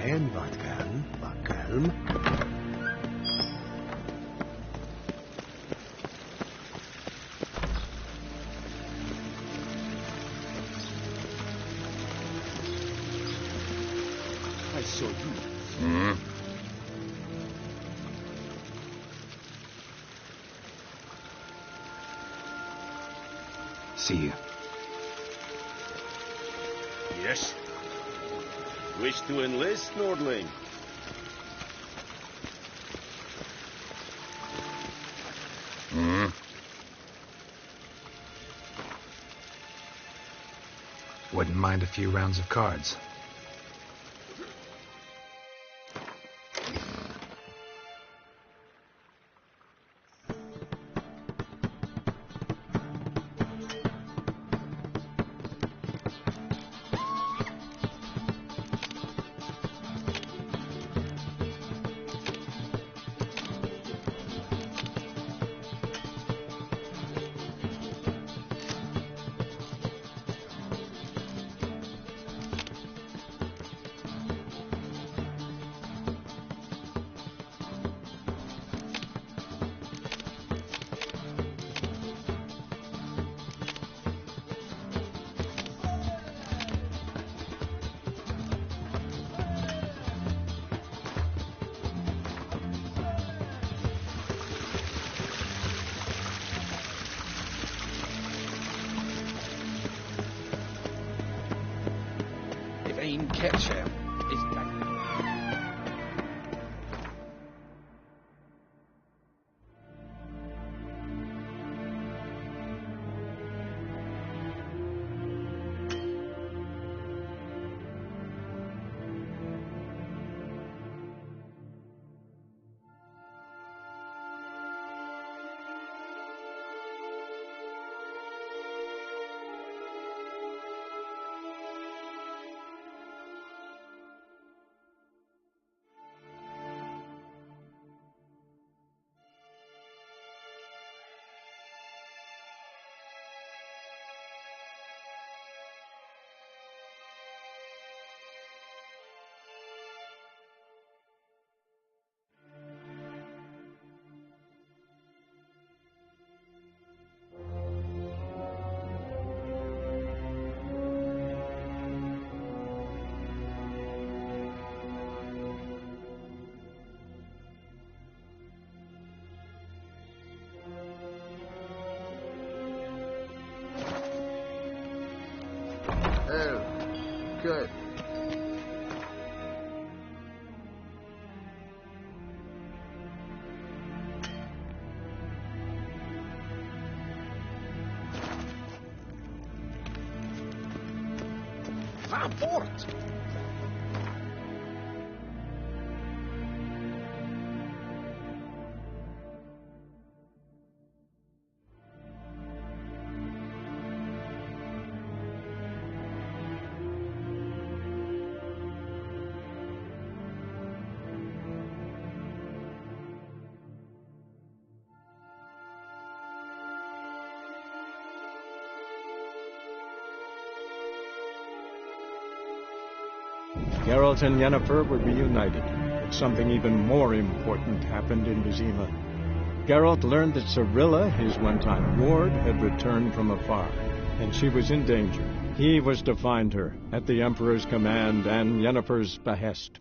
En wat kalm. I saw you. Hmm? See you. Yes? Wish to enlist, Nordling? Hmm? Wouldn't mind a few rounds of cards. Catch him. Oh, good. Va fort! Geralt and Yennefer were reunited, but something even more important happened in Vizima. Geralt learned that Cirilla, his one-time ward, had returned from afar, and she was in danger. He was to find her, at the Emperor's command and Yennefer's behest.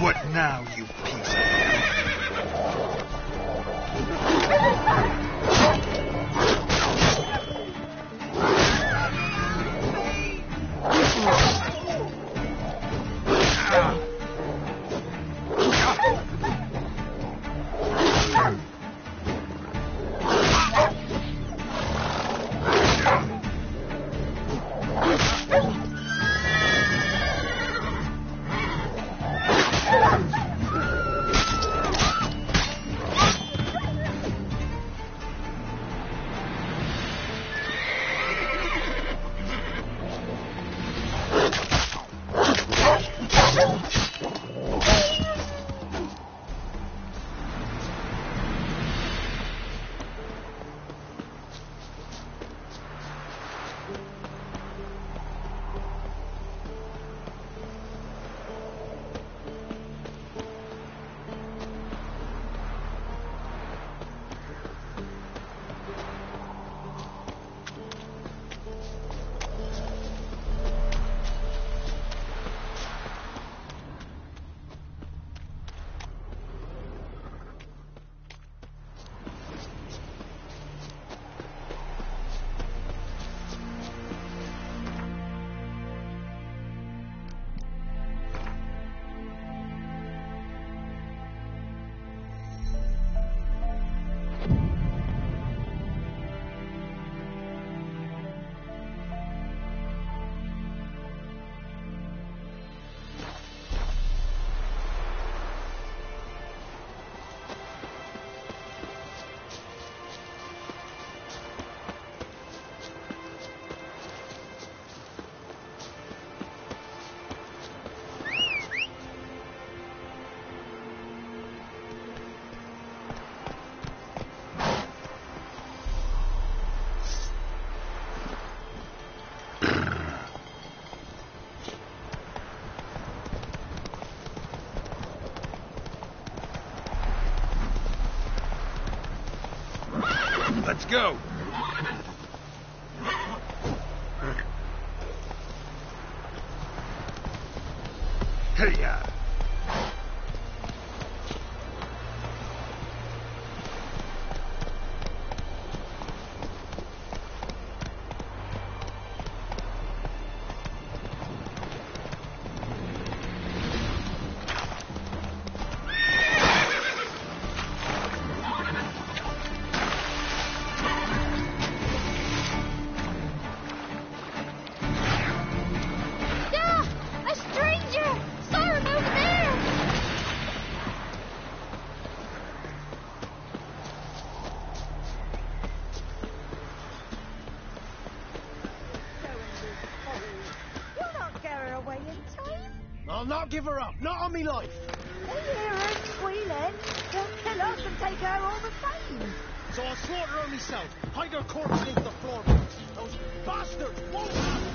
What now, you piece of... Let's go. Hey-ya. I'll not give her up. Not on me life. They hear her squealing. They'll kill us and take her all the same. So I'll slaughter her myself. Hide her corpse beneath the floorboards. Those bastards won't have it.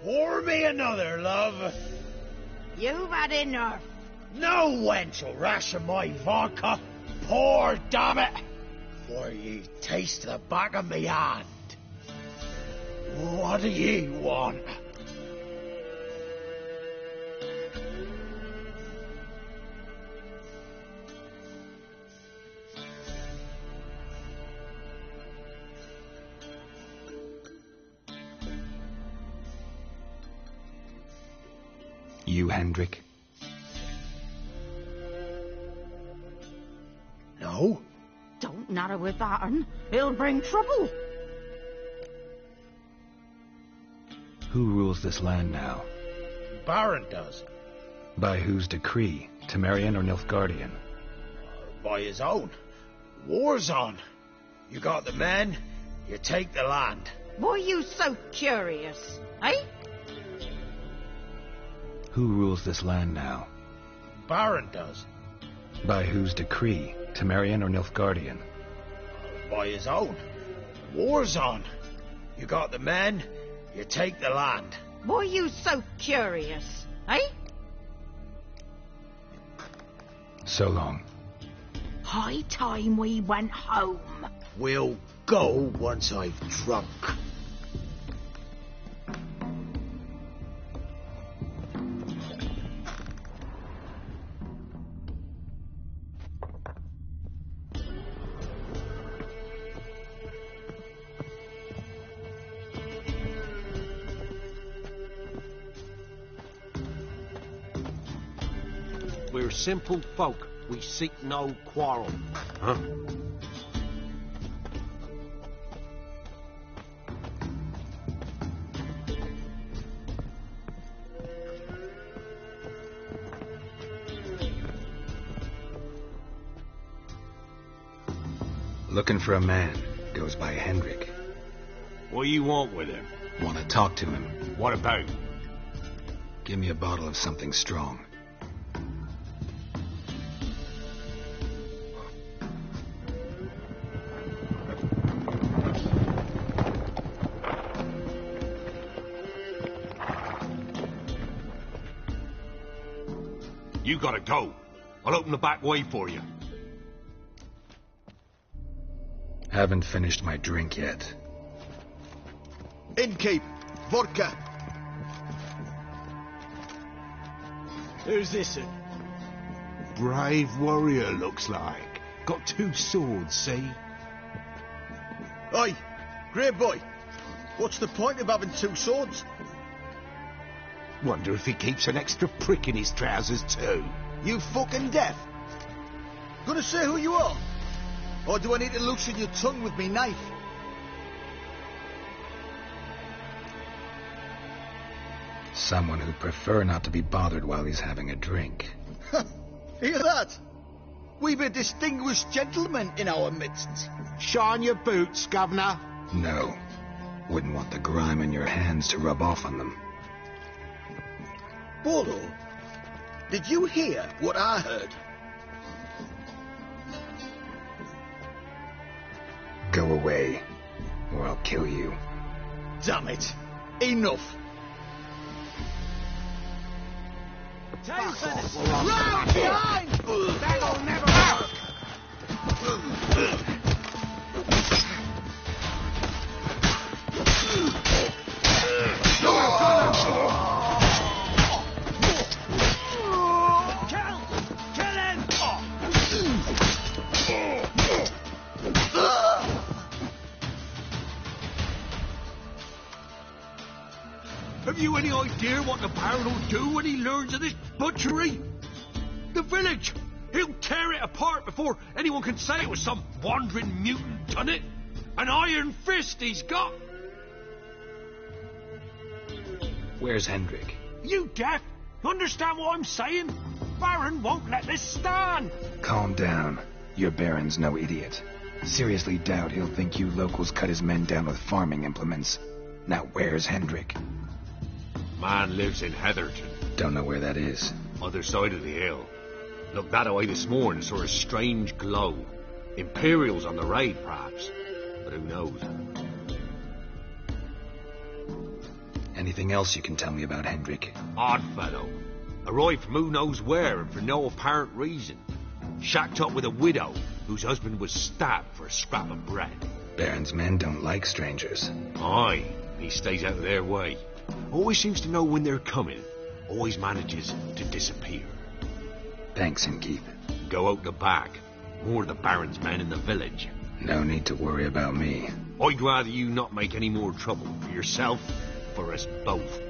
Pour me another, love. You've had enough. No wench will ration my vodka. Pour, damn it. For ye taste the back of me hand. What do ye want? You, Hendrik? No. Don't narrow with that, un. It'll bring trouble. Who rules this land now? Baron does. By whose decree? Temerian or Nilfgaardian? By his own. War's on. You got the men, you take the land. Why are you so curious, eh? Who rules this land now? Baron does. By whose decree? Temerian or Nilfgaardian? By his own. War's on. You got the men, you take the land. Why are you so curious, eh? So long. High time we went home. We'll go once I've drunk. We're simple folk. We seek no quarrel. Huh? Looking for a man. Goes by Hendrik. What do you want with him? Want to talk to him. What about? Give me a bottle of something strong. You gotta go. I'll open the back way for you. Haven't finished my drink yet. Innkeep, vodka. Who's this? Brave warrior, looks like. Got 2 swords, see? Oi, grey boy. What's the point of having 2 swords? Wonder if he keeps an extra prick in his trousers, too. You fucking deaf? Gonna say who you are? Or do I need to loosen your tongue with me knife? Someone who'd prefer not to be bothered while he's having a drink. Hear that? We've a distinguished gentleman in our midst. Shine your boots, governor. No. Wouldn't want the grime in your hands to rub off on them. Bolo, did you hear what I heard? Go away, or I'll kill you. Damn it. Enough. Time for the... Round behind! That'll never work! Have you any idea what the Baron will do when he learns of this butchery? The village! He'll tear it apart before anyone can say it was some wandering mutant done it. An iron fist he's got! Where's Hendrik? You deaf? Understand what I'm saying? Baron won't let this stand! Calm down. Your Baron's no idiot. Seriously doubt he'll think you locals cut his men down with farming implements. Now where's Hendrik? Man lives in Heatherton. Don't know where that is. Other side of the hill. Looked that way this morning, saw a strange glow. Imperials on the raid, perhaps. But who knows? Anything else you can tell me about Hendrik? Odd fellow. Arrived from who knows where and for no apparent reason. Shacked up with a widow whose husband was stabbed for a scrap of bread. Baron's men don't like strangers. Aye, he stays out of their way. Always seems to know when they're coming. Always manages to disappear. Thanks, Innkeep. Go out the back. More of the Baron's men in the village. No need to worry about me. I'd rather you not make any more trouble for yourself, for us both.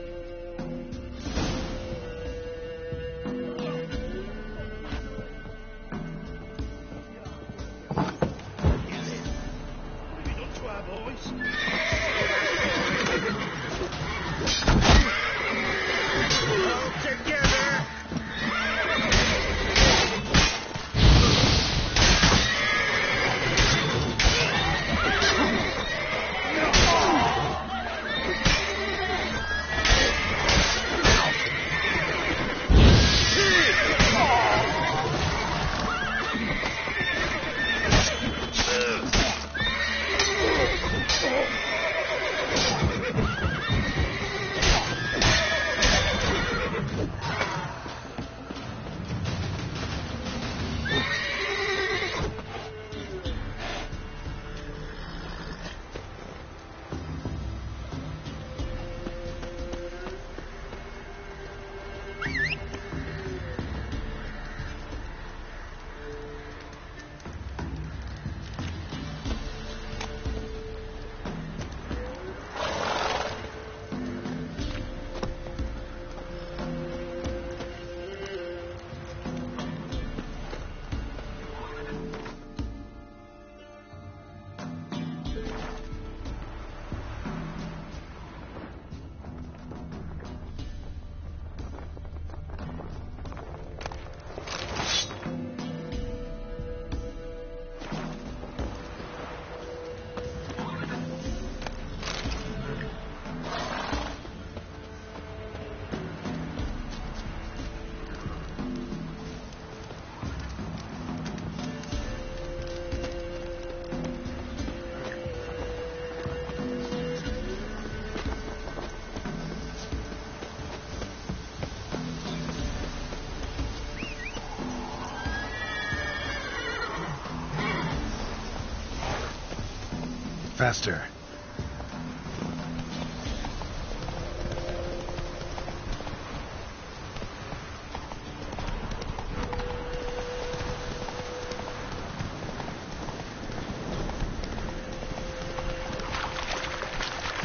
Faster.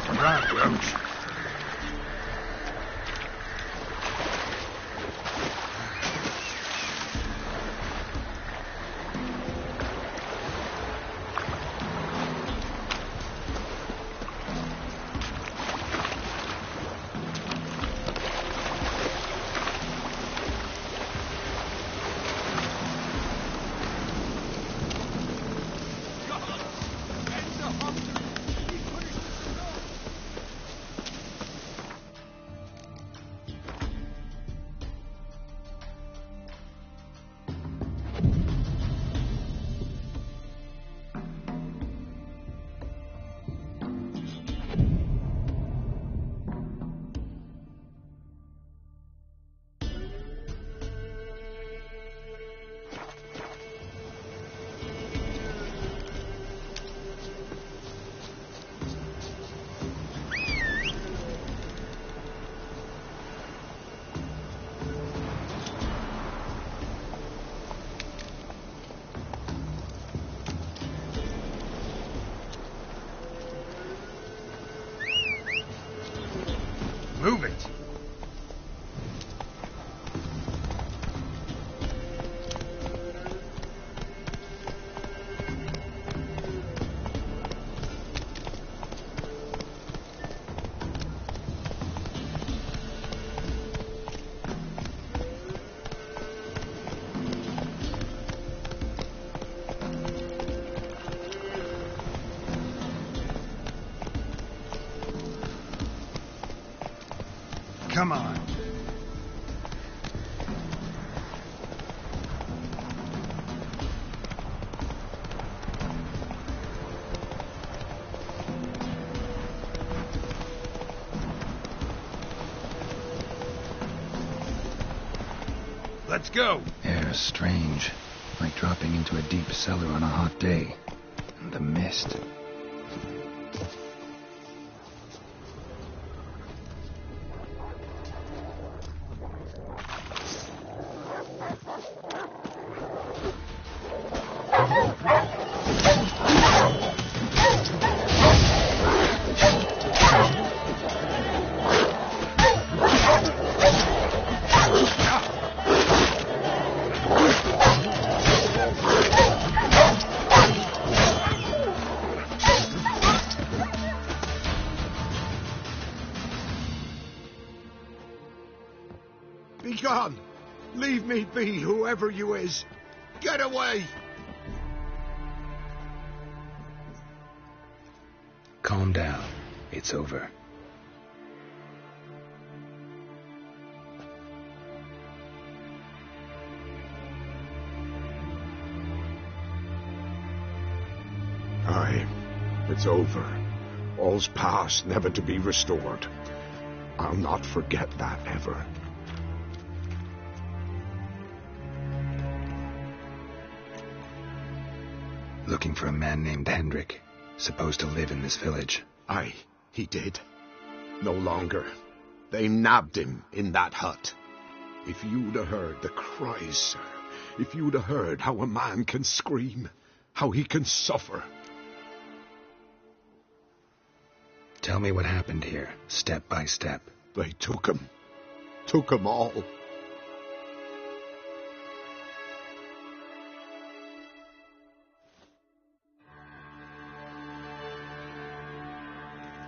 Right, Roach. Move it. Come on. Let's go. Air's strange, like dropping into a deep cellar on a hot day. And the mist. Be gone! Leave me be, whoever you is! Get away! Calm down. It's over. Aye, it's over. All's past, never to be restored. I'll not forget that ever. Looking for a man named Hendrik, supposed to live in this village. Aye, he did. No longer. They nabbed him in that hut. If you'd have heard the cries, sir, if you'd have heard how a man can scream, how he can suffer. Tell me what happened here, step by step. They took him all.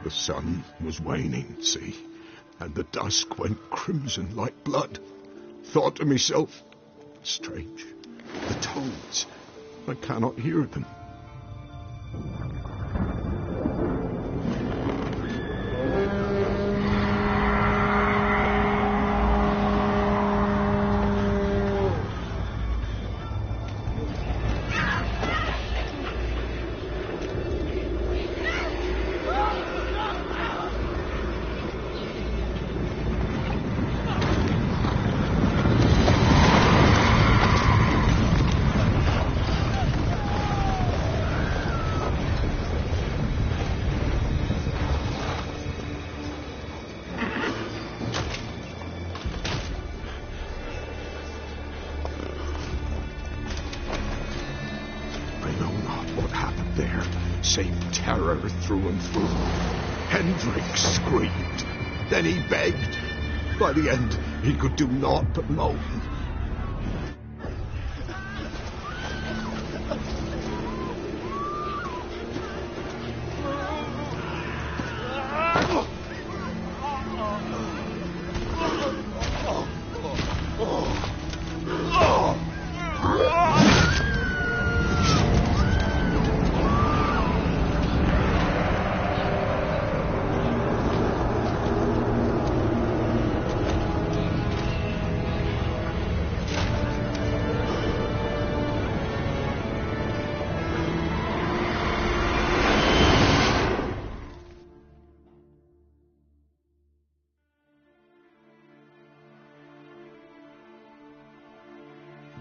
The sun was waning, see, and the dusk went crimson like blood. Thought to myself, strange, the toads, I cannot hear them. same terror through and through. Hendrik screamed. Then he begged. By the end, he could do naught but moan.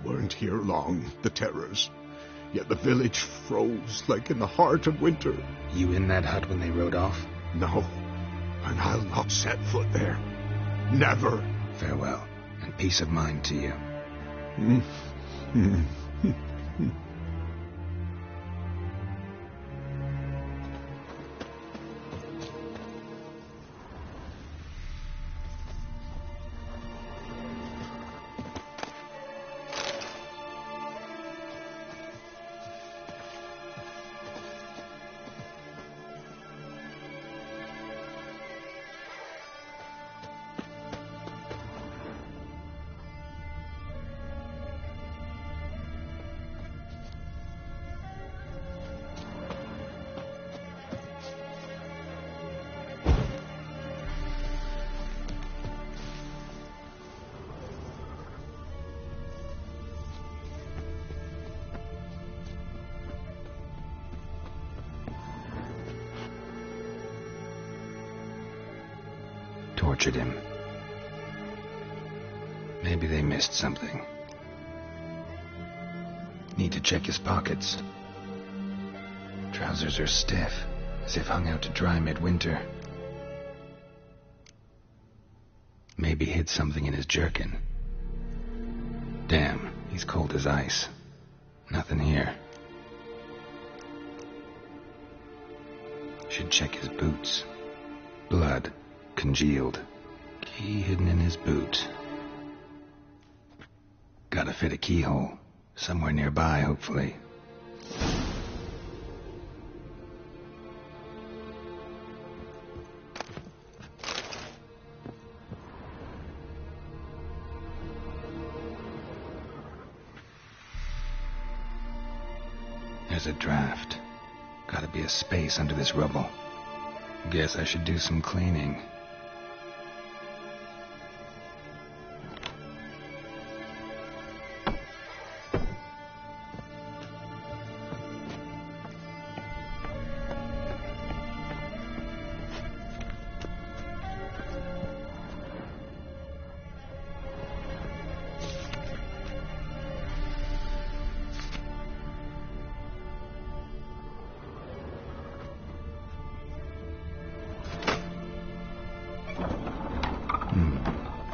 Weren't here long, the terrors. Yet the village froze like in the heart of winter. You in that hut when they rode off? No, and I'll not set foot there. Never. Farewell, and peace of mind to you. Tortured him. Maybe they missed something. Need to check his pockets. Trousers are stiff, as if hung out to dry midwinter. Maybe hid something in his jerkin. Damn, he's cold as ice. Nothing here. Should check his boots. Blood. Congealed. Key hidden in his boot. Gotta fit a keyhole. Somewhere nearby, hopefully. There's a draft. Gotta be a space under this rubble. Guess I should do some cleaning.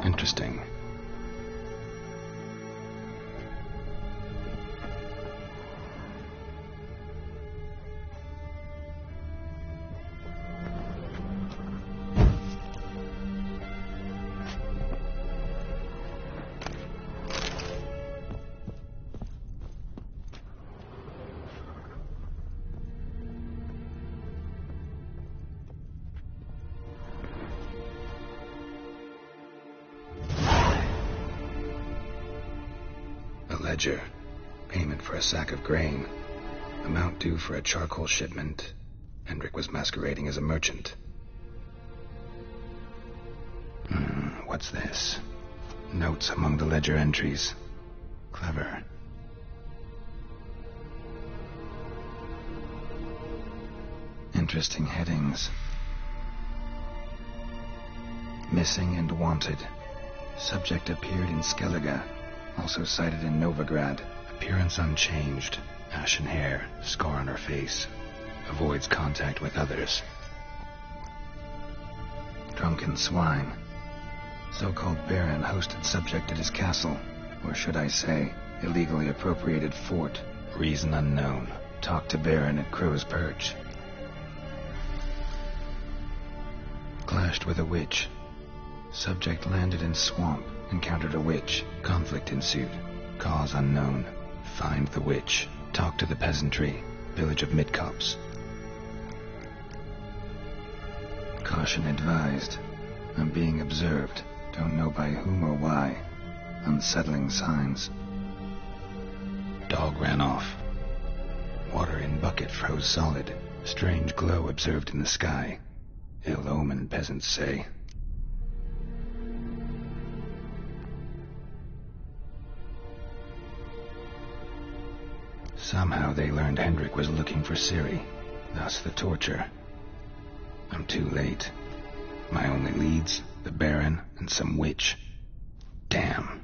Interesting. Ledger. Payment for a sack of grain. Amount due for a charcoal shipment. Hendrik was masquerading as a merchant. What's this? Notes among the ledger entries. Clever. Interesting headings. Missing and wanted. Subject appeared in Skellige. Also cited in Novigrad. Appearance unchanged. Ashen hair. Scar on her face. Avoids contact with others. Drunken swine. So-called baron hosted subject at his castle. Or should I say, illegally appropriated fort. Reason unknown. Talk to Baron at Crow's Perch. Clashed with a witch. Subject landed in swamp. Encountered a witch. Conflict ensued. Cause unknown. Find the witch. Talk to the peasantry. Village of Midcopse. Caution advised. I'm being observed. Don't know by whom or why. Unsettling signs. Dog ran off. Water in bucket froze solid. Strange glow observed in the sky. Ill omen, peasants say. Somehow they learned Hendrik was looking for Ciri. Thus the torture. I'm too late. My only leads, the Baron and some witch. Damn.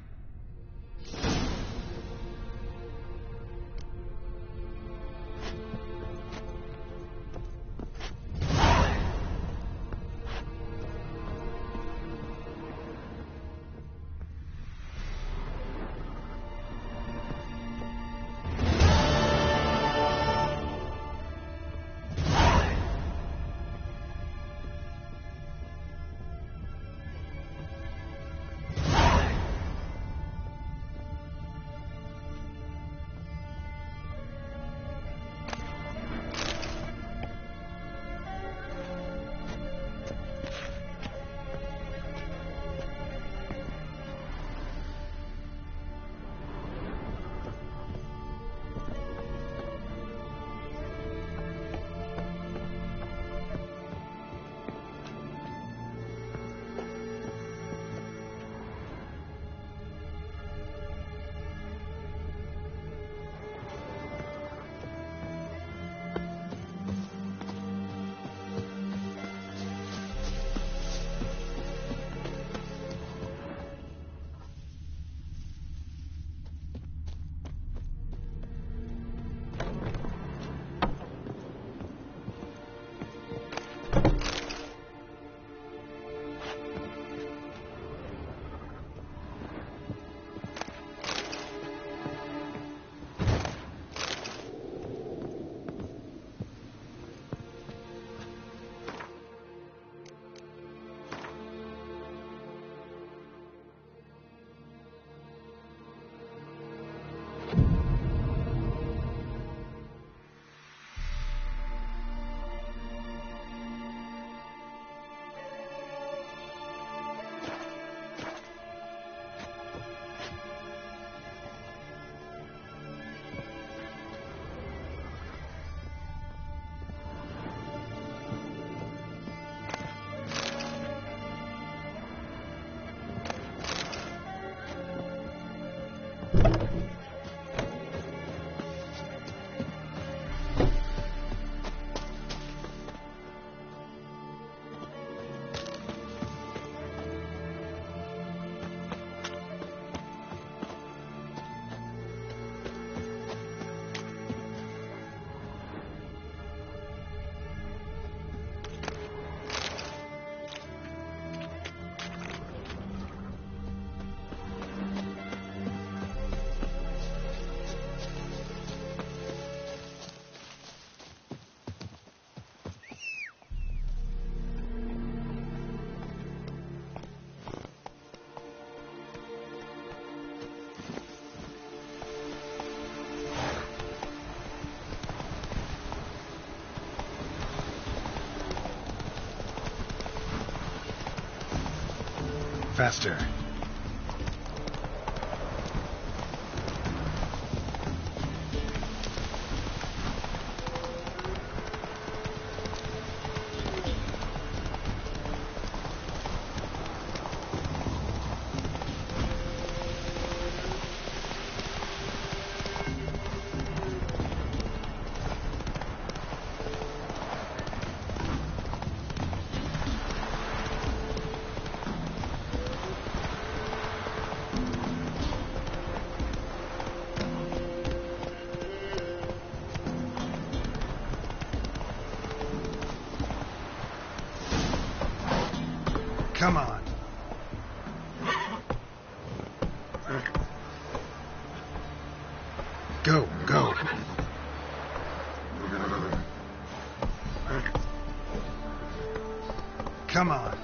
Faster. Come on. Go, go. Come on.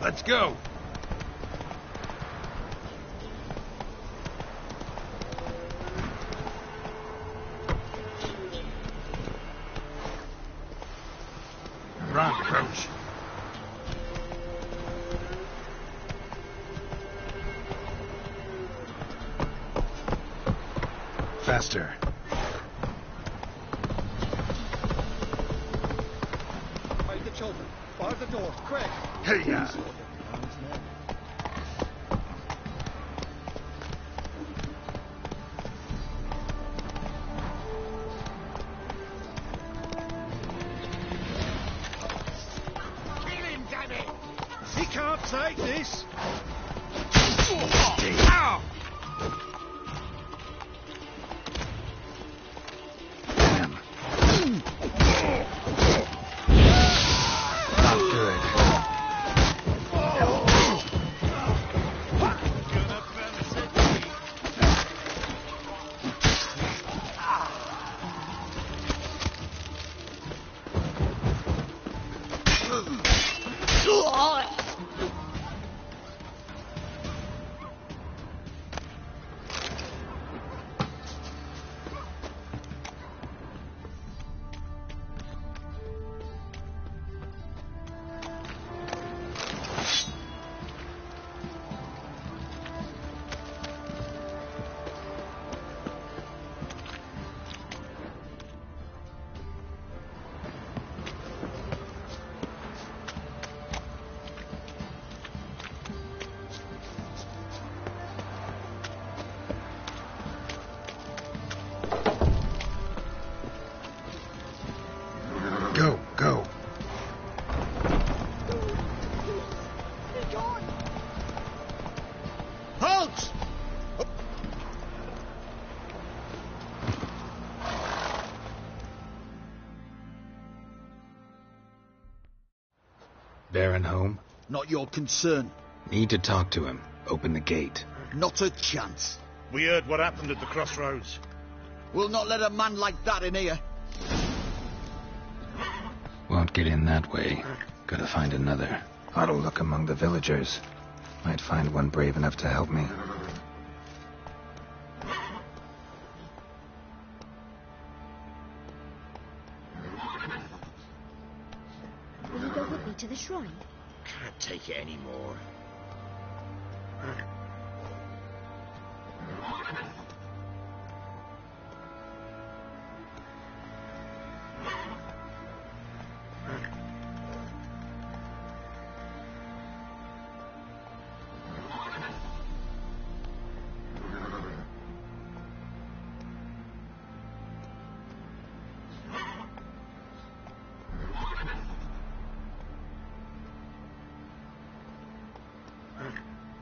Let's go. Run, Crouch. Faster. Hide the children. Bar the door, quick. Hey, ya. Kill him, damn it! He can't take this. Ow! Go, go. Halt! Baron home? Not your concern. Need to talk to him. Open the gate. Not a chance. We heard what happened at the crossroads. We'll not let a man like that in here. Won't get in that way. Gotta find another. Ought to look among the villagers. Might find one brave enough to help me. Will you go with me to the shrine? Can't take it anymore.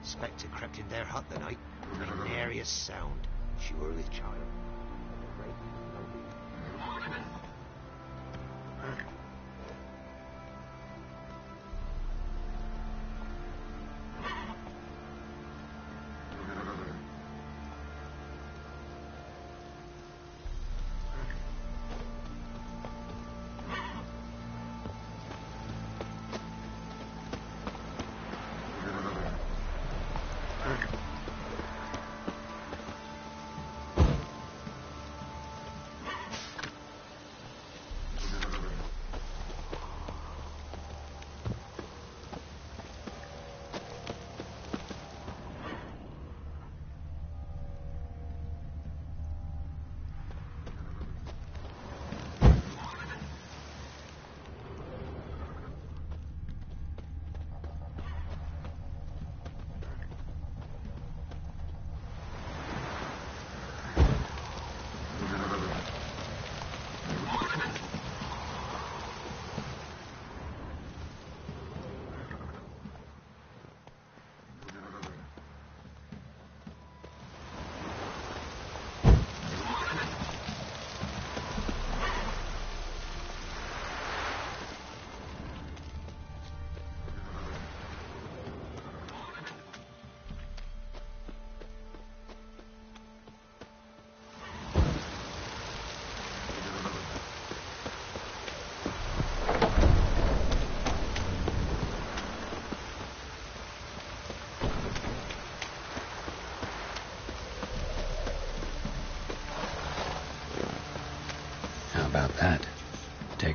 Spectre crept in their hut the night. Made nary a sound. Sure with child.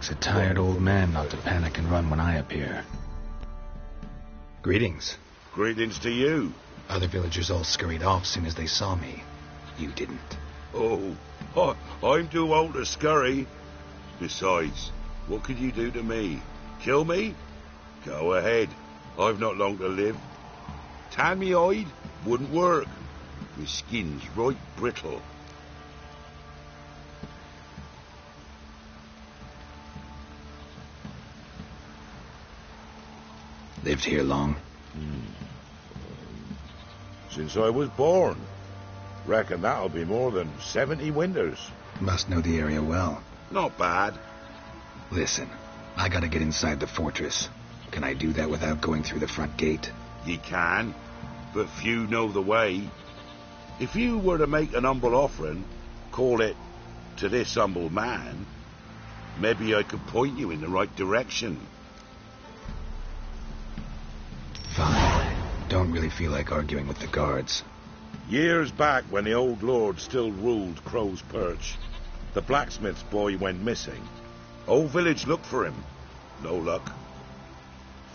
Takes a tired old man not to panic and run when I appear. Greetings. Greetings to you. Other villagers all scurried off soon as they saw me. You didn't. Oh, I'm too old to scurry. Besides, what could you do to me? Kill me? Go ahead. I've not long to live. Tan me hide? Wouldn't work. My skin's right brittle. Lived here long? Since I was born. Reckon that'll be more than 70 winters. Must know the area well. Not bad. Listen, I gotta get inside the fortress. Can I do that without going through the front gate? Ye can, but few know the way. If you were to make an humble offering, call it, to this humble man, maybe I could point you in the right direction. Fine. Don't really feel like arguing with the guards. Years back, when the old lord still ruled Crow's Perch, the blacksmith's boy went missing. Whole village looked for him. No luck.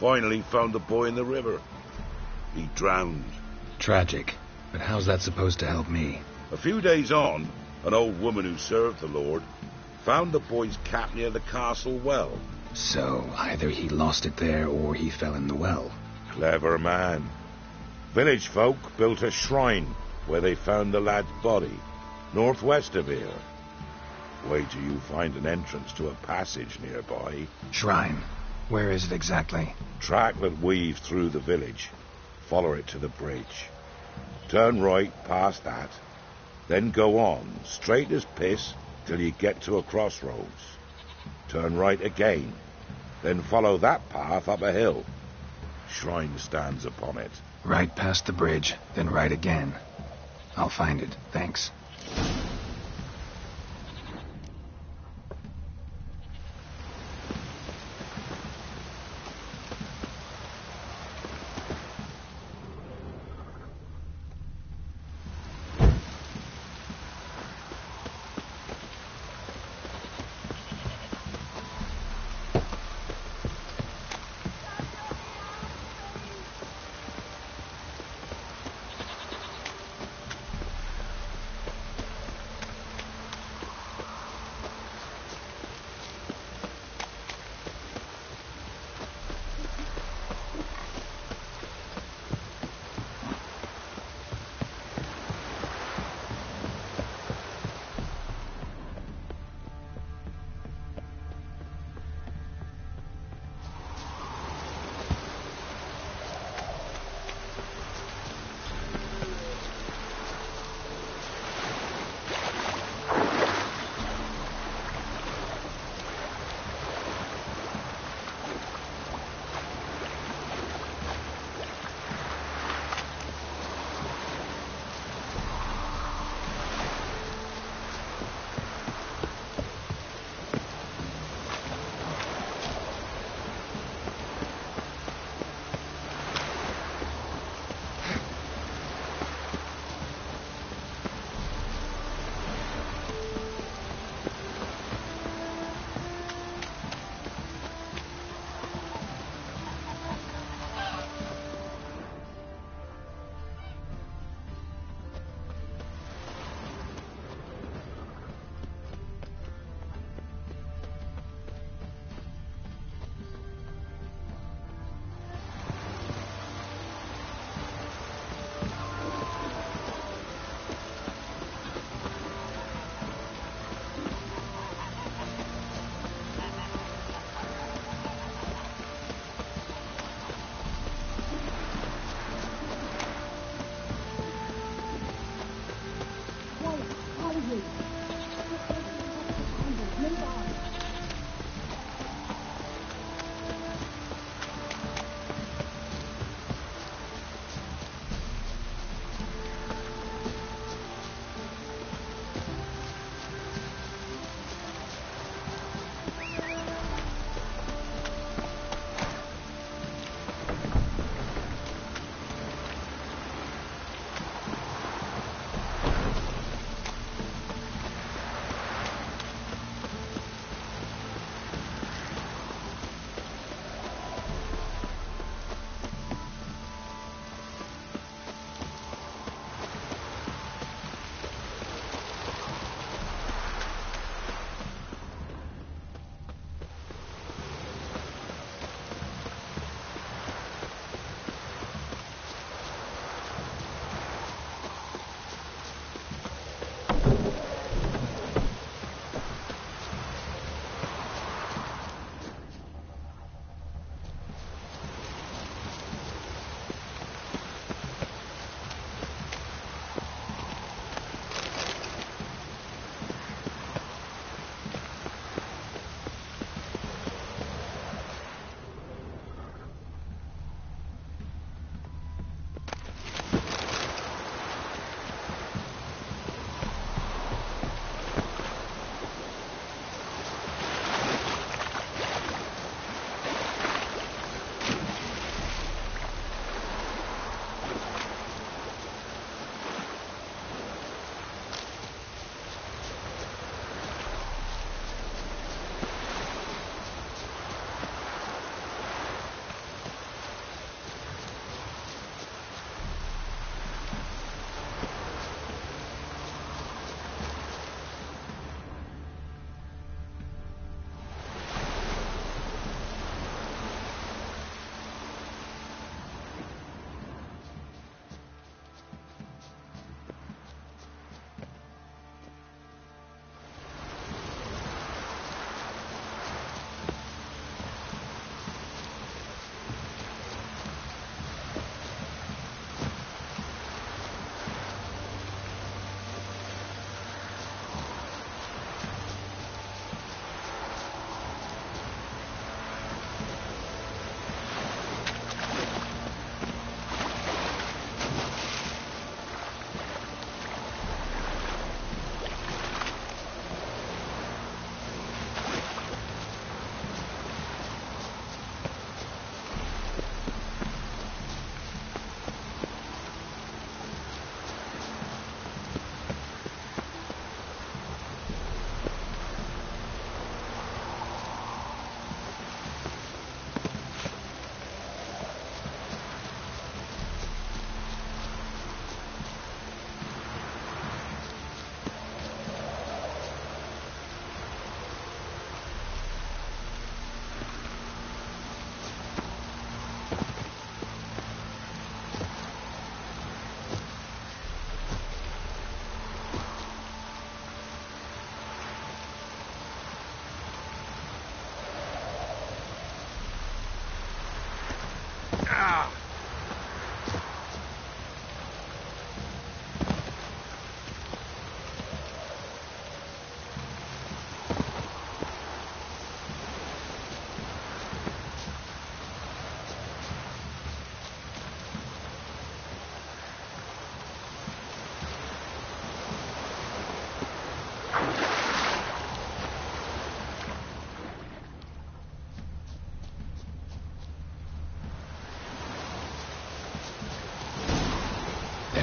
Finally found the boy in the river. He drowned. Tragic. But how's that supposed to help me? A few days on, an old woman who served the lord found the boy's cap near the castle well. So, either he lost it there or he fell in the well. Clever man. Village folk built a shrine where they found the lad's body, northwest of here. Wait till you find an entrance to a passage nearby. Shrine? Where is it exactly? Track that weaves through the village. Follow it to the bridge. Turn right past that. Then go on, straight as piss, till you get to a crossroads. Turn right again. Then follow that path up a hill. Shrine stands upon it. Right past the bridge, then right again. I'll find it, thanks.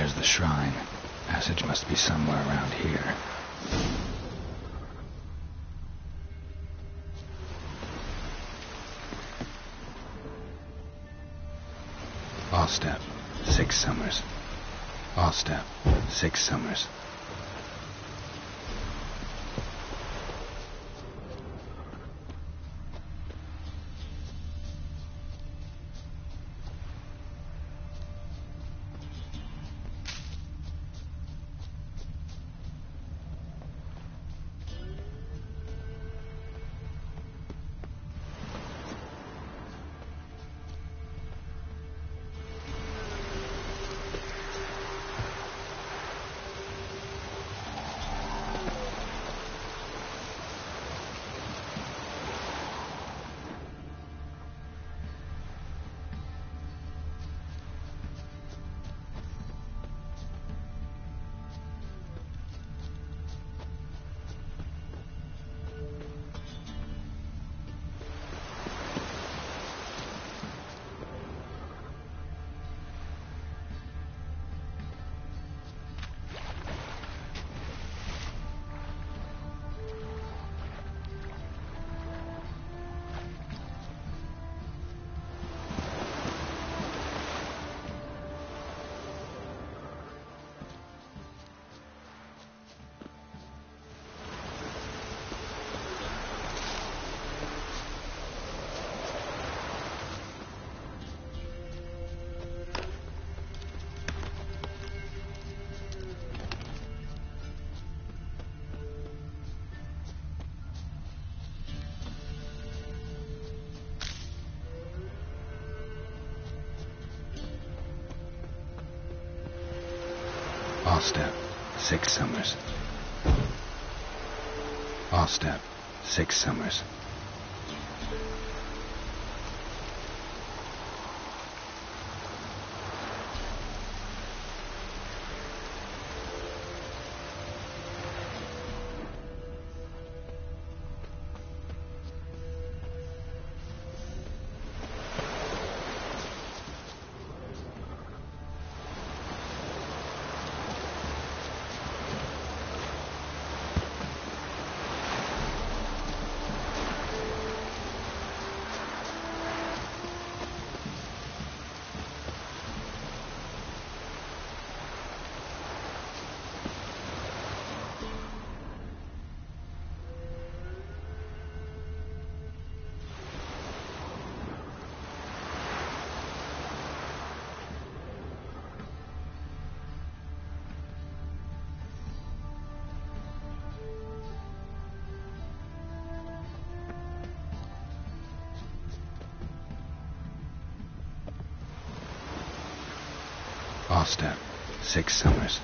There's the shrine. Passage must be somewhere around here. All step, 6 summers. All step, 6 summers. All step, 6 summers. All step, 6 summers. All step, 6 summers.